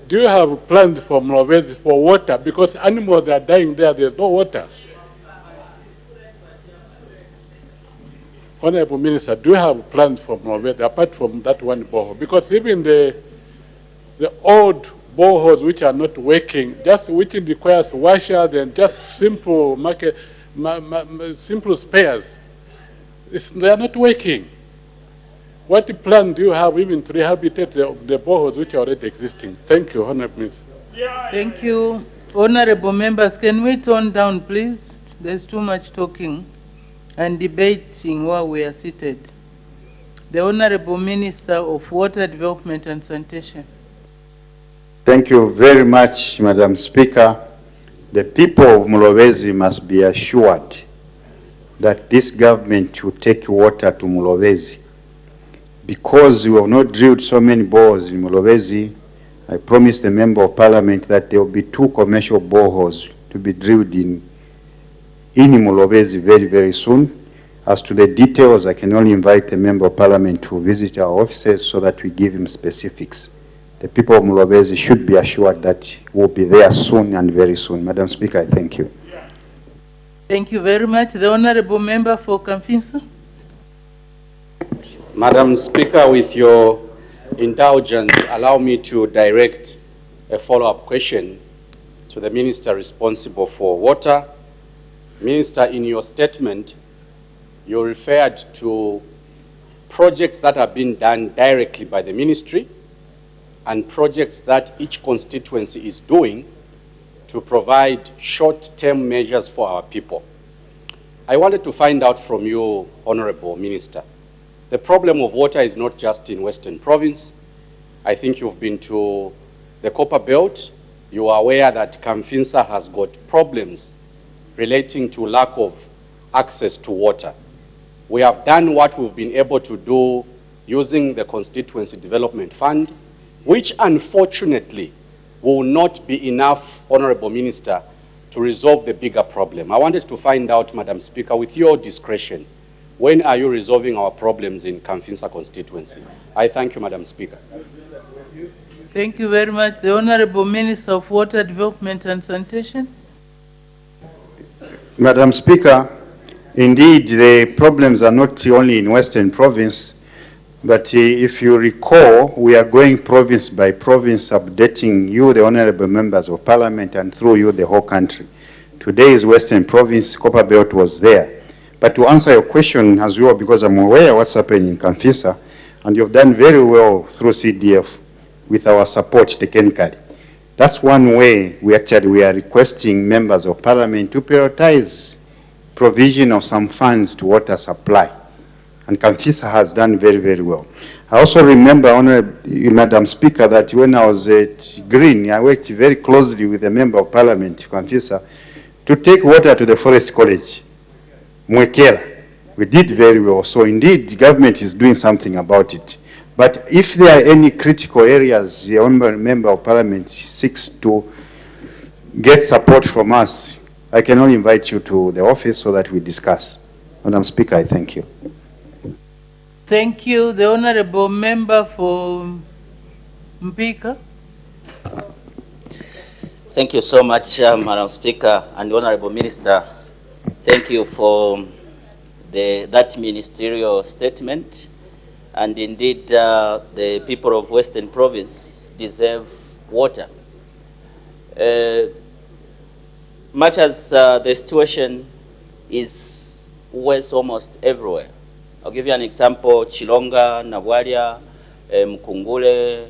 Do you have plans for Mulobezi for water? Because animals are dying there, there's no water. Honorable Minister, do you have plans for Mulobezi apart from that one borehole? Because even the old boreholes which are not working, just which requires washers and just simple simple spares, they are not working. What plan do you have even to rehabilitate the boreholes which are already existing? Thank you, Honorable Minister. Thank you. Honorable members, can we tone down, please? There's too much talking and debating while we are seated. The Honorable Minister of Water Development and Sanitation. Thank you very much, Madam Speaker. The people of Mulobezi must be assured that this government will take water to Mulobezi. Because we have not drilled so many boreholes in Mulobezi, I promised the Member of Parliament that there will be 2 commercial boreholes to be drilled in Mulobezi very, very soon. As to the details, I can only invite the Member of Parliament to visit our offices so that we give him specifics. The people of Mulobezi should be assured that we'll be there soon and very soon. Madam Speaker, I thank you. Thank you very much. The Honorable Member for Kamfinsa. Madam Speaker, with your indulgence, allow me to direct a follow-up question to the Minister responsible for water. Minister, in your statement, you referred to projects that have been done directly by the ministry and projects that each constituency is doing to provide short-term measures for our people. I wanted to find out from you, Honorable Minister, the problem of water is not just in Western Province. I think you've been to the Copper Belt. You are aware that Kamfinsa has got problems relating to lack of access to water. We have done what we've been able to do using the Constituency Development Fund, which unfortunately will not be enough, Honorable Minister, to resolve the bigger problem. I wanted to find out, Madam Speaker, with your discretion, when are you resolving our problems in Kamfinsa constituency? I thank you, Madam Speaker. Thank you very much. The Honorable Minister of Water Development and Sanitation. Madam Speaker, indeed the problems are not only in Western Province, but if you recall, we are going province by province, updating you, the Honorable Members of Parliament, and through you, the whole country. Today is Western Province, Copper Belt was there. But to answer your question as well, because I'm aware what's happening in Kamfinsa, and you've done very well through CDF with our support technically. That's one way we are requesting members of Parliament to prioritize provision of some funds to water supply. And Kamfinsa has done very, very well. I also remember, Madam Speaker, that when I was at Green, I worked very closely with the Member of Parliament, Kamfinsa, to take water to the Forest College, Mwekela. We did very well. So indeed, the government is doing something about it. But if there are any critical areas the Honourable Member of Parliament seeks to get support from us, I can only invite you to the office so that we discuss. Madam Speaker, I thank you. Thank you. The Honorable Member for Mpika. Thank you so much, Madam Speaker and Honorable Minister. Thank you for that ministerial statement. And indeed, the people of Western Province deserve water. Much as the situation is worse almost everywhere. I'll give you an example: Chilonga, Nabwalia, Mkungule,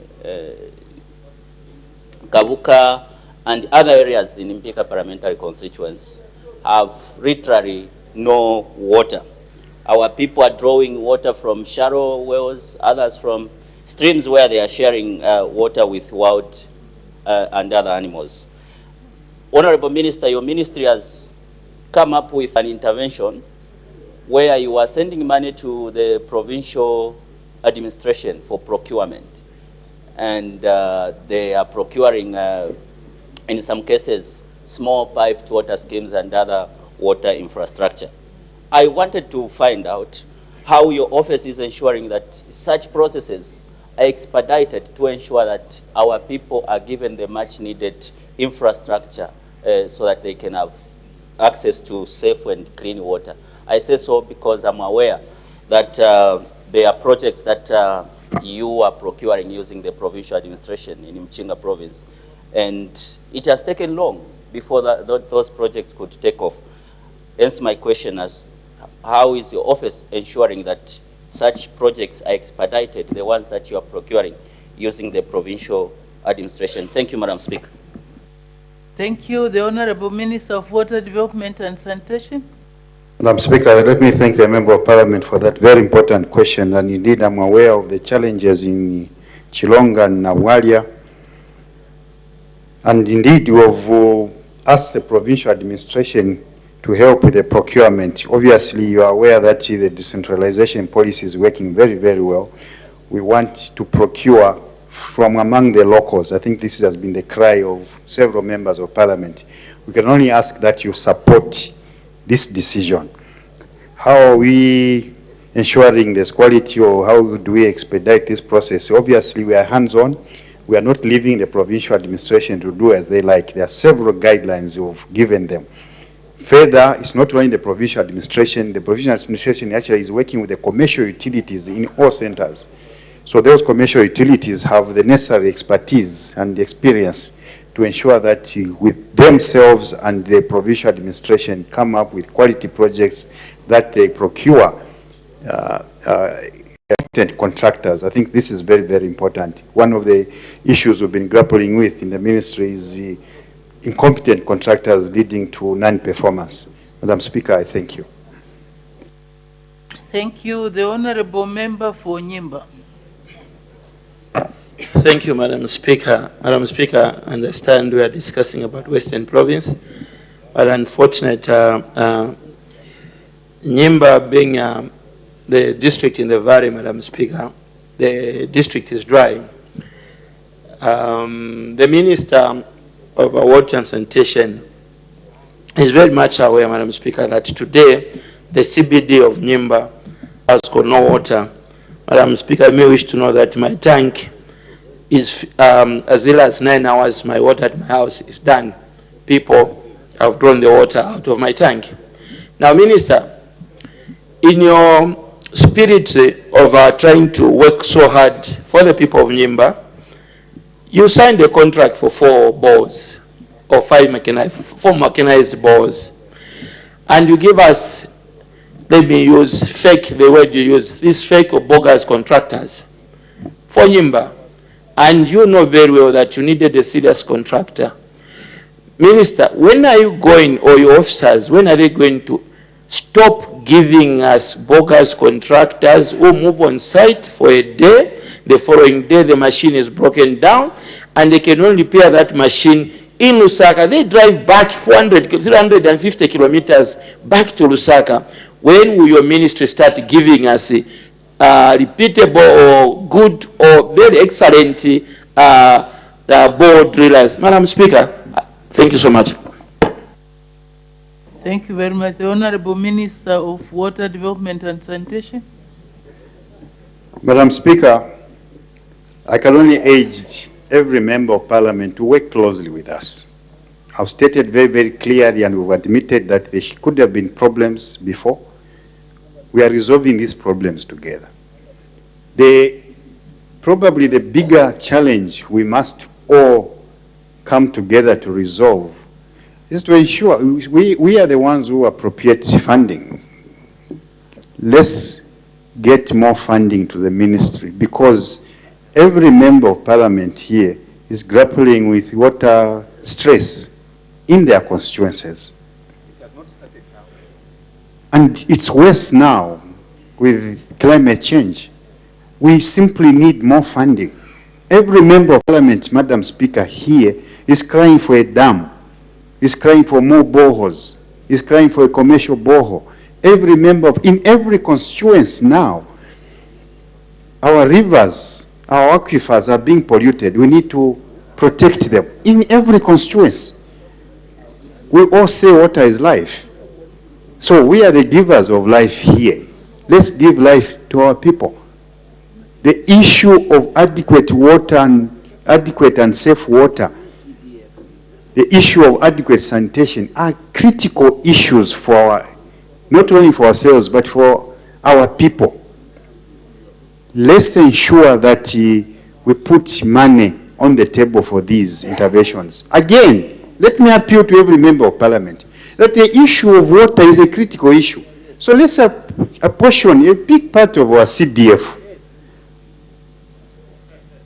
Kabuka, and other areas in Mpika parliamentary constituency have literally no water. Our people are drawing water from shallow wells, others from streams where they are sharing water with wild and other animals. Honorable Minister, your ministry has come up with an intervention where you are sending money to the provincial administration for procurement. And they are procuring, in some cases, small piped water schemes and other water infrastructure. I wanted to find out how your office is ensuring that such processes are expedited to ensure that our people are given the much needed infrastructure so that they can have access to safe and clean water. I say so because I'm aware that there are projects that you are procuring using the provincial administration in Mchinga province, and it has taken long before those projects could take off. Hence my question is, how is your office ensuring that such projects are expedited, the ones that you are procuring using the provincial administration? Thank you, Madam Speaker. Thank you. The Honorable Minister of Water Development and Sanitation. Madam Speaker, let me thank the Member of Parliament for that very important question. And indeed, I'm aware of the challenges in Chilonga and Nabwalia. And indeed, we have asked the provincial administration to help with the procurement. Obviously, you are aware that the decentralization policy is working very, very well. We want to procure from among the locals. I think this has been the cry of several members of Parliament. We can only ask that you support this decision. How are we ensuring this quality, or how do we expedite this process? Obviously, we are hands-on. We are not leaving the provincial administration to do as they like. There are several guidelines we've given them. Further, it's not only the provincial administration. The provincial administration actually is working with the commercial utilities in all centers. So those commercial utilities have the necessary expertise and experience to ensure that with themselves and the provincial administration come up with quality projects that they procure competent contractors. I think this is very, very important. One of the issues we've been grappling with in the ministry is the incompetent contractors leading to non-performance. Madam Speaker, I thank you. Thank you. The Honorable Member for Nyimba. Thank you, Madam Speaker. Madam Speaker, I understand we are discussing about Western Province, but unfortunately, Nyimba being the district in the valley, Madam Speaker, the district is dry. The Minister of Water and Sanitation is very much aware, Madam Speaker, that today the CBD of Nyimba has got no water. Madam Speaker, I may wish to know that my tank is as little as 9 hours. My water at my house is done. People have drawn the water out of my tank. Now, Minister, in your spirit of trying to work so hard for the people of Nyimba, you signed a contract for 4 bores, or 4 mechanized bores, and you give us, let me use fake, the word you use, these fake or bogus contractors for Nyimba. And you know very well that you needed a serious contractor. Minister, when are you going, or your officers, when are they going to stop giving us bogus contractors who move on site for a day, the following day the machine is broken down, and they can only repair that machine in Lusaka? They drive back 350 kilometers back to Lusaka. When will your ministry start giving us repeatable or good or very excellent bore drillers? Madam Speaker, thank you so much. Thank you very much. The Honorable Minister of Water Development and Sanitation. Madam Speaker, I can only urge every member of Parliament to work closely with us. have stated very, very clearly, and we've admitted that there could have been problems before. We are resolving these problems together. Probably the bigger challenge we must all come together to resolve is to ensure we are the ones who appropriate funding. Let's get more funding to the ministry, because every member of parliament here is grappling with water stress in their constituencies. And it's worse now with climate change. We simply need more funding. Every member of parliament, Madam Speaker, here is crying for a dam, is crying for more boreholes, is crying for a commercial borehole. Every member in every constituency now, our rivers, our aquifers are being polluted. We need to protect them in every constituency. We all say water is life. So we are the givers of life here. Let's give life to our people. The issue of adequate water and adequate and safe water, the issue of adequate sanitation are critical issues for not only for ourselves but for our people. Let's ensure that we put money on the table for these interventions. Again, let me appeal to every member of parliament that the issue of water is a critical issue. So let's apportion a big part of our CDF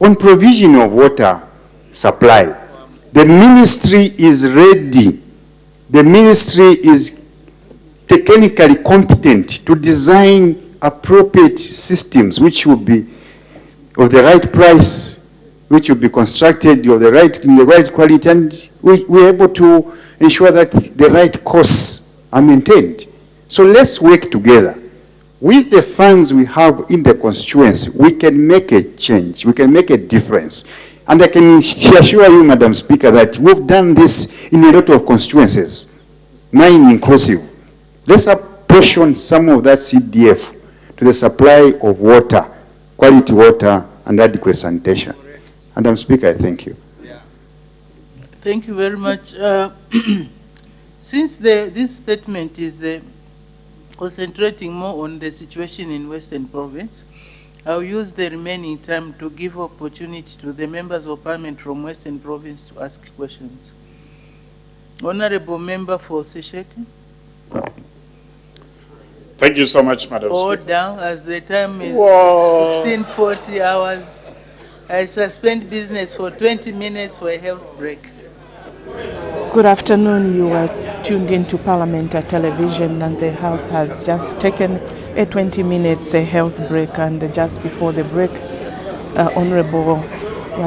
on provision of water supply. The ministry is ready. The ministry is technically competent to design appropriate systems which will be of the right price, which will be constructed in the right quality, and we're able to ensure that the right costs are maintained. So let's work together. With the funds we have in the constituency, we can make a change, we can make a difference. And I can assure you, Madam Speaker, that we've done this in a lot of constituencies, 9 inclusive. Let's apportion some of that CDF to the supply of water, quality water, and adequate sanitation. Madam Speaker, I thank you. Thank you very much. Since this statement is concentrating more on the situation in Western Province, I'll use the remaining time to give opportunity to the members of parliament from Western Province to ask questions. Honorable Member for Sesheke. Thank you so much, Madam Speaker. Order, as the time is 16:40 hours. I suspend business for 20 minutes for a health break. Good afternoon. You are tuned into Parliament Television, and the House has just taken a 20 minutes health break, and just before the break,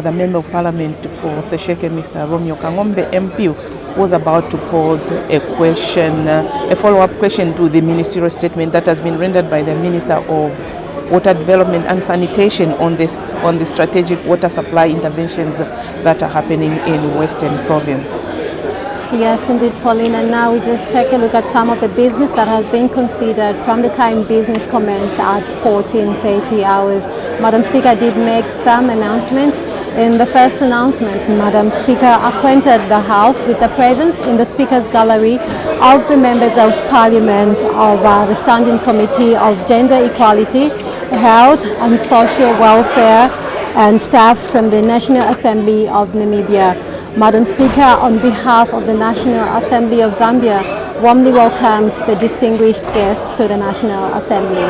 Member of Parliament for Sesheke, Mr. Romeo Kangombe, MP, was about to pose a question, a follow-up question to the ministerial statement that has been rendered by the Minister of Water Development and Sanitation on the strategic water supply interventions that are happening in Western Province. Yes, indeed, Pauline. And now we just take a look at some of the business that has been considered from the time business commenced at 14:30 hours. Madam Speaker did make some announcements. In the first announcement, Madam Speaker acquainted the House with the presence in the Speaker's Gallery of the members of Parliament of the Standing Committee of Gender Equality, Health and Social Welfare, and staff from the National Assembly of Namibia. Madam Speaker, on behalf of the National Assembly of Zambia, warmly welcomed the distinguished guests to the National Assembly.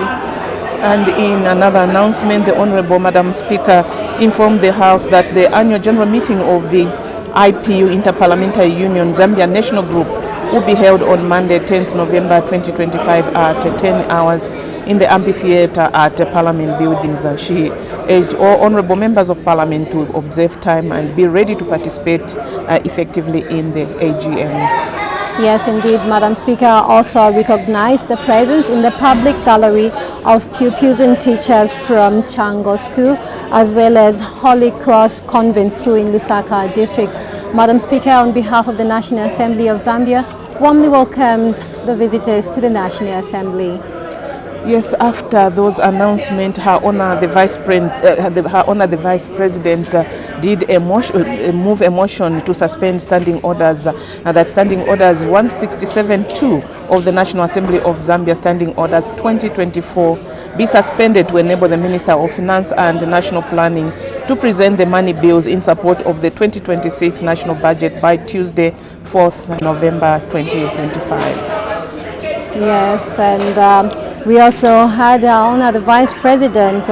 And in another announcement, the Honorable Madam Speaker informed the House that the annual general meeting of the IPU Interparliamentary Union Zambia National Group will be held on Monday, 10th November 2025 at 10 hours in the amphitheater at the Parliament buildings. And she urged all honorable members of Parliament to observe time and be ready to participate effectively in the AGM. Yes, indeed, Madam Speaker also recognized the presence in the public gallery of pupils and teachers from Chango School as well as Holy Cross Convent School in Lusaka District. Madam Speaker, on behalf of the National Assembly of Zambia, warmly welcomed the visitors to the National Assembly. Yes, after those announcements, Her Honor the Vice President did move a motion to suspend standing orders, that standing orders 167-2 of the National Assembly of Zambia Standing Orders 2024 be suspended to enable the Minister of Finance and National Planning to present the money bills in support of the 2026 national budget by Tuesday, 4th November 2025. Yes, and we also had the Vice President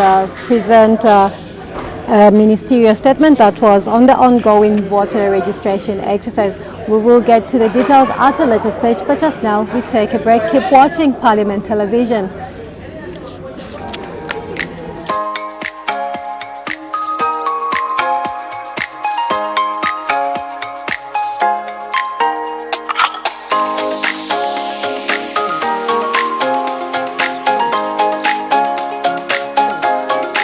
present a ministerial statement that was on the ongoing voter registration exercise. We will get to the details at a later stage, but just now we take a break. Keep watching Parliament Television.